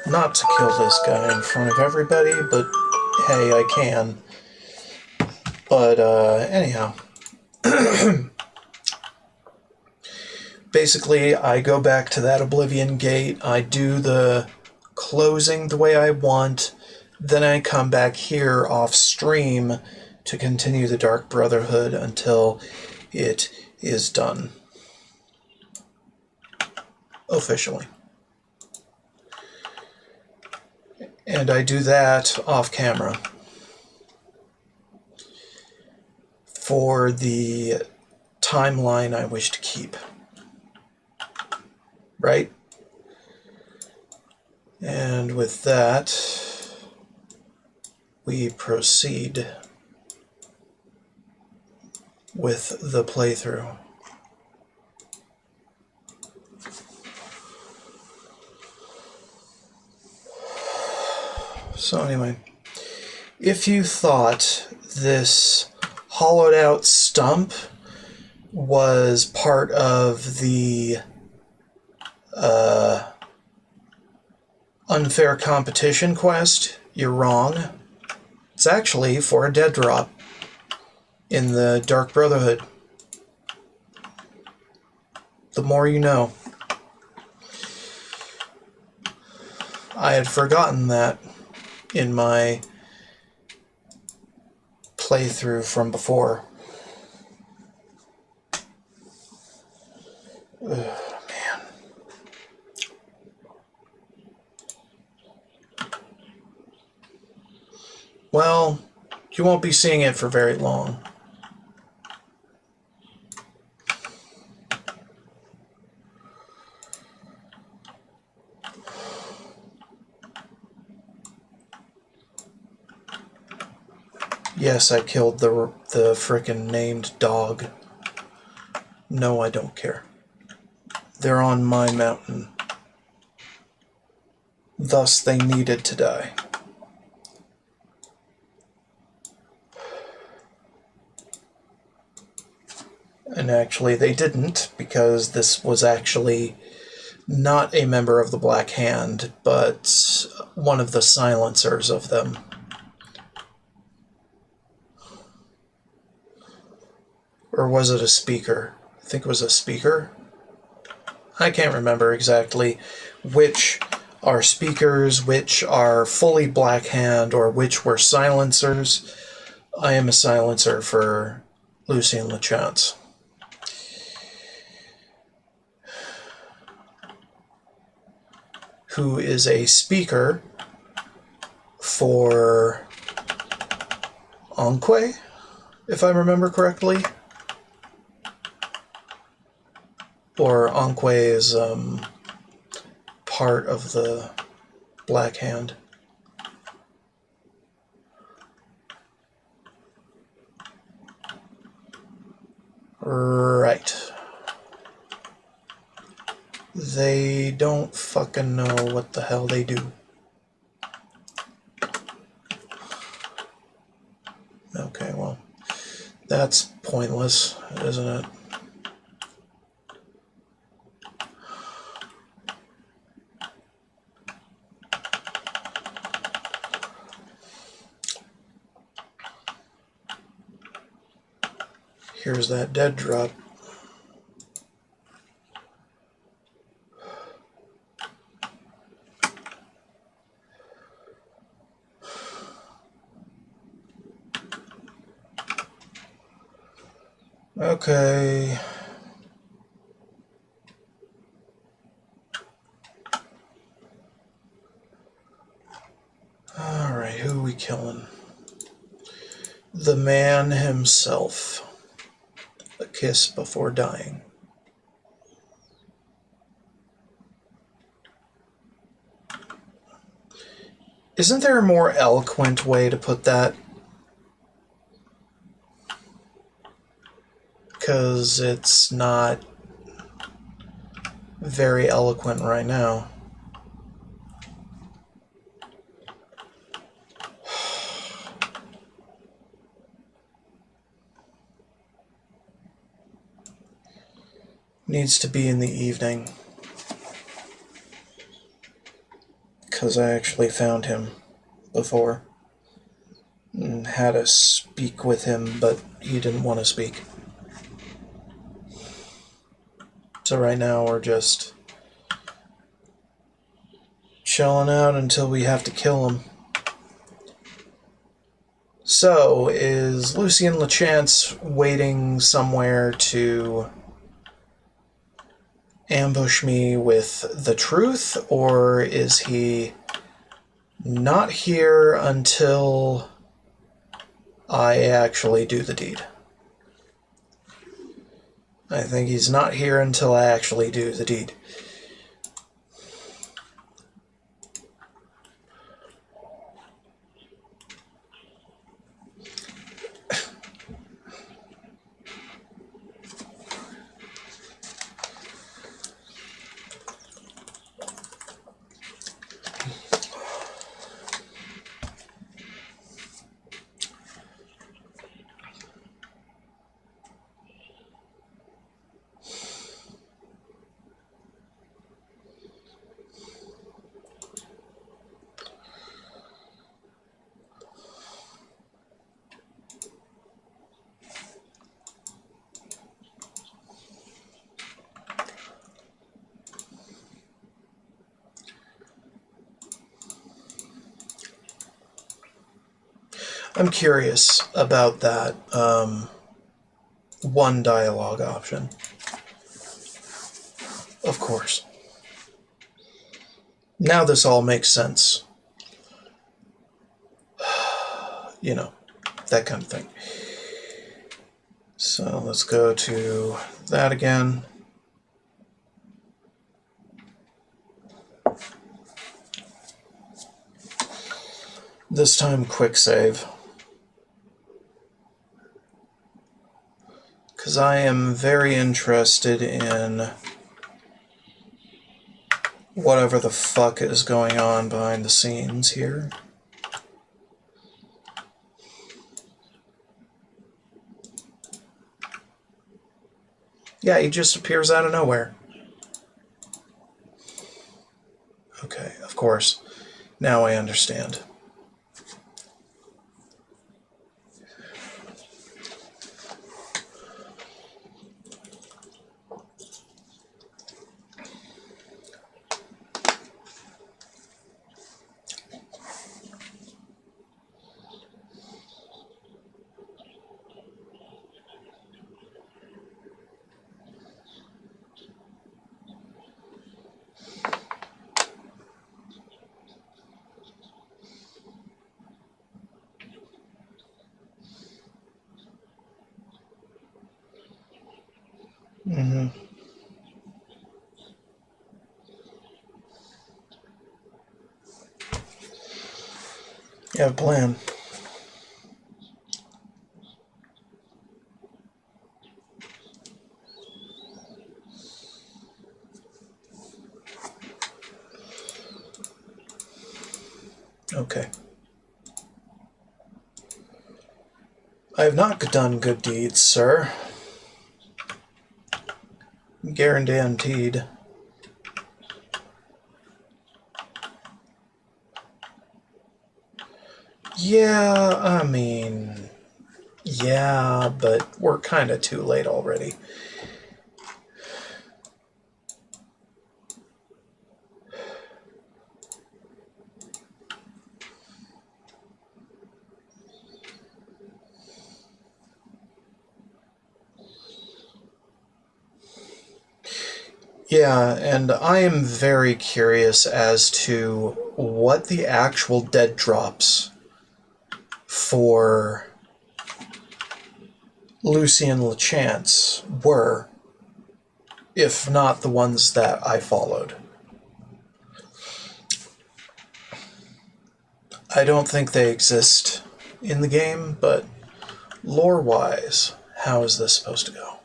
not to kill this guy in front of everybody, but hey, I can. But anyhow, basically I go back to that Oblivion gate, I do the closing the way I want, then I come back here off stream to continue the Dark Brotherhood until it is done. Officially. And I do that off camera for the timeline I wish to keep. Right? And with that, we proceed with the playthrough. So anyway, if you thought this hollowed out stump was part of the unfair competition quest, you're wrong. It's actually for a dead drop in the Dark Brotherhood. The more you know. I had forgotten that in my playthrough from before. Ugh, man. Well, you won't be seeing it for very long. Yes, I killed the frickin' named dog. No, I don't care. They're on my mountain. Thus, they needed to die. And actually, they didn't, because this was actually not a member of the Black Hand, but one of the silencers of them. Or was it a speaker? I think it was a speaker. I can't remember exactly which are speakers, which are fully Black Hand, or which were silencers. I am a silencer for Lucien Lachance. Who is a speaker for Anque, if I remember correctly. Or Anque is part of the Black Hand. Right. They don't fucking know what the hell they do. Okay, well, that's pointless, isn't it? Here's that dead drop. Okay. The man himself. A kiss before dying. Isn't there a more eloquent way to put that? Because it's not very eloquent right now. Needs to be in the evening. Because I actually found him before. And had to speak with him, but he didn't want to speak. So right now we're just chilling out until we have to kill him. So, is Lucien LeChance waiting somewhere to ambush me with the truth, or is he not here until I actually do the deed? I think he's not here until I actually do the deed. I'm curious about that one dialogue option. Of course. Now this all makes sense. You know, that kind of thing. So let's go to that again. This time, quick save. Because I am very interested in whatever the fuck is going on behind the scenes here. Yeah, he just appears out of nowhere. Okay, of course. Now I understand. Mm-hmm. You have a plan. Okay. I have not done good deeds, sir. Guaranteed. Yeah, I mean... Yeah, but we're kind of too late already. Yeah, and I am very curious as to what the actual dead drops for Lucy and LeChance were, if not the ones that I followed. I don't think they exist in the game, but lore-wise, how is this supposed to go?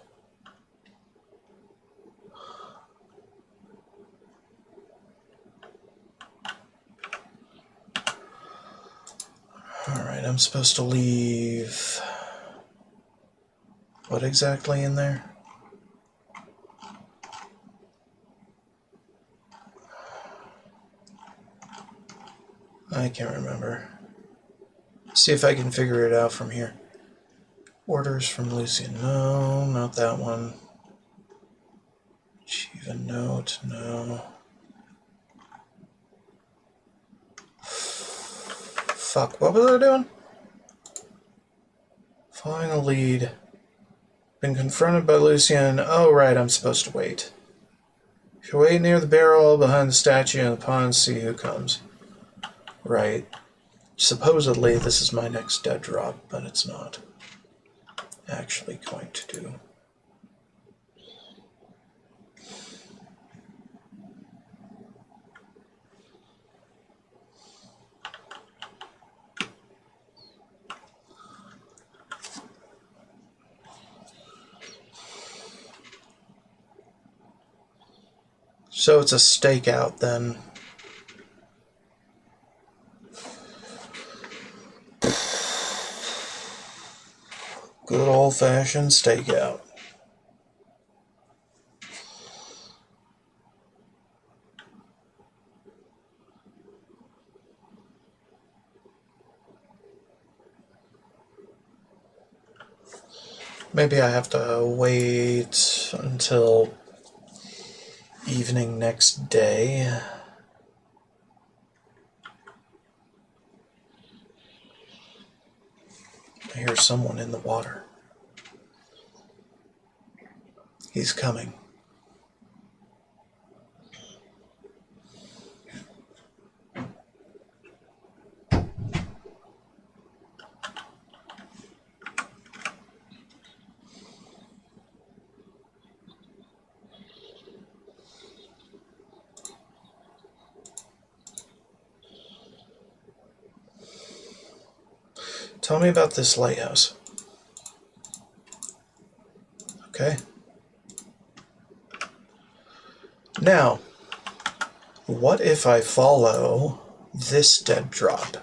Alright, I'm supposed to leave... what exactly in there? I can't remember. See if I can figure it out from here. Orders from Lucian. No, not that one. Achieve a note. No. Fuck, what was I doing? Following a lead. Been confronted by Lucian. Oh, right, I'm supposed to wait. If you wait near the barrel behind the statue in the pond, see who comes. Right. Supposedly, this is my next dead drop, but it's not actually going to do. So it's a stakeout then. Good old-fashioned stakeout. Maybe I have to wait until evening next day. I hear someone in the water. He's coming. Tell me about this lighthouse. Okay. Now, what if I follow this dead drop?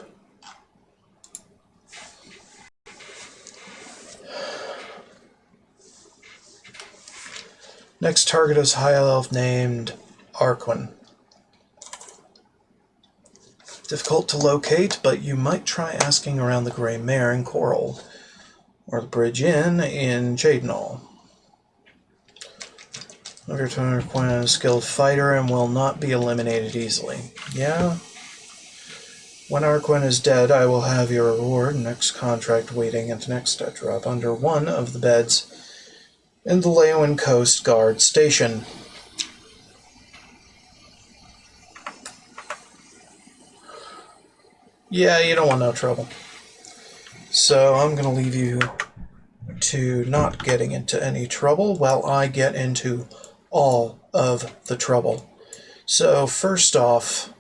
Next target is High Elf named Arquin. Difficult to locate, but you might try asking around the Grey Mare in Coral, or the Bridge Inn in Jadenall. Your Arquin is a skilled fighter and will not be eliminated easily. Yeah? When Arquin is dead, I will have your reward, next contract waiting at the next dead drop under one of the beds in the Leeuwin Coast Guard Station. Yeah, you don't want no trouble. So I'm going to leave you to not getting into any trouble while I get into all of the trouble. So first off,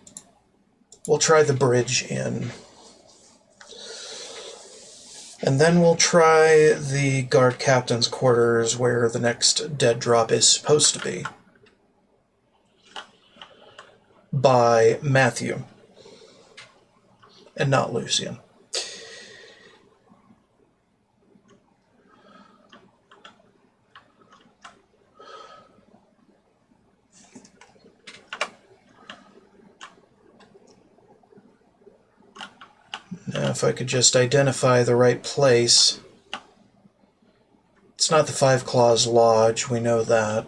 we'll try the Bridge Inn. And then we'll try the guard captain's quarters where the next dead drop is supposed to be. By Matthew. And not Lucian. Now, if I could just identify the right place. It's not the Five Claws Lodge, we know that.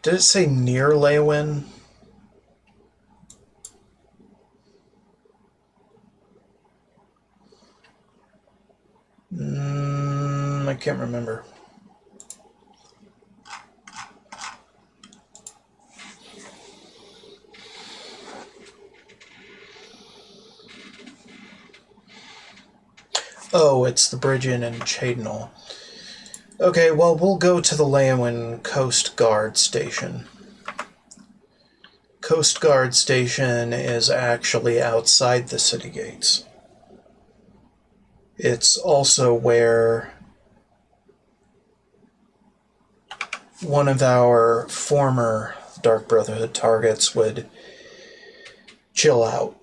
Did it say near Leeuwin? I can't remember. Oh, it's the bridge in Chadenol. Okay, well, we'll go to the Leowin Coast Guard Station. Coast Guard Station is actually outside the city gates. It's also where one of our former Dark Brotherhood targets would chill out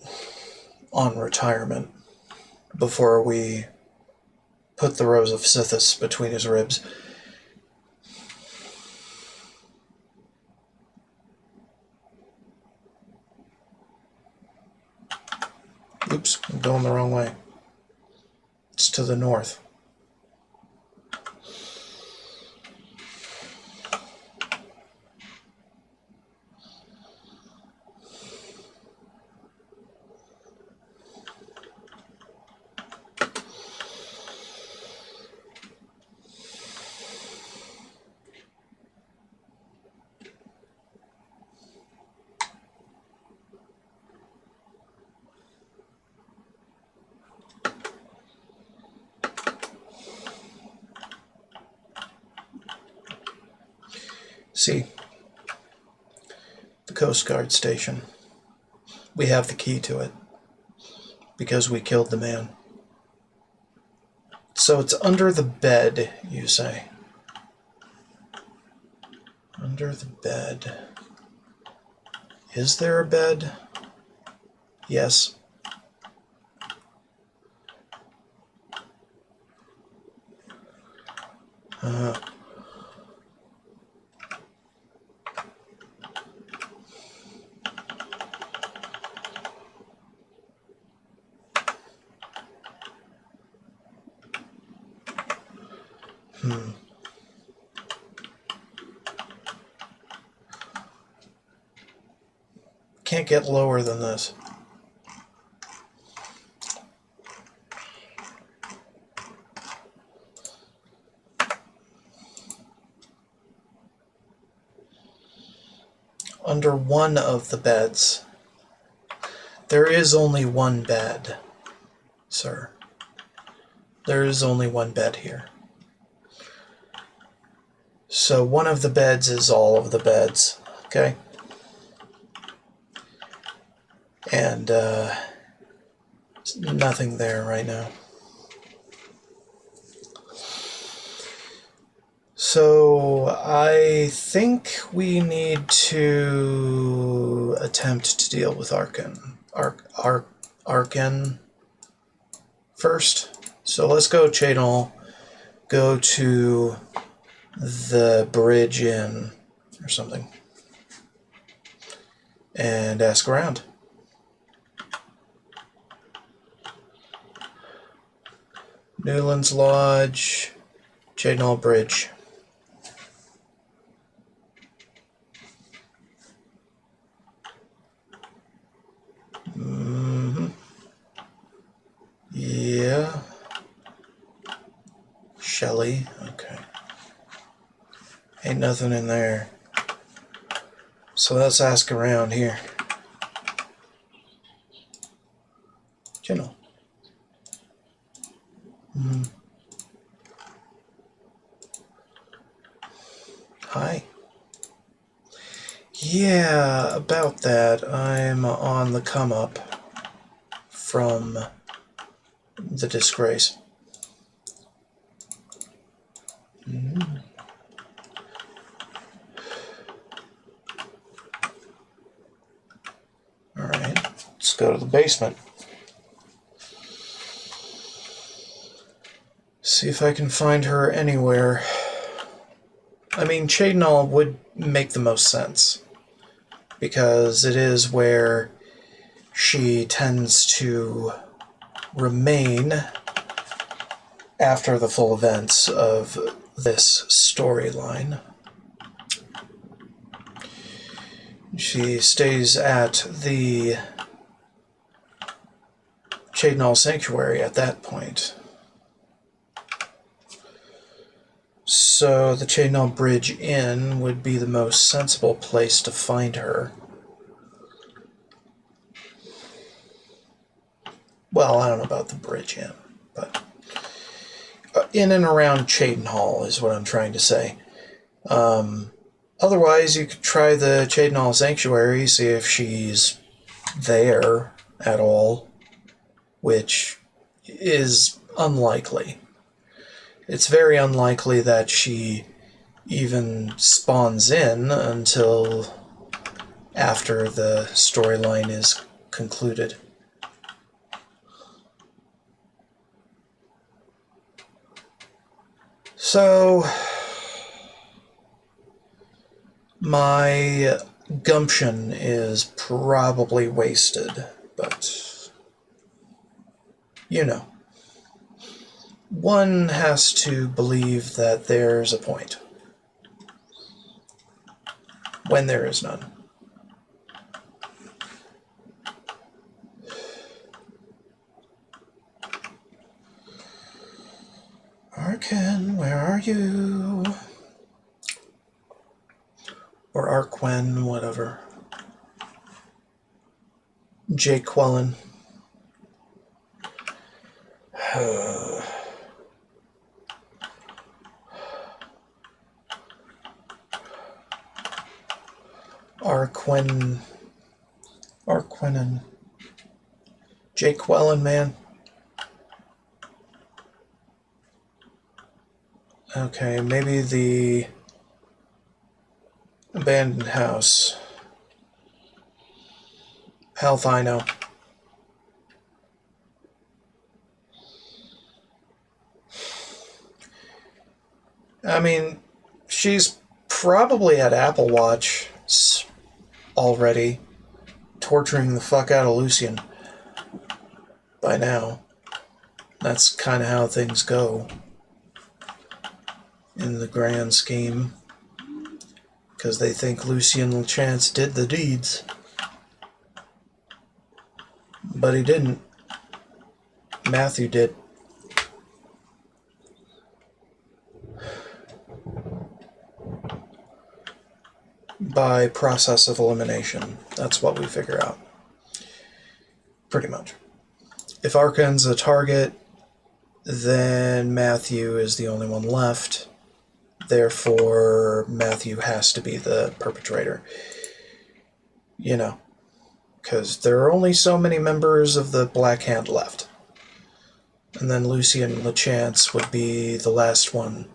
on retirement before we put the Rose of Sithis between his ribs. Oops, I'm going the wrong way. It's to the north. See, the Coast Guard Station. We have the key to it because we killed the man. So it's under the bed, you say? Under the bed. Is there a bed? Yes. Can't get lower than this. Under one of the beds. There is only one bed, sir. There is only one bed here. So one of the beds is all of the beds, okay? And nothing there right now. So I think we need to attempt to deal with Arkan first. So let's go Chadenol, go to the Bridge Inn or something, and ask around. Newlands Lodge, Chadenol Bridge. Yeah. Shelley, okay. Ain't nothing in there. So let's ask around here. Chadenol. Hi. Yeah, about that. I'm on the come up from the disgrace. Alright, let's go to the basement. See if I can find her anywhere. I mean, Chadenol would make the most sense, because it is where she tends to remain after the full events of this storyline. She stays at the Chadenol Sanctuary at that point. So the Chadenol Bridge Inn would be the most sensible place to find her. Well, I don't know about the Bridge Inn, but in and around Cheydinhal is what I'm trying to say. Otherwise, you could try the Cheydinhal Sanctuary, see if she's there at all, which is unlikely. It's very unlikely that she even spawns in until after the storyline is concluded. So, my gumption is probably wasted, but you know. One has to believe that there's a point, when there is none. Arken, where are you? Or Arquen, whatever. Jaquelin. Arquenin. Jaquelin, man. Okay, maybe the abandoned house. Halthino. I mean, she's probably at Apple Watch already, torturing the fuck out of Lucian by now. That's kind of how things go in the grand scheme, because they think Lucian Lachance did the deeds. But he didn't. Matthew did. By process of elimination. That's what we figure out. Pretty much. If Arken's a target, then Matthew is the only one left. Therefore, Matthew has to be the perpetrator. You know, because there are only so many members of the Black Hand left. And then Lucian Lachance would be the last one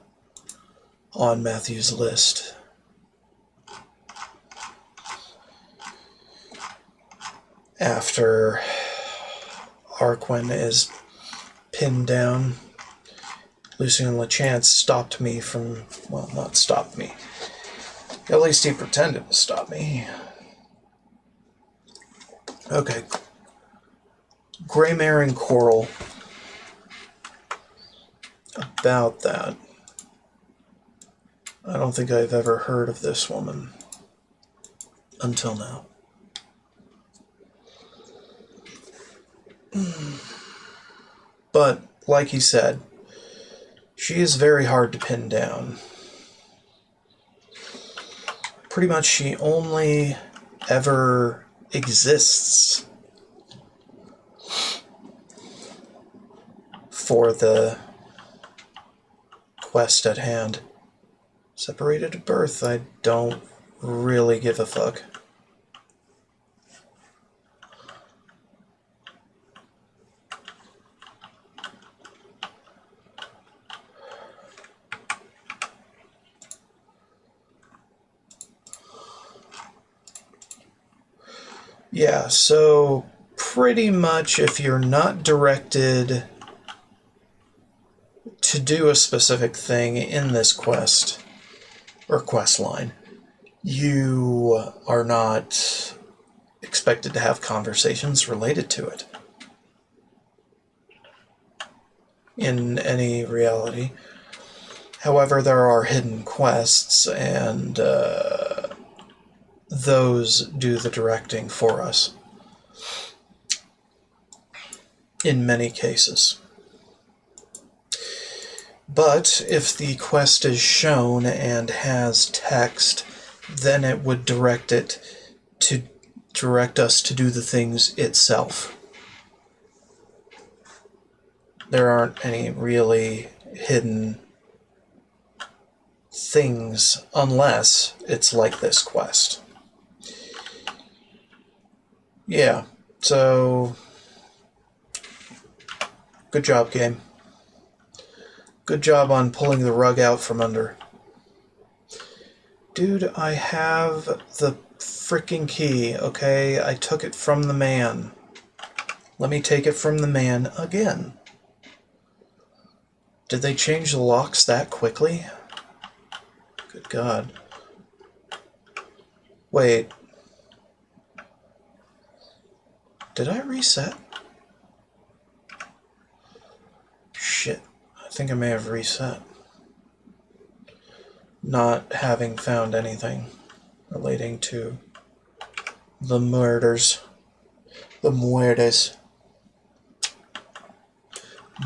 on Matthew's list. After Arquen is pinned down, Lucian Lachance stopped me from, well, not stopped me. At least he pretended to stop me. Okay. Greymare and Coral. About that. I don't think I've ever heard of this woman until now. But, like he said, she is very hard to pin down. Pretty much she only ever exists for the quest at hand. Separated at birth, I don't really give a fuck. Yeah, so pretty much if you're not directed to do a specific thing in this quest, or quest line, you are not expected to have conversations related to it in any reality. However, there are hidden quests, and those do the directing for us in many cases. But if the quest is shown and has text, then it would direct us to do the things itself. There aren't any really hidden things unless it's like this quest. Yeah, so good job, game. Good job on pulling the rug out from under. Dude, I have the freaking key, okay? I took it from the man. Let me take it from the man again. Did they change the locks that quickly? Good God. Wait. Did I reset? Shit. I think I may have reset. Not having found anything relating to the murders. The muertes.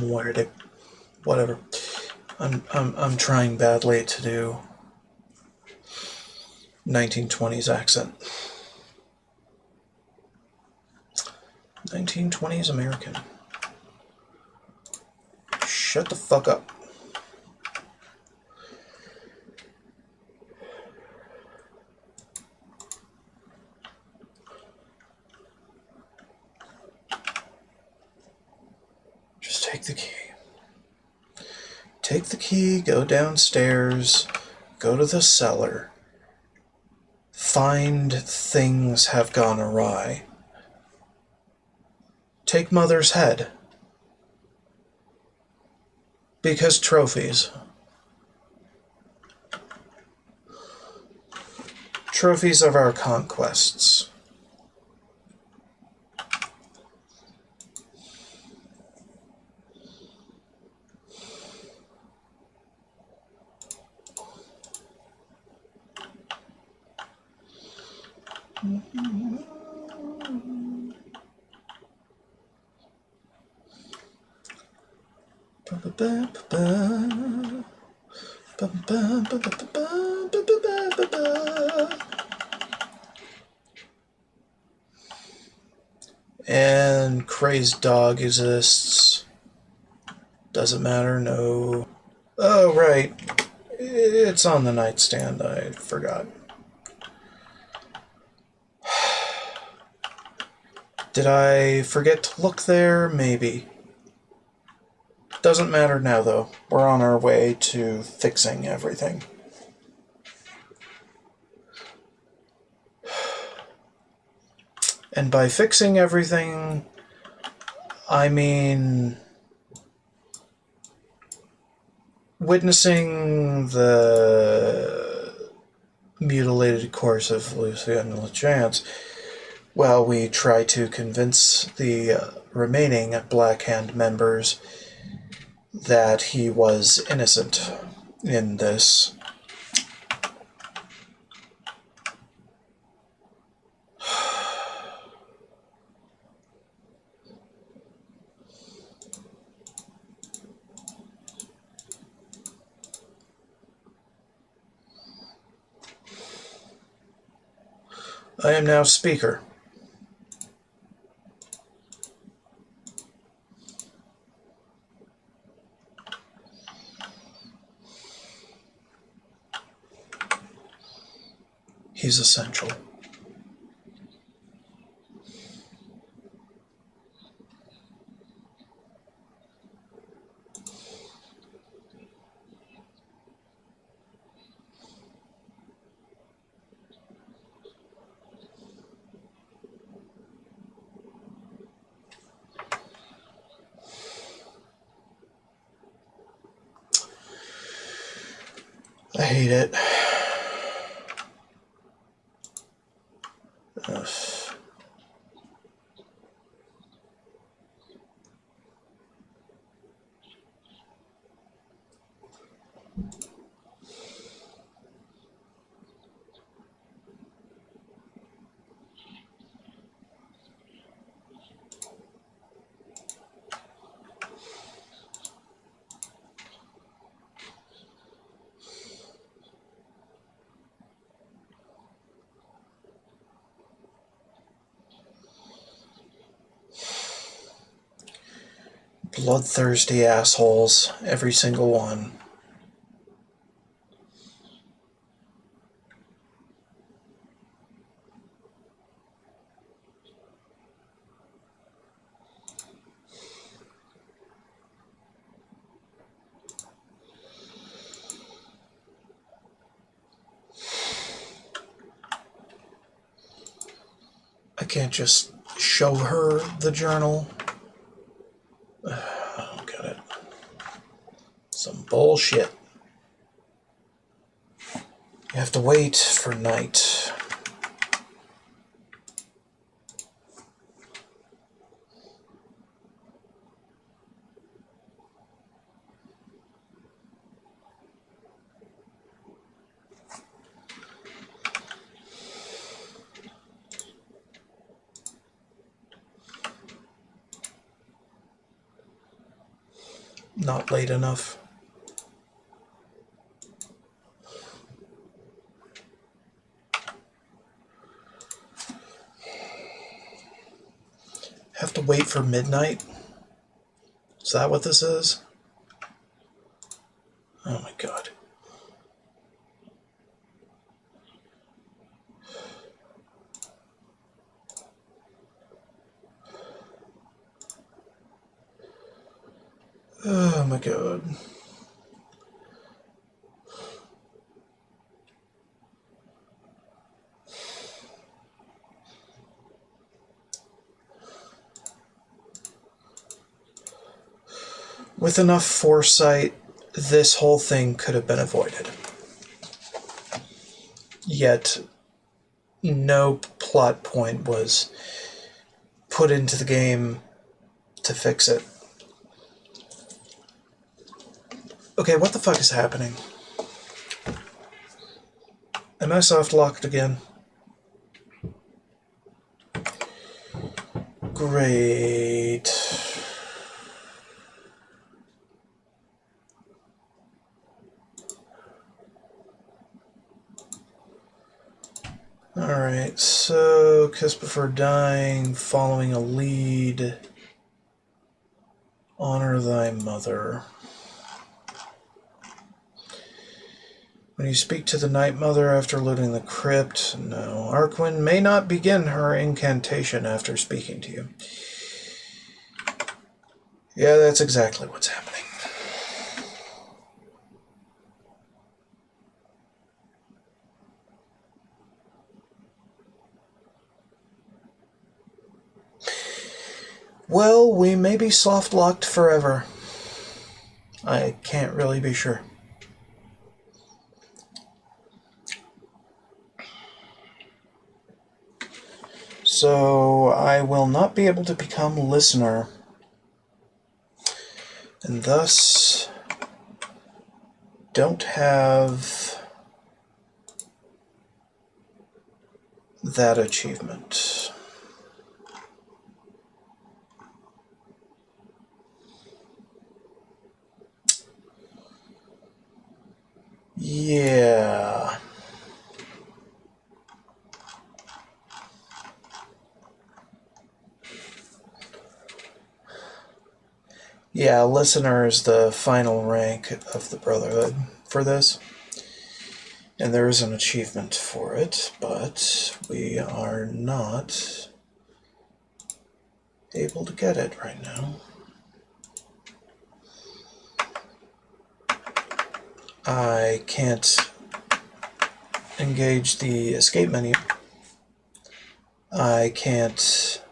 Muerte. Whatever. I'm trying badly to do 1920s accent. 1920s American. Shut the fuck up. Just take the key. Take the key, go downstairs, go to the cellar, find things have gone awry. Take Mother's head. Because trophies. Trophies of our conquests. And Crazed Dog exists. Doesn't matter, no. Oh, right. It's on the nightstand, I forgot. Did I forget to look there? Maybe. Doesn't matter now, though. We're on our way to fixing everything. And by fixing everything, I mean witnessing the mutilated corpse of Lucien LeChance while we try to convince the remaining Black Hand members that he was innocent in this. I am now speaker. He's essential. I hate it. Ugh. Bloodthirsty assholes, every single one. I can't just show her the journal. I don't get it. Some bullshit. You have to wait for night. Not late enough. Have to wait for midnight? Is that what this is? Oh my god. Oh my god. With enough foresight, this whole thing could have been avoided. Yet, no plot point was put into the game to fix it. Okay, what the fuck is happening? Am I soft locked again? Great. Alright, so kiss before dying, following a lead. Honor thy mother. When you speak to the Night Mother after looting the crypt, no. Arkwin may not begin her incantation after speaking to you. Yeah, that's exactly what's happening. Well, we may be soft-locked forever. I can't really be sure. So, I will not be able to become listener, and thus don't have that achievement. Yeah. Yeah, listener is the final rank of the Brotherhood for this. And there is an achievement for it, but we are not able to get it right now. I can't engage the escape menu. I can't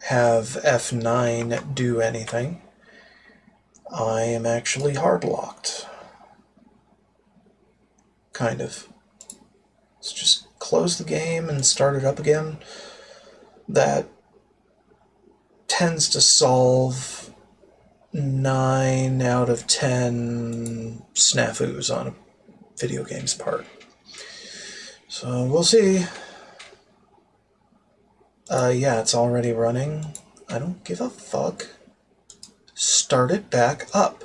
have F9 do anything. I am actually hard-locked. Kind of. Let's just close the game and start it up again. That tends to solve 9 out of 10 snafus on a video game's part. So we'll see. Yeah, it's already running. I don't give a fuck. Start it back up.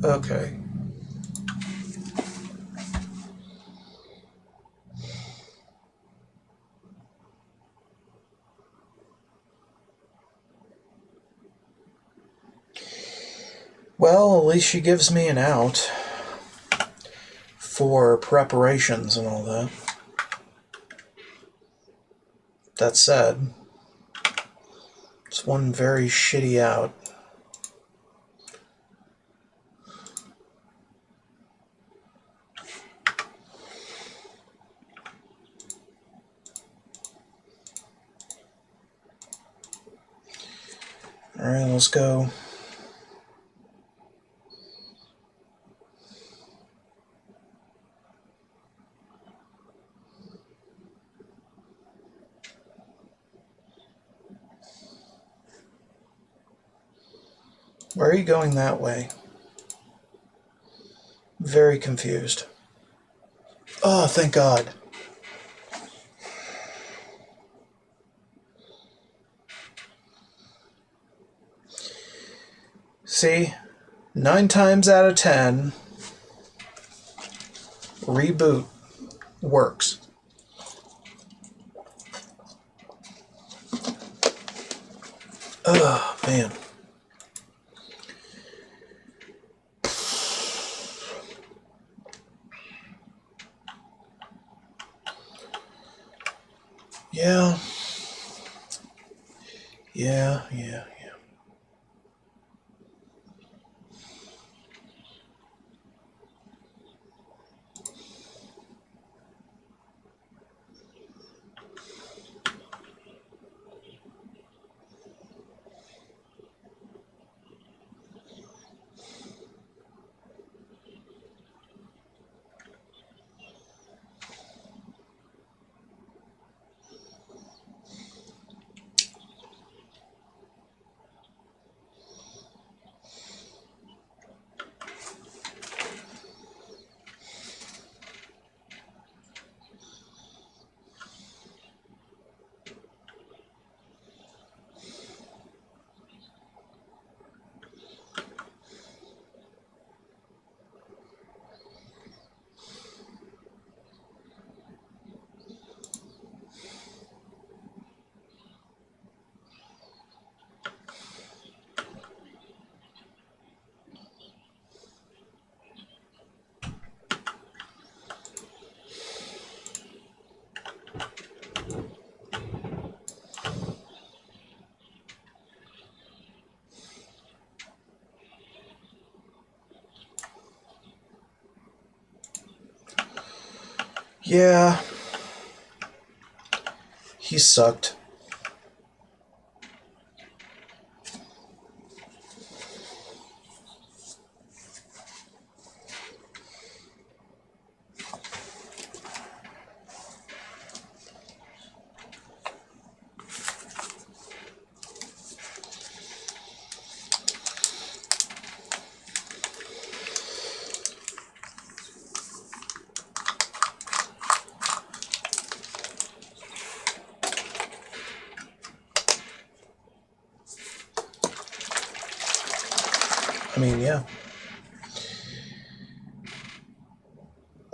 Okay. Well, at least she gives me an out for preparations and all that. That said, it's one very shitty out. Alright, let's go. Why are you going that way? Very confused. Oh, thank God. See? 9 times out of 10, reboot works. Oh, man. Yeah. Yeah. Yeah. He sucked. I mean, yeah.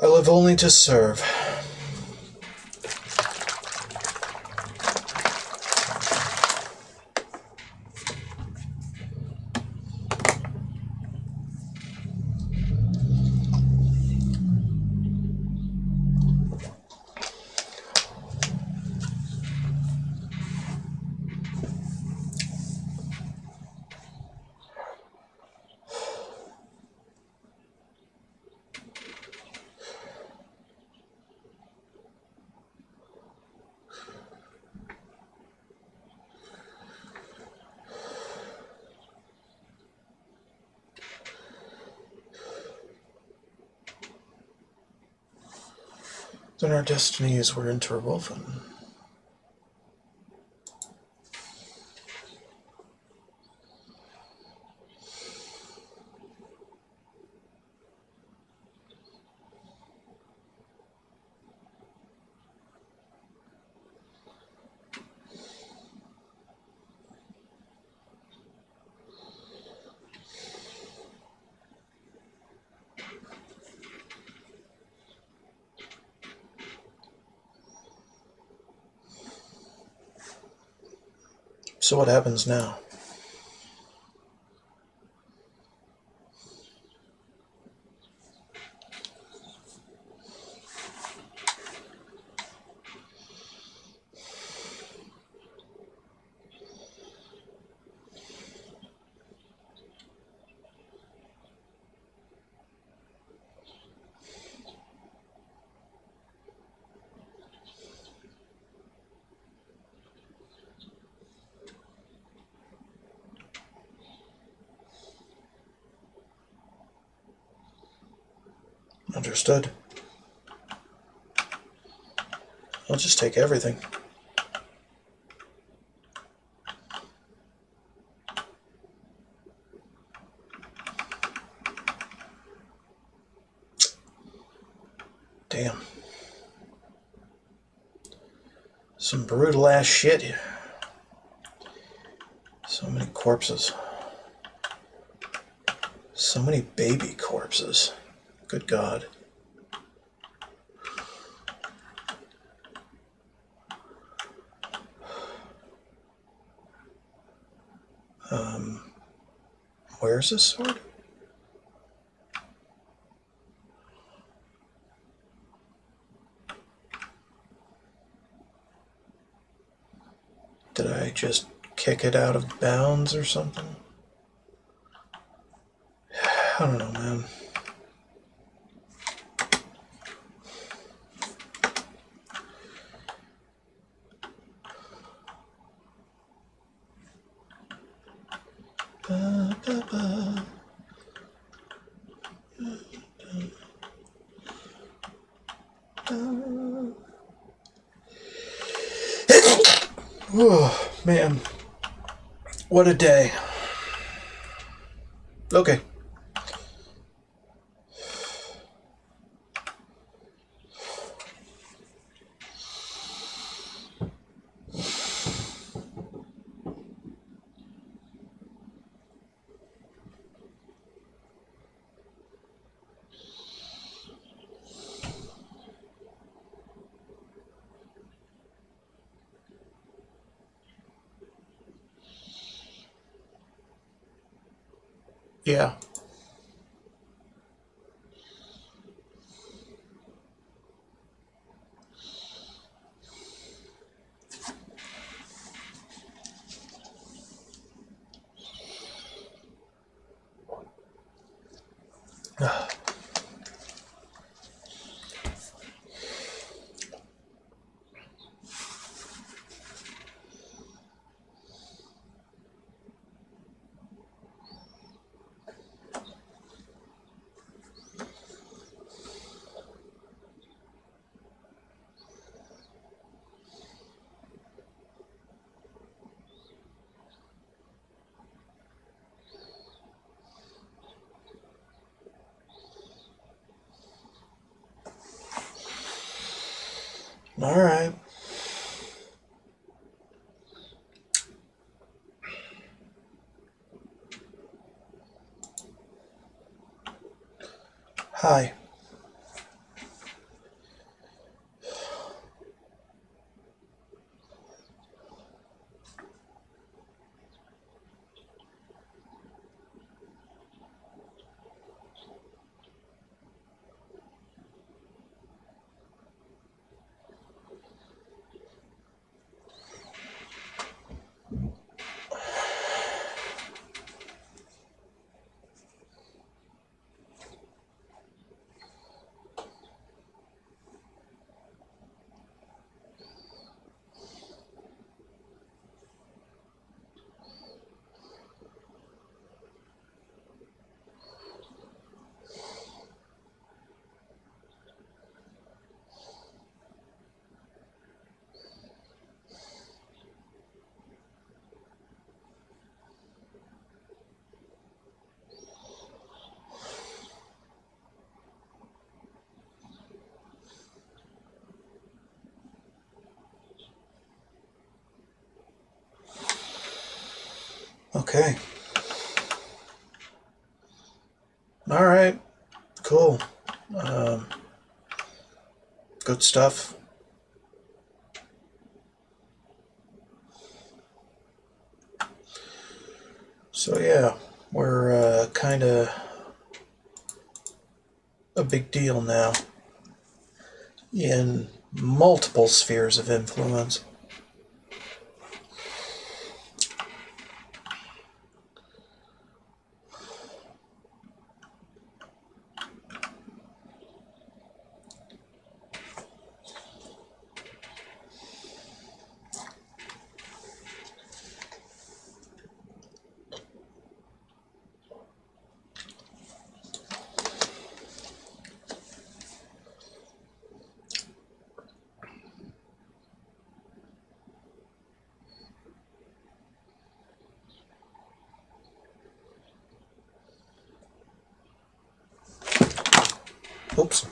I live only to serve. Then our destinies were interwoven. So what happens now? Understood. I'll just take everything. Damn. Some brutal ass shit here. So many corpses. So many baby corpses. Good God. Where's this sword? Did I just kick it out of bounds or something? I don't know, man. Oh, man. What a day. Okay. Yeah. All right. Hi. Okay. All right. Cool. Good stuff. So yeah, we're kind of a big deal now in multiple spheres of influence. Oops.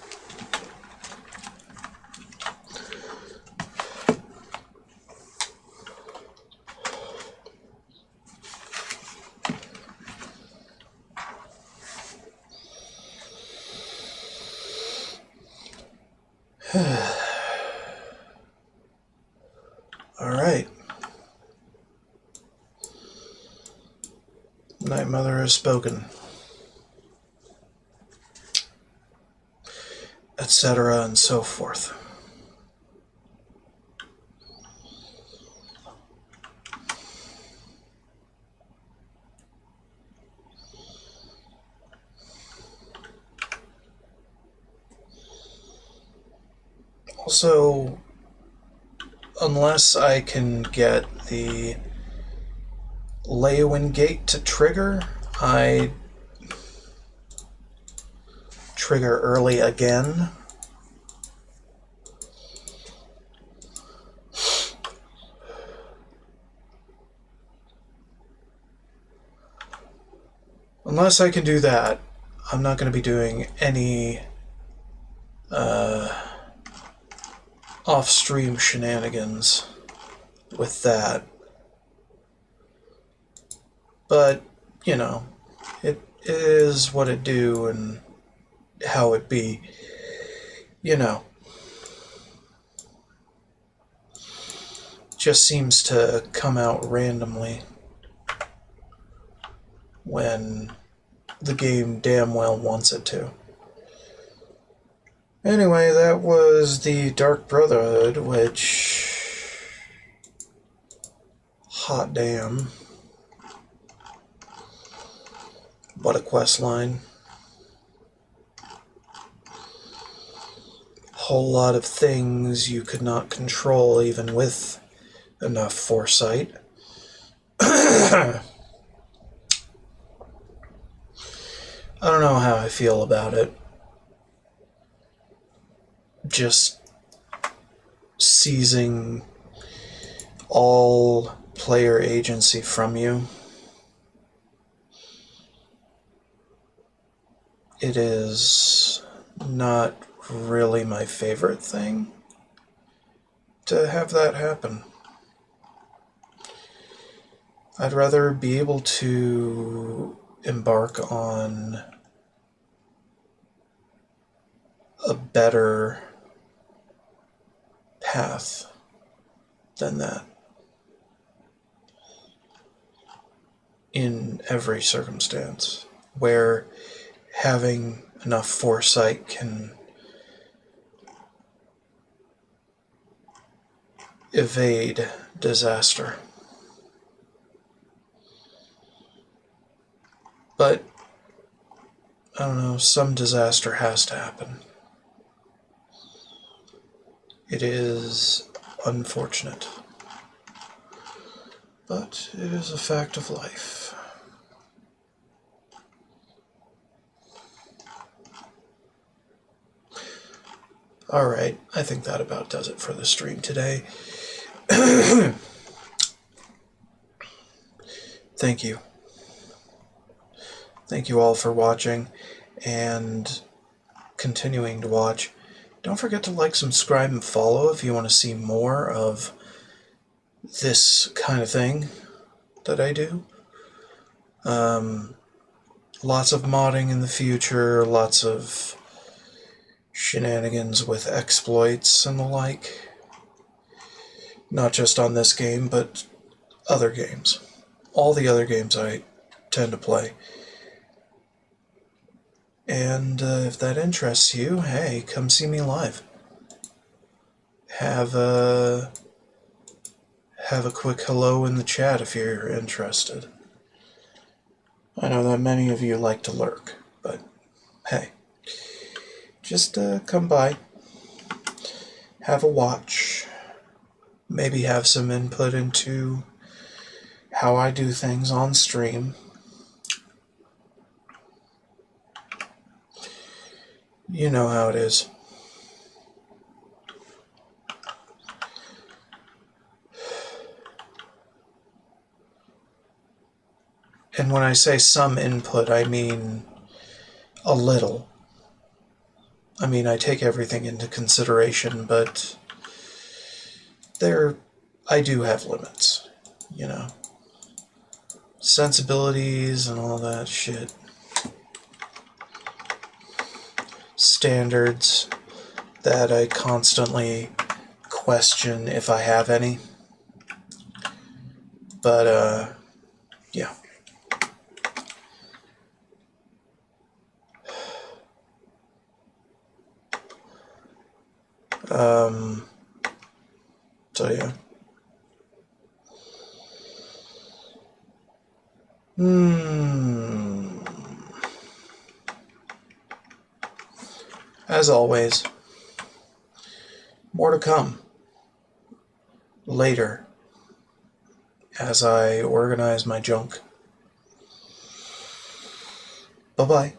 All right. Night Mother has spoken, etc., and so forth. Also, unless I can get the Leowin gate to trigger, I trigger early again. Unless I can do that, I'm not going to be doing any off-stream shenanigans with that. But, you know, it is what it do and how it be. You know. Just seems to come out randomly when the game damn well wants it to. Anyway, that was the Dark Brotherhood, which... hot damn. What a quest line. Whole lot of things you could not control even with enough foresight. I don't know how I feel about it. Just seizing all player agency from you. It is not really my favorite thing to have that happen. I'd rather be able to embark on a better path than that in every circumstance, where having enough foresight can evade disaster. But, I don't know, some disaster has to happen. It is unfortunate, but it is a fact of life. Alright, I think that about does it for the stream today. Thank you. Thank you all for watching and continuing to watch. Don't forget to like, subscribe, and follow if you want to see more of this kind of thing that I do. Lots of modding in the future, lots of shenanigans with exploits and the like. Not just on this game, but other games. All the other games I tend to play. And if that interests you, hey, come see me live. Have a quick hello in the chat if you're interested. I know that many of you like to lurk, but hey, just come by, have a watch, maybe have some input into how I do things on stream. You know how it is. And when I say some input, I mean a little. I mean, I take everything into consideration, but I do have limits, you know. Sensibilities and all that shit. Standards that I constantly question if I have any. But, yeah. So yeah. As always, more to come later as I organize my junk. Bye-bye.